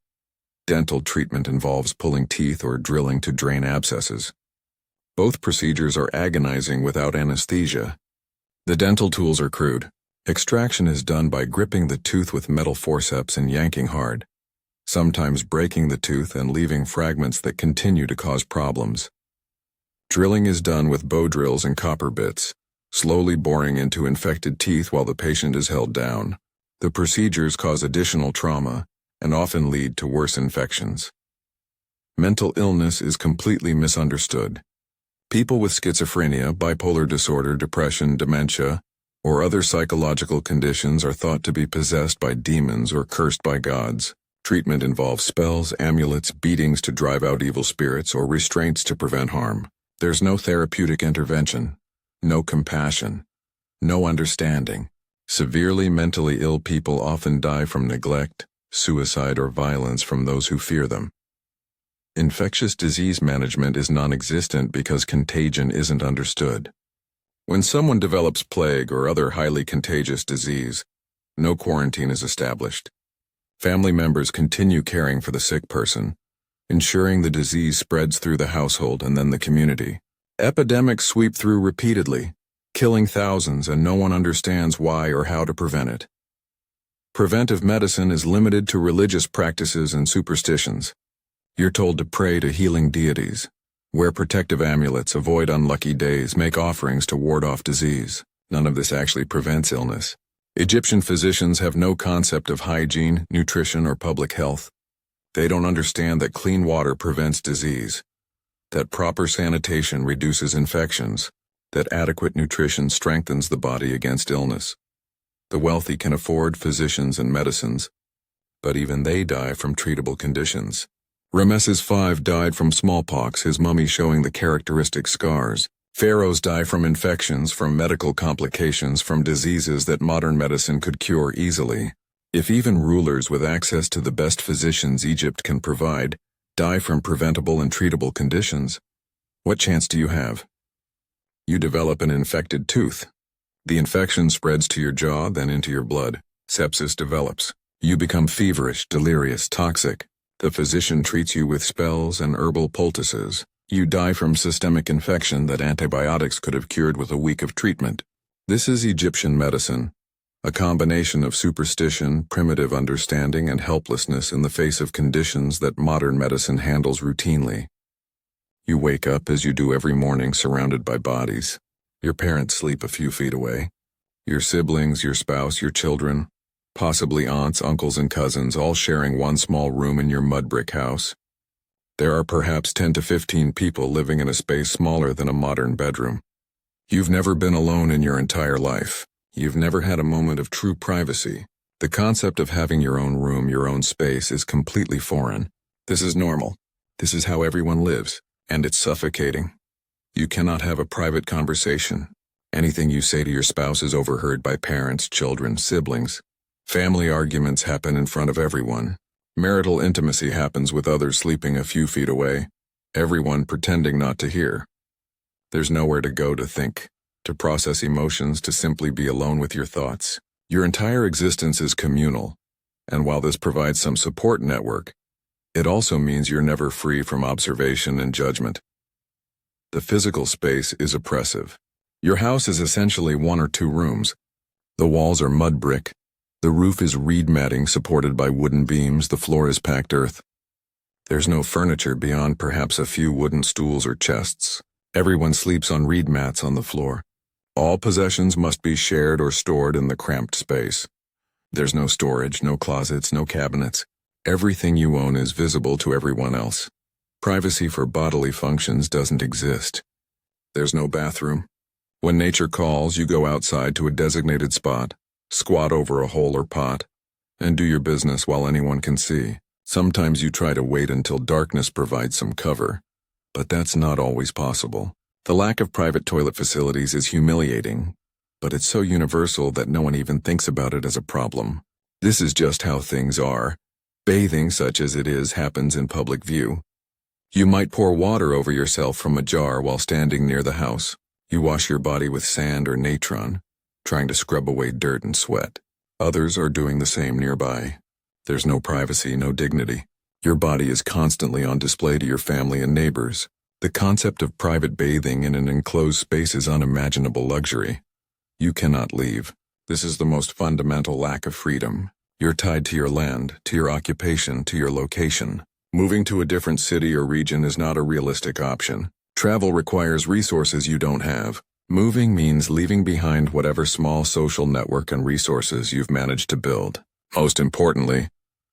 Dental treatment involves pulling teeth or drilling to drain abscesses. Both procedures are agonizing without anesthesia. The dental tools are crude. Extraction is done by gripping the tooth with metal forceps and yanking hard, sometimes breaking the tooth and leaving fragments that continue to cause problems. Drilling is done with bow drills and copper bits, slowly boring into infected teeth while the patient is held down. The procedures cause additional trauma and often lead to worse infections. Mental illness is completely misunderstood. People with schizophrenia, bipolar disorder, depression, dementia, or other psychological conditions are thought to be possessed by demons or cursed by gods. Treatment involves spells, amulets, beatings to drive out evil spirits, or restraints to prevent harm. There's no therapeutic intervention, no compassion, no understanding. Severely mentally ill people often die from neglect, suicide, or violence from those who fear them. Infectious disease management is non-existent because contagion isn't understood. When someone develops plague or other highly contagious disease, no quarantine is established. Family members continue caring for the sick person, ensuring the disease spreads through the household and then the community. Epidemics sweep through repeatedly, killing thousands, and no one understands why or how to prevent it. Preventive medicine is limited to religious practices and superstitions. You're told to pray to healing deities, wear protective amulets, avoid unlucky days, make offerings to ward off disease. None of this actually prevents illness. Egyptian physicians have no concept of hygiene, nutrition, or public health. They don't understand that clean water prevents disease, that proper sanitation reduces infections, that adequate nutrition strengthens the body against illness. The wealthy can afford physicians and medicines, but even they die from treatable conditions. Ramesses V died from smallpox, his mummy showing the characteristic scars. Pharaohs die from infections, from medical complications, from diseases that modern medicine could cure easily. If even rulers with access to the best physicians Egypt can provide die from preventable and treatable conditions, what chance do you have? You develop an infected tooth. The infection spreads to your jaw, then into your blood. Sepsis develops. You become feverish, delirious, toxic. The physician treats you with spells and herbal poultices. You die from systemic infection that antibiotics could have cured with a week of treatment. This is Egyptian medicine, a combination of superstition, primitive understanding, and helplessness in the face of conditions that modern medicine handles routinely. You wake up as you do every morning surrounded by bodies. Your parents sleep a few feet away. Your siblings, your spouse, your children, Possibly aunts, uncles, and cousins all sharing one small room in your mud brick house. There are perhaps 10 to 15 people living in a space smaller than a modern bedroom. You've never been alone in your entire life. You've never had a moment of true privacy. The concept of having your own room, your own space, is completely foreign. This is normal. This is how everyone lives, and it's suffocating. You cannot have a private conversation. Anything you say to your spouse is overheard by parents, children, siblings. Family arguments happen in front of everyone. Marital intimacy happens with others sleeping a few feet away, everyone pretending not to hear. There's nowhere to go to think, to process emotions, to simply be alone with your thoughts. Your entire existence is communal, and while this provides some support network, it also means you're never free from observation and judgment. The physical space is oppressive. Your house is essentially 1 or 2 rooms. The walls are mud brick. The roof is reed matting supported by wooden beams. The floor is packed earth. There's no furniture beyond perhaps a few wooden stools or chests. Everyone sleeps on reed mats on the floor. All possessions must be shared or stored in the cramped space. There's no storage, no closets, no cabinets. Everything you own is visible to everyone else. Privacy for bodily functions doesn't exist. There's no bathroom. When nature calls, you go outside to a designated spot, squat over a hole or pot, and do your business while anyone can see. Sometimes you try to wait until darkness provides some cover, but that's not always possible. The lack of private toilet facilities is humiliating, but it's so universal that no one even thinks about it as a problem. This is just how things are. Bathing, such as it is, happens in public view. You might pour water over yourself from a jar while standing near the house. You wash your body with sand or natron, trying to scrub away dirt and sweat. Others are doing the same nearby. There's no privacy, no dignity. Your body is constantly on display to your family and neighbors. The concept of private bathing in an enclosed space is unimaginable luxury. You cannot leave. This is the most fundamental lack of freedom. You're tied to your land, to your occupation, to your location. Moving to a different city or region is not a realistic option. Travel requires resources you don't have. Moving means leaving behind whatever small social network and resources you've managed to build. Most importantly,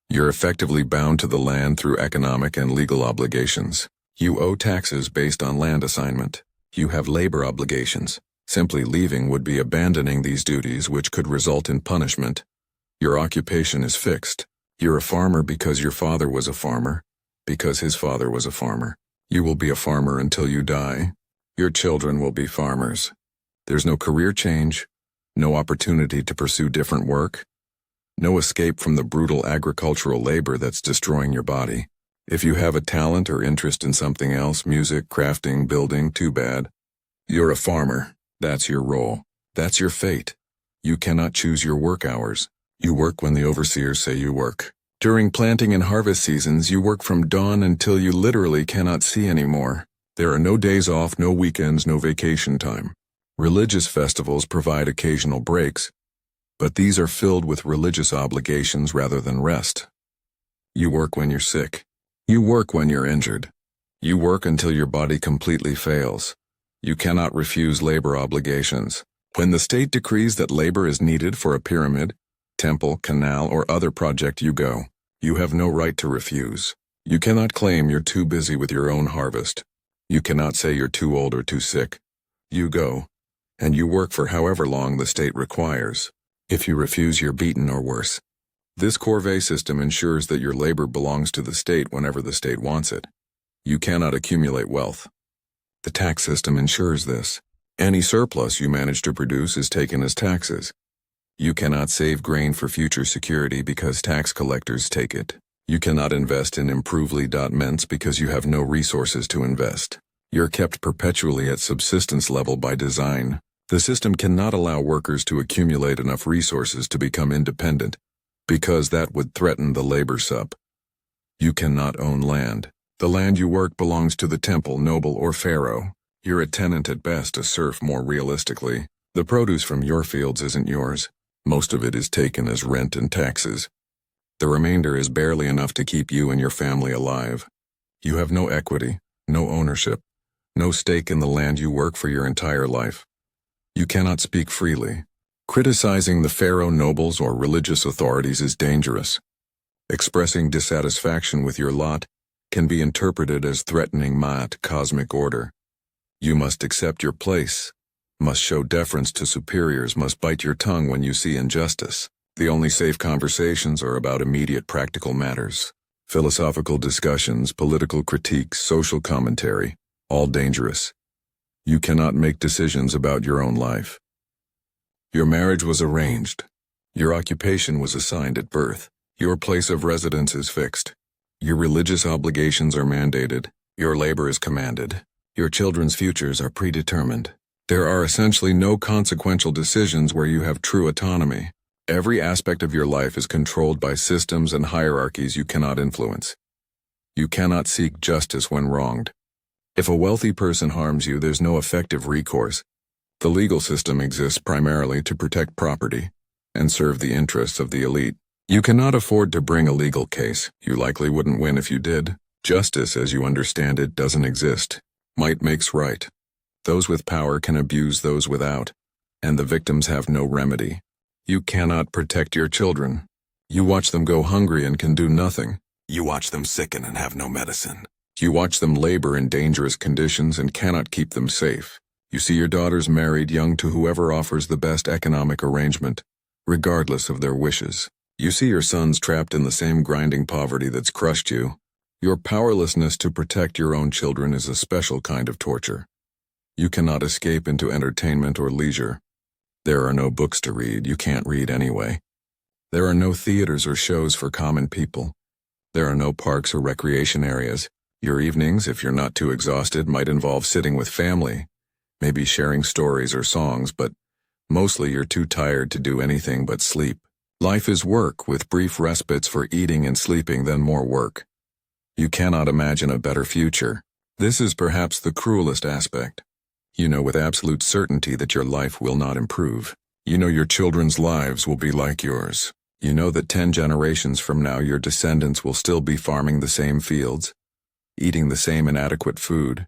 you're effectively bound to the land through economic and legal obligations. You owe taxes based on land assignment. You have labor obligations. Simply leaving would be abandoning these duties, which could result in punishment. Your occupation is fixed. You're a farmer because your father was a farmer, because his father was a farmer. You will be a farmer until you die. Your children will be farmers. There's no career change, no opportunity to pursue different work, no escape from the brutal agricultural labor that's destroying your body. If you have a talent or interest in something else, music, crafting, building, too bad. You're a farmer. That's your role. That's your fate. You cannot choose your work hours. You work when the overseers say you work. During planting and harvest seasons, you work from dawn until you literally cannot see anymore. There are no days off, no weekends, no vacation time. Religious festivals provide occasional breaks, but these are filled with religious obligations rather than rest. You work when you're sick. You work when you're injured. You work until your body completely fails. You cannot refuse labor obligations. When the state decrees that labor is needed for a pyramid, temple, canal, or other project, you go. You have no right to refuse. You cannot claim you're too busy with your own harvest. You cannot say you're too old or too sick. You go, and you work for however long the state requires. If you refuse, you're beaten or worse. This corvée system ensures that your labor belongs to the state whenever the state wants it. You cannot accumulate wealth. The tax system ensures this. Any surplus you manage to produce is taken as taxes. You cannot save grain for future security because tax collectors take it. You cannot invest in improvely.ments because you have no resources to invest. You're kept perpetually at subsistence level by design. The system cannot allow workers to accumulate enough resources to become independent, because that would threaten the labor sup. You cannot own land. The land you work belongs to the temple, noble, or pharaoh. You're a tenant at best, a serf more realistically. The produce from your fields isn't yours. Most of it is taken as rent and taxes. The remainder is barely enough to keep you and your family alive. You have no equity, no ownership, no stake in the land you work for your entire life. You cannot speak freely, Criticizing the pharaoh nobles or religious authorities is dangerous. Expressing dissatisfaction with your lot can be interpreted as threatening Ma'at cosmic order. You must accept your place, must show deference to superiors, must bite your tongue when you see injustice. The only safe conversations are about immediate practical matters. Philosophical discussions, political critiques, social commentary, all dangerous. You cannot make decisions about your own life. Your marriage was arranged. Your occupation was assigned at birth. Your place of residence is fixed. Your religious obligations are mandated. Your labor is commanded. Your children's futures are predetermined. There are essentially no consequential decisions where you have true autonomy. Every aspect of your life is controlled by systems and hierarchies you cannot influence. You cannot seek justice when wronged. If a wealthy person harms you, there's no effective recourse. The legal system exists primarily to protect property and serve the interests of the elite. You cannot afford to bring a legal case. You likely wouldn't win if you did. Justice, as you understand it, doesn't exist. Might makes right. Those with power can abuse those without, and the victims have no remedy. You cannot protect your children. You watch them go hungry and can do nothing. You watch them sicken and have no medicine. You watch them labor in dangerous conditions and cannot keep them safe. You see your daughters married young to whoever offers the best economic arrangement, regardless of their wishes. You see your sons trapped in the same grinding poverty that's crushed you. Your powerlessness to protect your own children is a special kind of torture. You cannot escape into entertainment or leisure. There are no books to read. You can't read anyway. There are no theaters or shows for common people. There are no parks or recreation areas. Your evenings, if you're not too exhausted, might involve sitting with family, maybe sharing stories or songs, but mostly you're too tired to do anything but sleep. Life is work, with brief respites for eating and sleeping, then more work. You cannot imagine a better future. This is perhaps the cruelest aspect. You know with absolute certainty that your life will not improve. You know your children's lives will be like yours. You know that 10 generations from now your descendants will still be farming the same fields, eating the same inadequate food,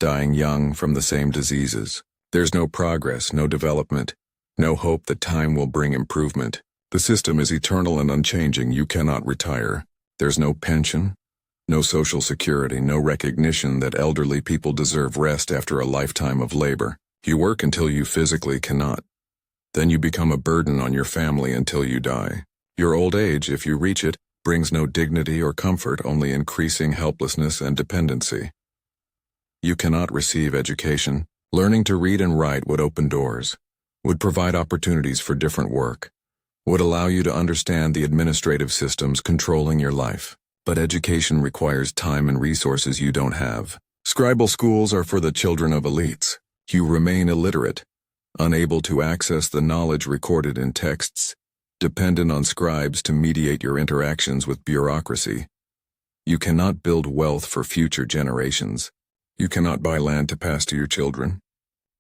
dying young from the same diseases. There's no progress, no development, no hope that time will bring improvement. The system is eternal and unchanging. You cannot retire. There's no pension, no social security, no recognition that elderly people deserve rest after a lifetime of labor. You work until you physically cannot. Then you become a burden on your family until you die. Your old age, if you reach it, brings no dignity or comfort, only increasing helplessness and dependency. You cannot receive education. Learning to read and write would open doors, would provide opportunities for different work, would allow you to understand the administrative systems controlling your life. But education requires time and resources you don't have. Scribal schools are for the children of elites. You remain illiterate, unable to access the knowledge recorded in texts, dependent on scribes to mediate your interactions with bureaucracy. You cannot build wealth for future generations. You cannot buy land to pass to your children.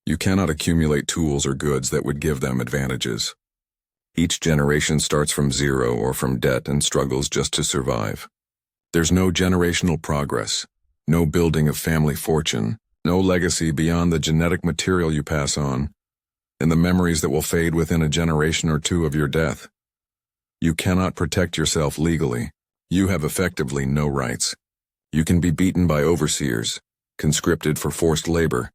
You cannot accumulate tools or goods that would give them advantages. Each generation starts from zero or from debt and struggles just to survive. There's no generational progress, no building of family fortune, no legacy beyond the genetic material you pass on, and the memories that will fade within a generation or two of your death. You cannot protect yourself legally. You have effectively no rights. You can be beaten by overseers, conscripted for forced labor,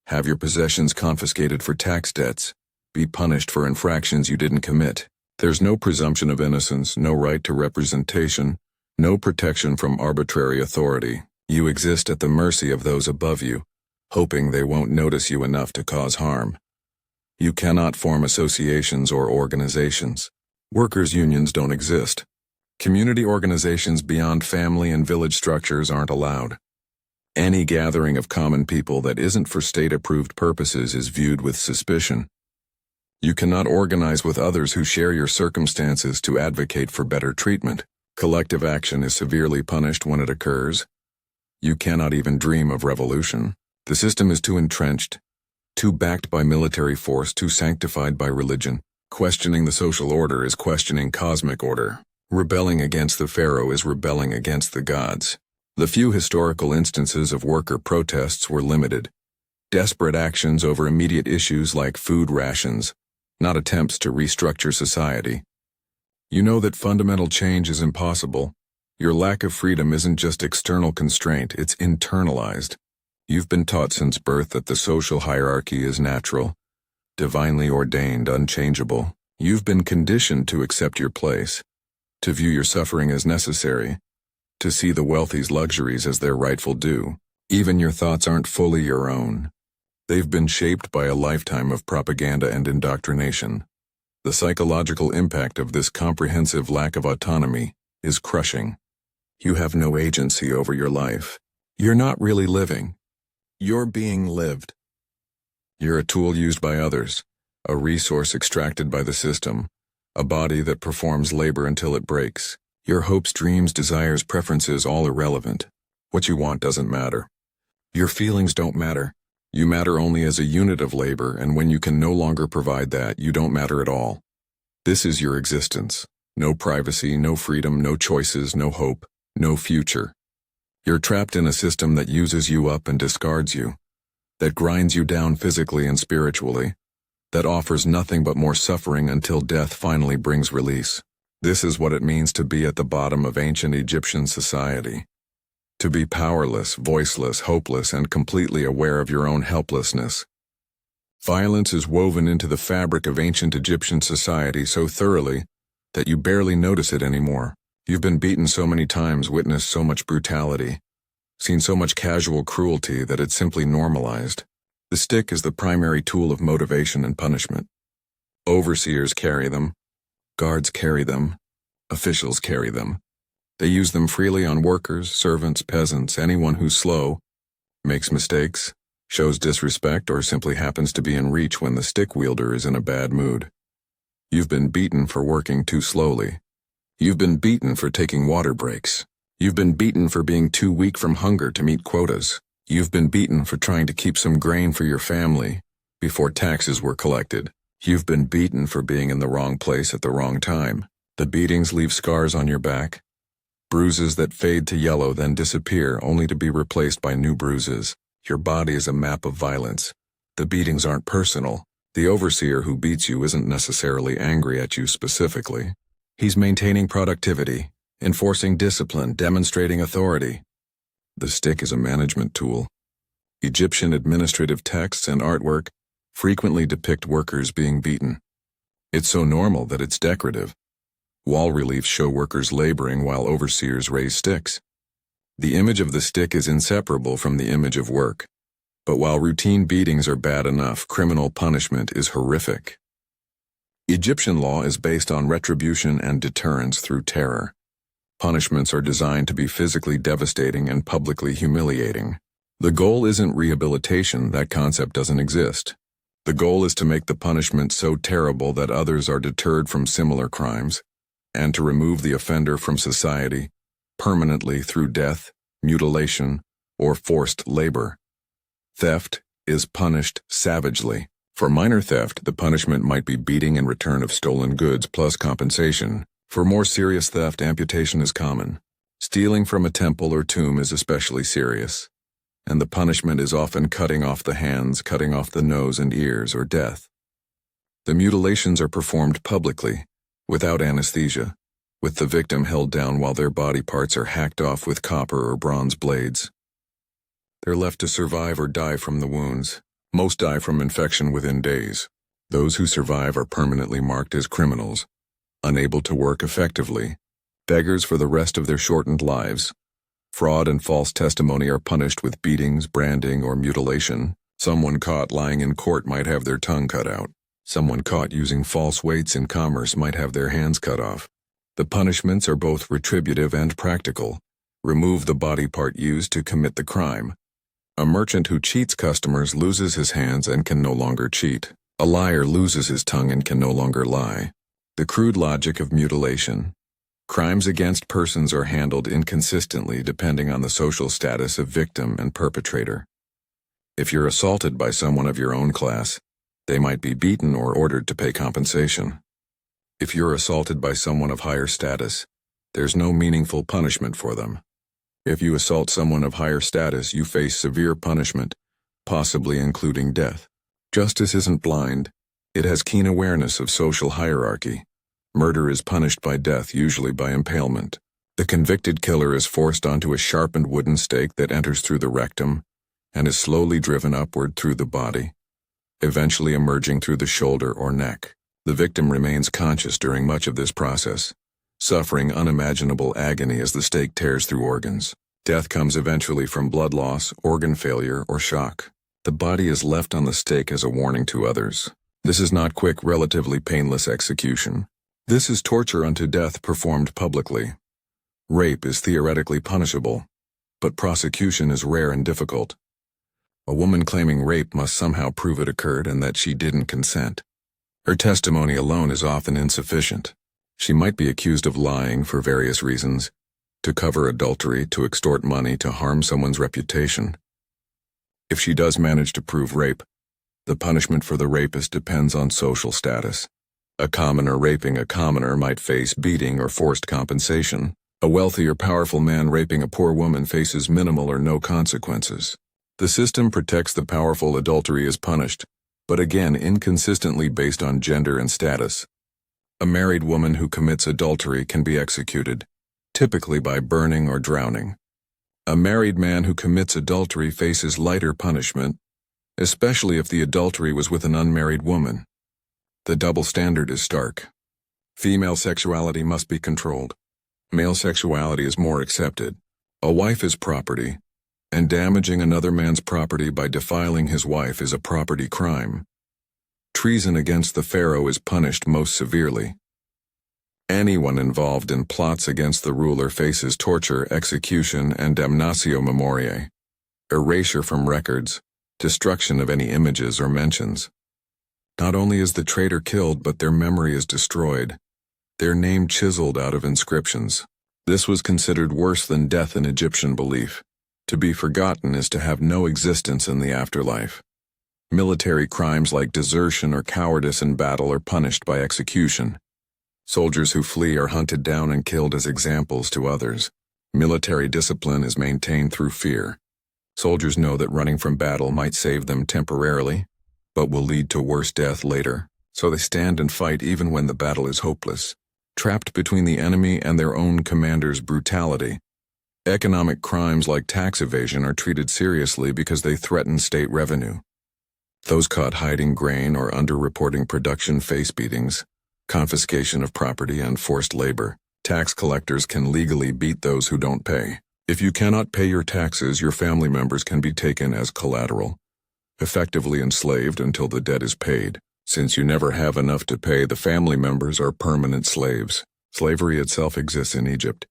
have your possessions confiscated for tax debts, be punished for infractions you didn't commit. There's no presumption of innocence, no right to representation, no protection from arbitrary authority. You exist at the mercy of those above you, hoping they won't notice you enough to cause harm. You cannot form associations or organizations. Workers' unions don't exist. Community organizations beyond family and village structures aren't allowed. Any gathering of common people that isn't for state-approved purposes is viewed with suspicion. You cannot organize with others who share your circumstances to advocate for better treatment. Collective action is severely punished when it occurs. You cannot even dream of revolution. The system is too entrenched, too backed by military force, too sanctified by religion. Questioning the social order is questioning cosmic order. Rebelling against the pharaoh is rebelling against the gods. The few historical instances of worker protests were limited. Desperate actions over immediate issues like food rations, not attempts to restructure society. You know that fundamental change is impossible. Your lack of freedom isn't just external constraint, it's internalized. You've been taught since birth that the social hierarchy is natural, divinely ordained, unchangeable. You've been conditioned to accept your place, to view your suffering as necessary, to see the wealthy's luxuries as their rightful due. Even your thoughts aren't fully your own. They've been shaped by a lifetime of propaganda and indoctrination. The psychological impact of this comprehensive lack of autonomy is crushing. You have no agency over your life. You're not really living. You're being lived. You're a tool used by others, a resource extracted by the system, a body that performs labor until it breaks. Your hopes, dreams, desires, preferences, all irrelevant. What you want doesn't matter. Your feelings don't matter. You matter only as a unit of labor, and when you can no longer provide that, you don't matter at all. This is your existence. No privacy, no freedom, no choices, no hope, no future. You're trapped in a system that uses you up and discards you, that grinds you down physically and spiritually, that offers nothing but more suffering until death finally brings release. This is what it means to be at the bottom of ancient Egyptian society. To be powerless, voiceless, hopeless, and completely aware of your own helplessness. Violence is woven into the fabric of ancient Egyptian society so thoroughly that you barely notice it anymore. You've been beaten so many times, witnessed so much brutality, seen so much casual cruelty that it's simply normalized. The stick is the primary tool of motivation and punishment. Overseers carry them. Guards carry them. Officials carry them. They use them freely on workers, servants, peasants, anyone who's slow, makes mistakes, shows disrespect, or simply happens to be in reach when the stick wielder is in a bad mood. You've been beaten for working too slowly. You've been beaten for taking water breaks. You've been beaten for being too weak from hunger to meet quotas. You've been beaten for trying to keep some grain for your family before taxes were collected. You've been beaten for being in the wrong place at the wrong time. The beatings leave scars on your back, bruises that fade to yellow then disappear only to be replaced by new bruises. Your body is a map of violence. The beatings aren't personal. The overseer who beats you isn't necessarily angry at you specifically. He's maintaining productivity, enforcing discipline, demonstrating authority. The stick is a management tool. Egyptian administrative texts and artwork frequently depict workers being beaten. It's so normal that it's decorative. Wall reliefs show workers laboring while overseers raise sticks. The image of the stick is inseparable from the image of work. But while routine beatings are bad enough, criminal punishment is horrific. Egyptian law is based on retribution and deterrence through terror. Punishments are designed to be physically devastating and publicly humiliating. The goal isn't rehabilitation, that concept doesn't exist. The goal is to make the punishment so terrible that others are deterred from similar crimes, and to remove the offender from society permanently through death, mutilation, or forced labor. Theft is punished savagely. For minor theft, the punishment might be beating in return of stolen goods plus compensation. For more serious theft, amputation is common. Stealing from a temple or tomb is especially serious, and the punishment is often cutting off the hands, cutting off the nose and ears, or death. The mutilations are performed publicly, without anesthesia, with the victim held down while their body parts are hacked off with copper or bronze blades. They're left to survive or die from the wounds. Most die from infection within days. Those who survive are permanently marked as criminals, unable to work effectively, beggars for the rest of their shortened lives. Fraud and false testimony are punished with beatings, branding, or mutilation. Someone caught lying in court might have their tongue cut out. Someone caught using false weights in commerce might have their hands cut off. The punishments are both retributive and practical. Remove the body part used to commit the crime. A merchant who cheats customers loses his hands and can no longer cheat. A liar loses his tongue and can no longer lie. The crude logic of mutilation. Crimes against persons are handled inconsistently depending on the social status of victim and perpetrator. If you're assaulted by someone of your own class, they might be beaten or ordered to pay compensation. If you're assaulted by someone of higher status, there's no meaningful punishment for them. If you assault someone of higher status, you face severe punishment, possibly including death. Justice isn't blind. It has keen awareness of social hierarchy. Murder is punished by death, usually by impalement. The convicted killer is forced onto a sharpened wooden stake that enters through the rectum and is slowly driven upward through the body, eventually emerging through the shoulder or neck. The victim remains conscious during much of this process, suffering unimaginable agony as the stake tears through organs. Death comes eventually from blood loss, organ failure, or shock. The body is left on the stake as a warning to others. This is not quick, relatively painless execution. This is torture unto death performed publicly. Rape is theoretically punishable, but prosecution is rare and difficult. A woman claiming rape must somehow prove it occurred and that she didn't consent. Her testimony alone is often insufficient. She might be accused of lying for various reasons, to cover adultery, to extort money, to harm someone's reputation. If she does manage to prove rape, the punishment for the rapist depends on social status. A commoner raping a commoner might face beating or forced compensation. A wealthy or powerful man raping a poor woman faces minimal or no consequences. The system protects the powerful. Adultery is punished, but again inconsistently based on gender and status. A married woman who commits adultery can be executed, typically by burning or drowning. A married man who commits adultery faces lighter punishment, especially if the adultery was with an unmarried woman. The double standard is stark. Female sexuality must be controlled. Male sexuality is more accepted. A wife is property, and damaging another man's property by defiling his wife is a property crime. Treason against the pharaoh is punished most severely. Anyone involved in plots against the ruler faces torture, execution, and damnatio memoriae, erasure from records, destruction of any images or mentions. Not only is the traitor killed, but their memory is destroyed, their name chiseled out of inscriptions. This was considered worse than death in Egyptian belief. To be forgotten is to have no existence in the afterlife. Military crimes like desertion or cowardice in battle are punished by execution. Soldiers who flee are hunted down and killed as examples to others. Military discipline is maintained through fear. Soldiers know that running from battle might save them temporarily, but will lead to worse death later, so they stand and fight even when the battle is hopeless, trapped between the enemy and their own commander's brutality. Economic crimes like tax evasion are treated seriously because they threaten state revenue. Those caught hiding grain or underreporting production face beatings, confiscation of property, and forced labor. Tax collectors can legally beat those who don't pay. If you cannot pay your taxes, your family members can be taken as collateral, effectively enslaved until the debt is paid. Since you never have enough to pay, the family members are permanent slaves. Slavery itself exists in Egypt,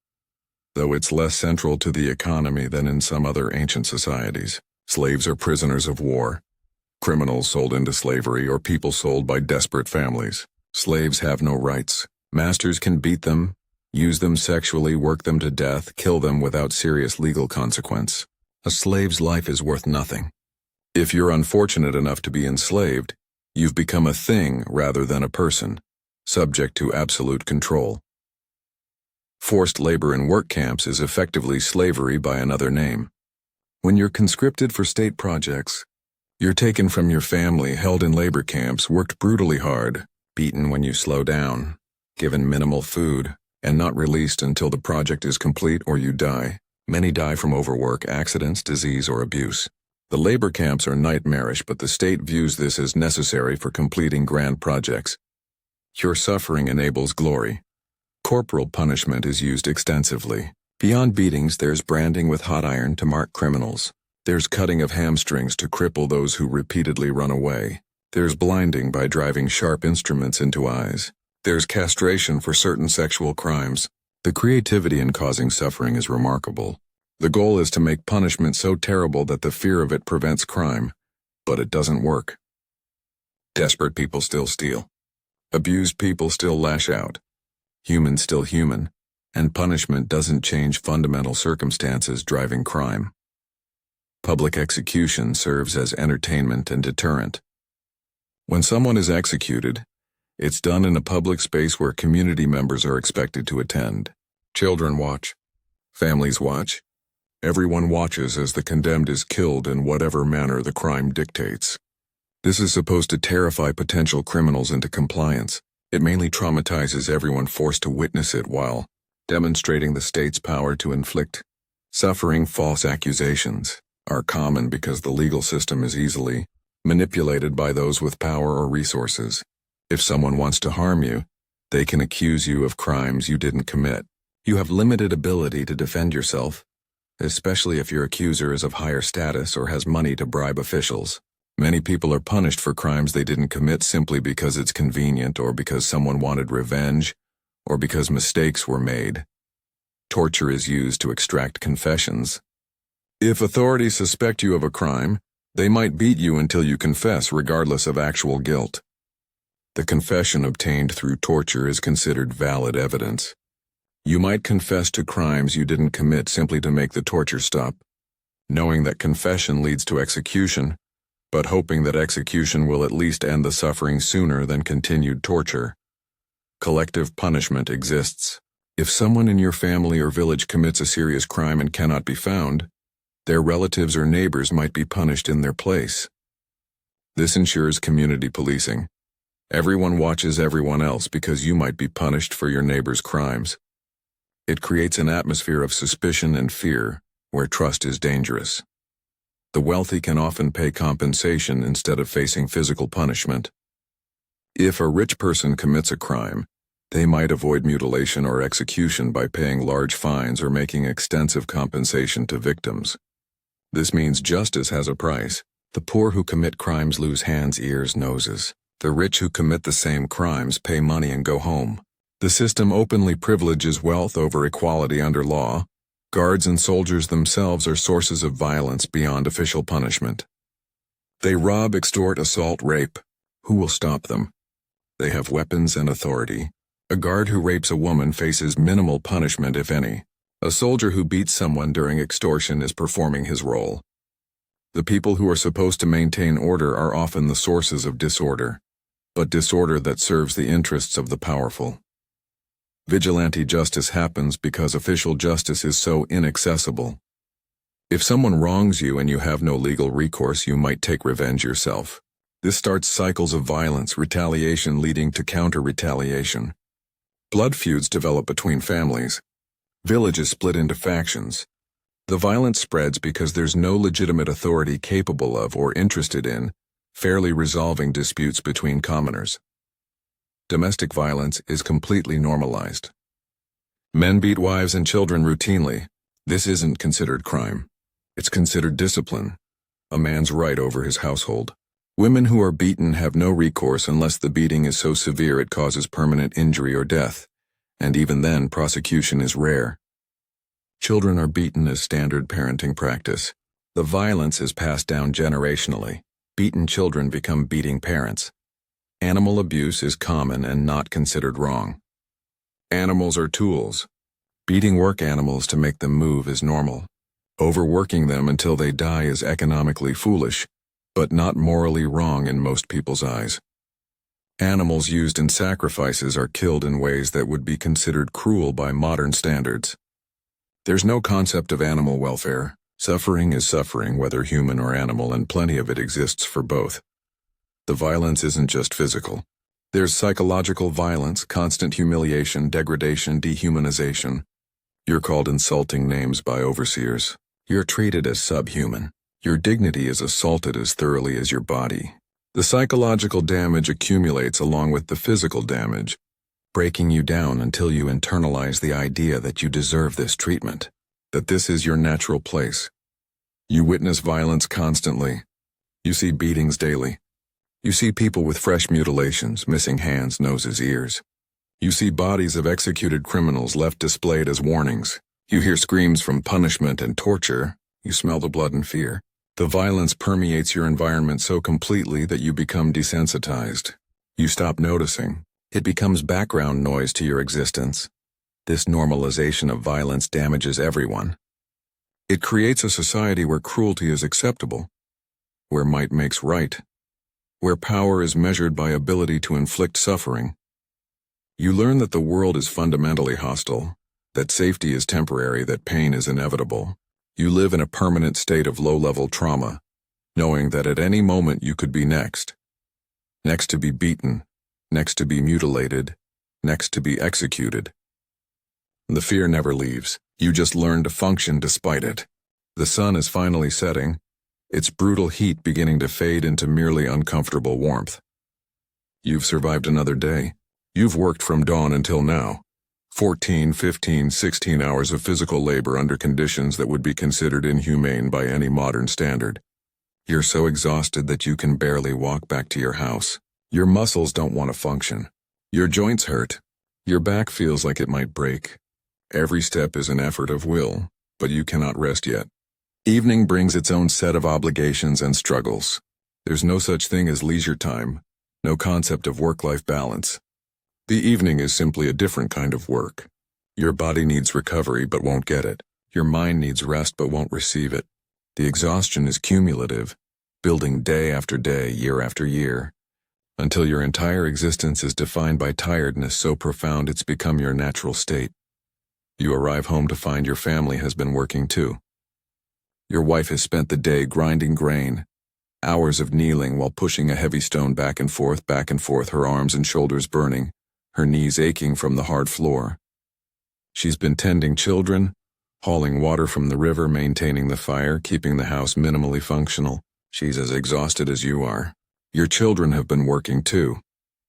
though it's less central to the economy than in some other ancient societies. Slaves are prisoners of war, criminals sold into slavery, or people sold by desperate families. Slaves have no rights. Masters can beat them, use them sexually, work them to death, kill them without serious legal consequence. A slave's life is worth nothing. If you're unfortunate enough to be enslaved, you've become a thing rather than a person, subject to absolute control. Forced labor in work camps is effectively slavery by another name. When you're conscripted for state projects, you're taken from your family, held in labor camps, worked brutally hard, beaten when you slow down, given minimal food, and not released until the project is complete or you die. Many die from overwork, accidents, disease, or abuse. The labor camps are nightmarish, but the state views this as necessary for completing grand projects. Your suffering enables glory. Corporal punishment is used extensively. Beyond beatings, there's branding with hot iron to mark criminals. There's cutting of hamstrings to cripple those who repeatedly run away. There's blinding by driving sharp instruments into eyes. There's castration for certain sexual crimes. The creativity in causing suffering is remarkable. The goal is to make punishment so terrible that the fear of it prevents crime, but it doesn't work. Desperate people still steal. Abused people still lash out. Human still human, and punishment doesn't change fundamental circumstances driving crime. Public execution serves as entertainment and deterrent. When someone is executed, it's done in a public space where community members are expected to attend. Children watch. Families watch. Everyone watches as the condemned is killed in whatever manner the crime dictates. This is supposed to terrify potential criminals into compliance. It mainly traumatizes everyone forced to witness it while demonstrating the state's power to inflict suffering. False accusations are common because the legal system is easily manipulated by those with power or resources. If someone wants to harm you, they can accuse you of crimes you didn't commit. You have limited ability to defend yourself, especially if your accuser is of higher status or has money to bribe officials. Many people are punished for crimes they didn't commit simply because it's convenient or because someone wanted revenge or because mistakes were made. Torture is used to extract confessions. If authorities suspect you of a crime, they might beat you until you confess regardless of actual guilt. The confession obtained through torture is considered valid evidence. You might confess to crimes you didn't commit simply to make the torture stop, knowing that confession leads to execution, but hoping that execution will at least end the suffering sooner than continued torture. Collective punishment exists. If someone in your family or village commits a serious crime and cannot be found, their relatives or neighbors might be punished in their place. This ensures community policing. Everyone watches everyone else because you might be punished for your neighbor's crimes. It creates an atmosphere of suspicion and fear where trust is dangerous. The wealthy can often pay compensation instead of facing physical punishment. If a rich person commits a crime, they might avoid mutilation or execution by paying large fines or making extensive compensation to victims. This means justice has a price. The poor who commit crimes lose hands, ears, noses. The rich who commit the same crimes pay money and go home. The system openly privileges wealth over equality under law. Guards and soldiers themselves are sources of violence beyond official punishment. They rob, extort, assault, rape. Who will stop them? They have weapons and authority. A guard who rapes a woman faces minimal punishment, if any. A soldier who beats someone during extortion is performing his role. The people who are supposed to maintain order are often the sources of disorder, but disorder that serves the interests of the powerful. Vigilante justice happens because official justice is so inaccessible. If someone wrongs you and you have no legal recourse, you might take revenge yourself. This starts cycles of violence, retaliation leading to counter-retaliation. Blood feuds develop between families. Villages split into factions. The violence spreads because there's no legitimate authority capable of or interested in fairly resolving disputes between commoners. Domestic violence is completely normalized. Men beat wives and children routinely. This isn't considered crime. It's considered discipline, a man's right over his household. Women who are beaten have no recourse unless the beating is so severe it causes permanent injury or death, and even then prosecution is rare. Children are beaten as standard parenting practice. The violence is passed down generationally. Beaten children become beating parents. Animal abuse is common and not considered wrong. Animals are tools. Beating work animals to make them move is normal. Overworking them until they die is economically foolish, but not morally wrong in most people's eyes. Animals used in sacrifices are killed in ways that would be considered cruel by modern standards. There's no concept of animal welfare. Suffering is suffering, whether human or animal, and plenty of it exists for both. The violence isn't just physical. There's psychological violence, constant humiliation, degradation, dehumanization. You're called insulting names by overseers. You're treated as subhuman. Your dignity is assaulted as thoroughly as your body. The psychological damage accumulates along with the physical damage, breaking you down until you internalize the idea that you deserve this treatment, that this is your natural place. You witness violence constantly. You see beatings daily. You see people with fresh mutilations, missing hands, noses, ears. You see bodies of executed criminals left displayed as warnings. You hear screams from punishment and torture. You smell the blood and fear. The violence permeates your environment so completely that you become desensitized. You stop noticing. It becomes background noise to your existence. This normalization of violence damages everyone. It creates a society where cruelty is acceptable, where might makes right, where power is measured by ability to inflict suffering. You learn that the world is fundamentally hostile, that safety is temporary, that pain is inevitable. You live in a permanent state of low-level trauma. knowing that at any moment you could be next. Next to be beaten, next to be mutilated, next to be executed. The fear never leaves. You just learn to function despite it. The sun is finally setting, its brutal heat beginning to fade into merely uncomfortable warmth. You've survived another day. You've worked from dawn until now. 14, 15, 16 hours of physical labor under conditions that would be considered inhumane by any modern standard. You're so exhausted that you can barely walk back to your house. Your muscles don't want to function. Your joints hurt. Your back feels like it might break. Every step is an effort of will, but you cannot rest yet. Evening brings its own set of obligations and struggles. There's no such thing as leisure time, no concept of work-life balance. The evening is simply a different kind of work. Your body needs recovery but won't get it. Your mind needs rest but won't receive it. The exhaustion is cumulative, building day after day, year after year, until your entire existence is defined by tiredness so profound it's become your natural state. You arrive home to find your family has been working too. Your wife has spent the day grinding grain, hours of kneeling while pushing a heavy stone back and forth, her arms and shoulders burning, her knees aching from the hard floor. She's been tending children, hauling water from the river, maintaining the fire, keeping the house minimally functional. She's as exhausted as you are. Your children have been working too,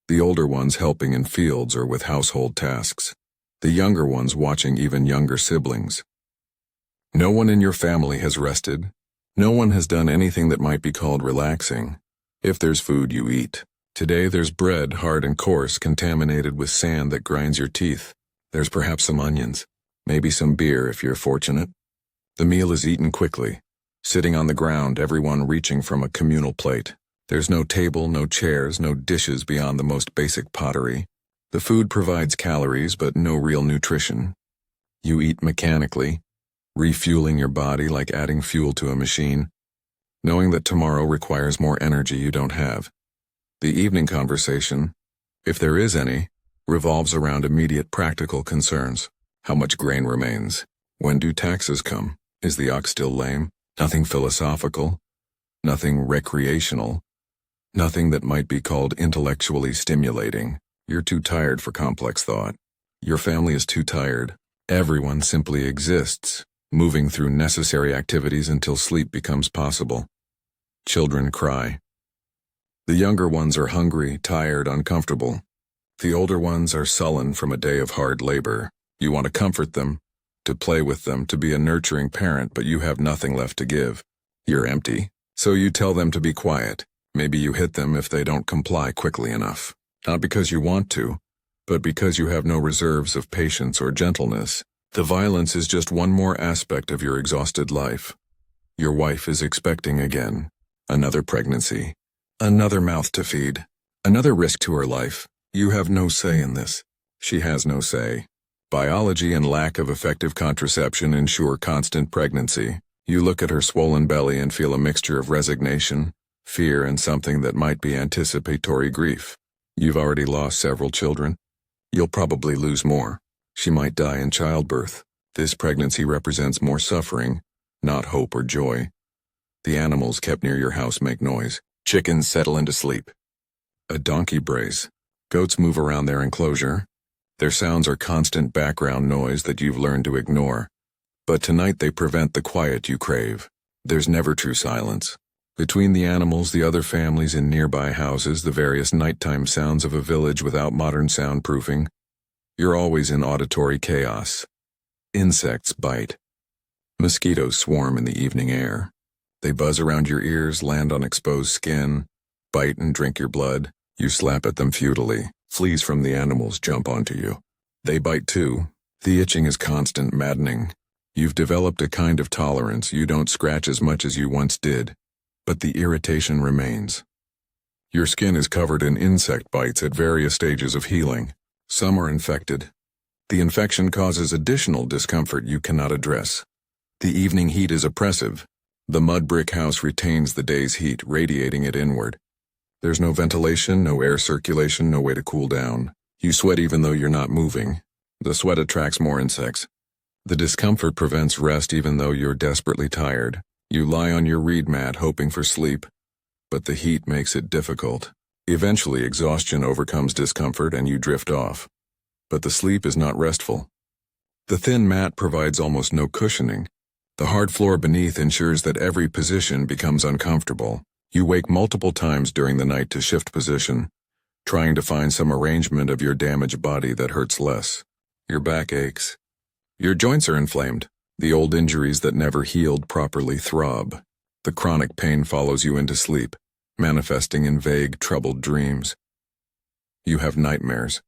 the older ones helping in fields or with household tasks, the younger ones watching even younger siblings. No one in your family has rested. No one has done anything that might be called relaxing. If there's food, you eat. Today there's bread, hard and coarse, contaminated with sand that grinds your teeth. There's perhaps some onions, maybe some beer if you're fortunate. The meal is eaten quickly, sitting on the ground, everyone reaching from a communal plate. There's no table, no chairs, no dishes beyond the most basic pottery. The food provides calories but no real nutrition. You eat mechanically, refueling your body like adding fuel to a machine, knowing that tomorrow requires more energy you don't have. The evening conversation, if there is any, revolves around immediate practical concerns. How much grain remains? When do taxes come? Is the ox still lame? Nothing philosophical, nothing recreational, nothing that might be called intellectually stimulating. You're too tired for complex thought. Your family is too tired. Everyone simply exists, moving through necessary activities until sleep becomes possible. Children cry. The younger ones are hungry, tired, uncomfortable. The older ones are sullen from a day of hard labor. You want to comfort them, to play with them, to be a nurturing parent, but you have nothing left to give. You're empty, so you tell them to be quiet. Maybe you hit them if they don't comply quickly enough. Not because you want to, but because you have no reserves of patience or gentleness. The violence is just one more aspect of your exhausted life. Your wife is expecting again. Another pregnancy. Another mouth to feed. Another risk to her life. You have no say in this. She has no say. Biology and lack of effective contraception ensure constant pregnancy. You look at her swollen belly and feel a mixture of resignation, fear, and something that might be anticipatory grief. You've already lost several children. You'll probably lose more. She might die in childbirth. This pregnancy represents more suffering, not hope or joy. The animals kept near your house make noise. Chickens settle into sleep. A donkey brays. Goats move around their enclosure. Their sounds are constant background noise that you've learned to ignore. But tonight they prevent the quiet you crave. There's never true silence. Between the animals, the other families in nearby houses, the various nighttime sounds of a village without modern soundproofing, you're always in auditory chaos. Insects bite. Mosquitoes swarm in the evening air. They buzz around your ears, land on exposed skin, bite and drink your blood. You slap at them futilely. Fleas from the animals jump onto you. They bite too. The itching is constant, maddening. You've developed a kind of tolerance. You don't scratch as much as you once did, but the irritation remains. Your skin is covered in insect bites at various stages of healing. Some are infected. The infection causes additional discomfort you cannot address. The evening heat is oppressive. The mud brick house retains the day's heat, radiating it inward. There's no ventilation, no air circulation, no way to cool down. You sweat even though you're not moving. The sweat attracts more insects. The discomfort prevents rest even though you're desperately tired. You lie on your reed mat hoping for sleep, but the heat makes it difficult. Eventually, exhaustion overcomes discomfort and you drift off. But the sleep is not restful. The thin mat provides almost no cushioning. The hard floor beneath ensures that every position becomes uncomfortable. You wake multiple times during the night to shift position, trying to find some arrangement of your damaged body that hurts less. Your back aches. Your joints are inflamed. The old injuries that never healed properly throb. The chronic pain follows you into sleep, manifesting in vague, troubled dreams. You have nightmares.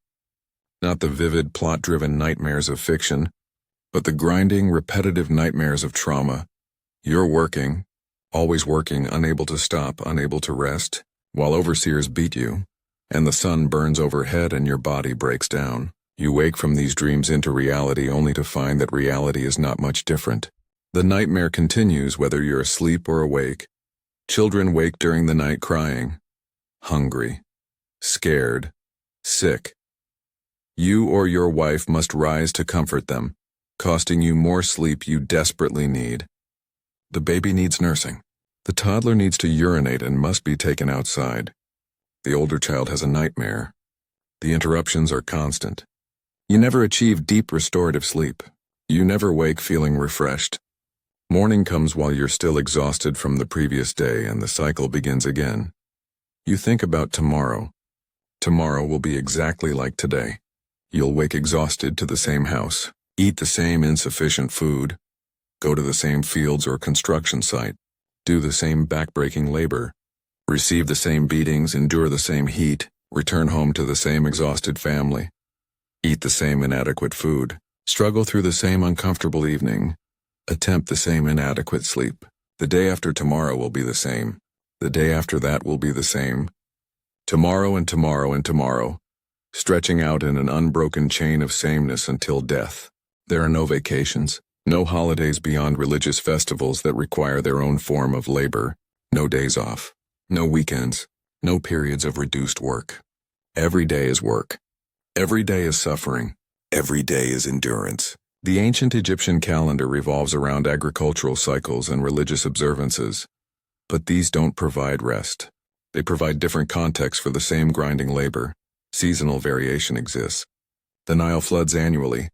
Not the vivid, plot-driven nightmares of fiction, but the grinding, repetitive nightmares of trauma. You're working, always working, unable to stop, unable to rest, while overseers beat you, and the sun burns overhead and your body breaks down. You wake from these dreams into reality only to find that reality is not much different. The nightmare continues whether you're asleep or awake. Children wake during the night crying, hungry, scared, sick. You or your wife must rise to comfort them, costing you more sleep you desperately need. The baby needs nursing. The toddler needs to urinate and must be taken outside. The older child has a nightmare. The interruptions are constant. You never achieve deep restorative sleep. You never wake feeling refreshed. Morning comes while you're still exhausted from the previous day and the cycle begins again. You think about tomorrow. Tomorrow will be exactly like today. You'll wake exhausted to the same house, eat the same insufficient food, go to the same fields or construction site, do the same backbreaking labor, receive the same beatings, endure the same heat, return home to the same exhausted family, eat the same inadequate food, struggle through the same uncomfortable evening, attempt the same inadequate sleep. The day after tomorrow will be the same. The day after that will be the same. Tomorrow and tomorrow and tomorrow, stretching out in an unbroken chain of sameness until death. There are no vacations, no holidays beyond religious festivals that require their own form of labor, no days off, no weekends, no periods of reduced work. Every day is work. Every day is suffering. Every day is endurance. The ancient Egyptian calendar revolves around agricultural cycles and religious observances, but these don't provide rest. They provide different contexts for the same grinding labor. Seasonal variation exists. The Nile floods annually,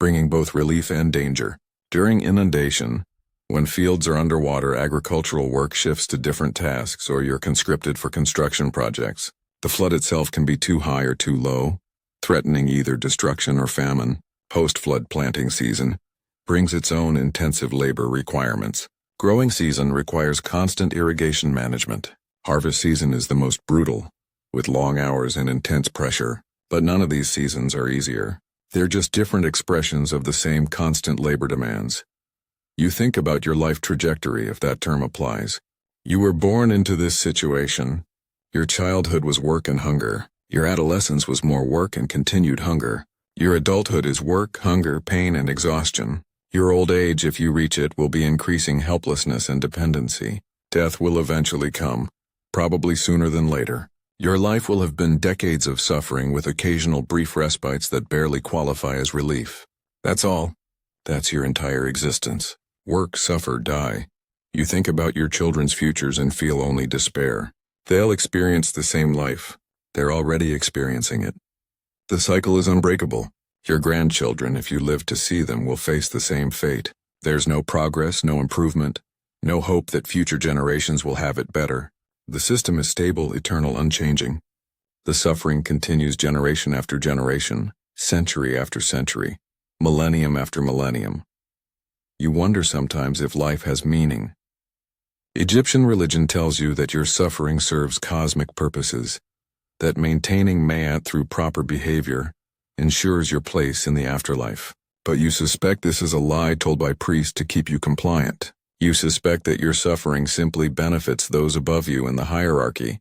bringing both relief and danger. During inundation, when fields are underwater, agricultural work shifts to different tasks or you're conscripted for construction projects. The flood itself can be too high or too low, threatening either destruction or famine. Post-flood planting season brings its own intensive labor requirements. Growing season requires constant irrigation management. Harvest season is the most brutal, with long hours and intense pressure. But none of these seasons are easier. They're just different expressions of the same constant labor demands. You think about your life trajectory if that term applies. You were born into this situation. Your childhood was work and hunger. Your adolescence was more work and continued hunger. Your adulthood is work, hunger, pain, and exhaustion. Your old age, if you reach it, will be increasing helplessness and dependency. Death will eventually come, probably sooner than later. Your life will have been decades of suffering with occasional brief respites that barely qualify as relief. That's all. That's your entire existence. Work, suffer, die. You think about your children's futures and feel only despair. They'll experience the same life. They're already experiencing it. The cycle is unbreakable. Your grandchildren, if you live to see them, will face the same fate. There's no progress, no improvement, no hope that future generations will have it better. The system is stable, eternal, unchanging. The suffering continues generation after generation, century after century, millennium after millennium. You wonder sometimes if life has meaning. Egyptian religion tells you that your suffering serves cosmic purposes, that maintaining Ma'at through proper behavior ensures your place in the afterlife. But you suspect this is a lie told by priests to keep you compliant. You suspect that your suffering simply benefits those above you in the hierarchy,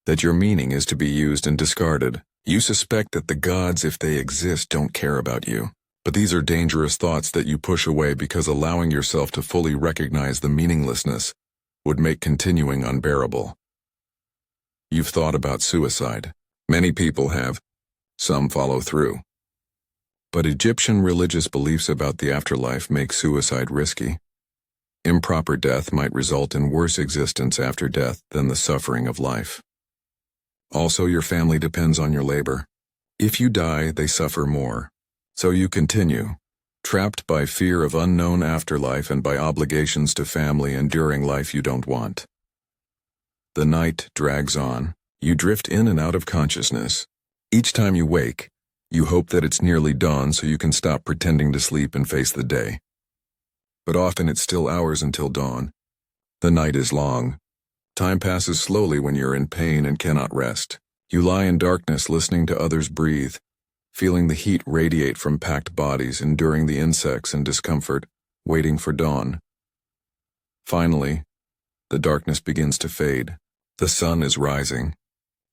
that your meaning is to be used and discarded. You suspect that the gods, if they exist, don't care about you. But these are dangerous thoughts that you push away because allowing yourself to fully recognize the meaninglessness would make continuing unbearable. You've thought about suicide. Many people have. Some follow through. But Egyptian religious beliefs about the afterlife make suicide risky. Improper death might result in worse existence after death than the suffering of life. Also, your family depends on your labor. If you die, they suffer more. So you continue, trapped by fear of unknown afterlife and by obligations to family enduring life you don't want. The night drags on. You drift in and out of consciousness. Each time you wake, you hope that it's nearly dawn so you can stop pretending to sleep and face the day. But often it's still hours until dawn. The night is long. Time passes slowly when you're in pain and cannot rest. You lie in darkness listening to others breathe, feeling the heat radiate from packed bodies, enduring the insects and discomfort, waiting for dawn. Finally, the darkness begins to fade. The sun is rising.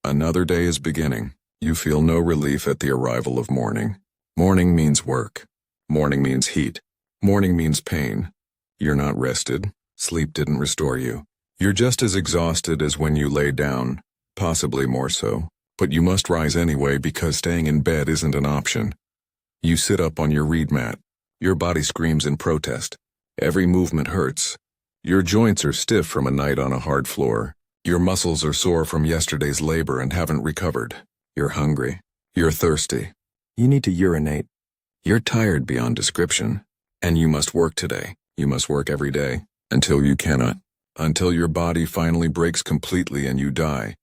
Another day is beginning. You feel no relief at the arrival of morning. Morning means work. Morning means heat. Morning means pain. You're not rested. Sleep didn't restore you. You're just as exhausted as when you lay down, possibly more so. But you must rise anyway because staying in bed isn't an option. You sit up on your reed mat. Your body screams in protest. Every movement hurts. Your joints are stiff from a night on a hard floor. Your muscles are sore from yesterday's labor and haven't recovered. You're hungry. You're thirsty. You need to urinate. You're tired beyond description. And you must work today. You must work every day, until you cannot. Until your body finally breaks completely and you die,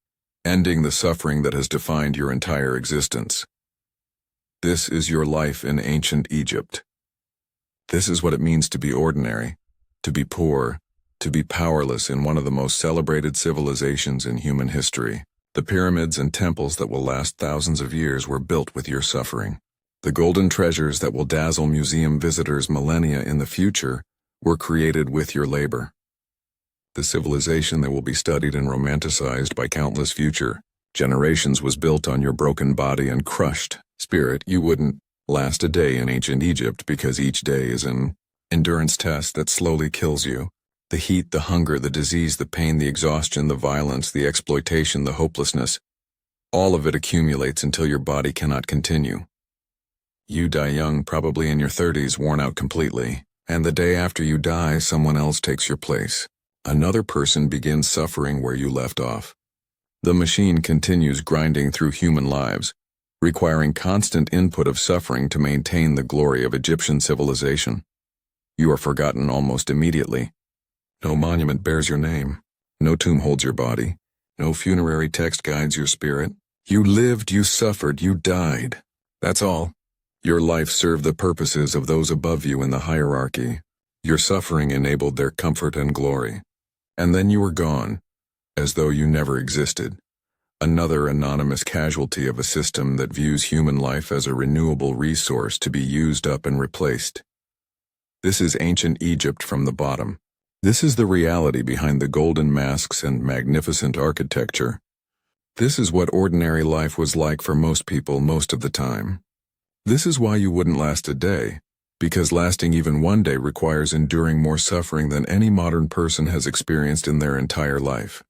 ending the suffering that has defined your entire existence. This is your life in ancient Egypt. This is what it means to be ordinary, to be poor, to be powerless in one of the most celebrated civilizations in human history. The pyramids and temples that will last thousands of years were built with your suffering. The golden treasures that will dazzle museum visitors millennia in the future were created with your labor. The civilization that will be studied and romanticized by countless future generations was built on your broken body and crushed spirit. You wouldn't last a day in ancient Egypt because each day is an endurance test that slowly kills you. The heat, the hunger, the disease, the pain, the exhaustion, the violence, the exploitation, the hopelessness, all of it accumulates until your body cannot continue. You die young, probably in your 30s, worn out completely, and the day after you die, someone else takes your place. Another person begins suffering where you left off. The machine continues grinding through human lives, requiring constant input of suffering to maintain the glory of Egyptian civilization. You are forgotten almost immediately. No monument bears your name. No tomb holds your body. No funerary text guides your spirit. You lived, you suffered, you died. That's all. Your life served the purposes of those above you in the hierarchy. Your suffering enabled their comfort and glory. And then you were gone, as though you never existed. Another anonymous casualty of a system that views human life as a renewable resource to be used up and replaced. This is ancient Egypt from the bottom. This is the reality behind the golden masks and magnificent architecture. This is what ordinary life was like for most people most of the time. This is why you wouldn't last a day, because lasting even one day requires enduring more suffering than any modern person has experienced in their entire life.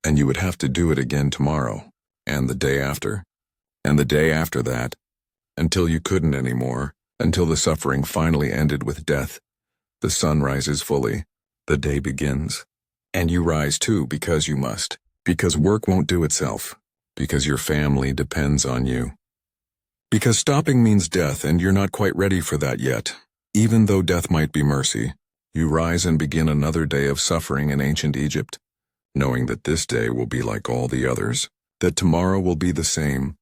And you would have to do it again tomorrow, and the day after, and the day after that, until you couldn't anymore, until the suffering finally ended with death. The sun rises fully, the day begins, and you rise too because you must, because work won't do itself, because your family depends on you. Because stopping means death and you're not quite ready for that yet. Even though death might be mercy, you rise and begin another day of suffering in ancient Egypt, knowing that this day will be like all the others, that tomorrow will be the same,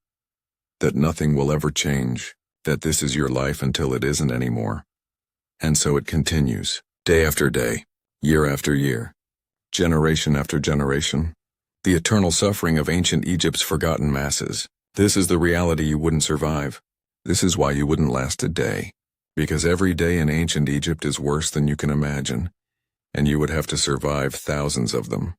that nothing will ever change, that this is your life until it isn't anymore. And so it continues, day after day, year after year, generation after generation. The eternal suffering of ancient Egypt's forgotten masses. This is the reality you wouldn't survive. This is why you wouldn't last a day. Because every day in ancient Egypt is worse than you can imagine, and you would have to survive thousands of them.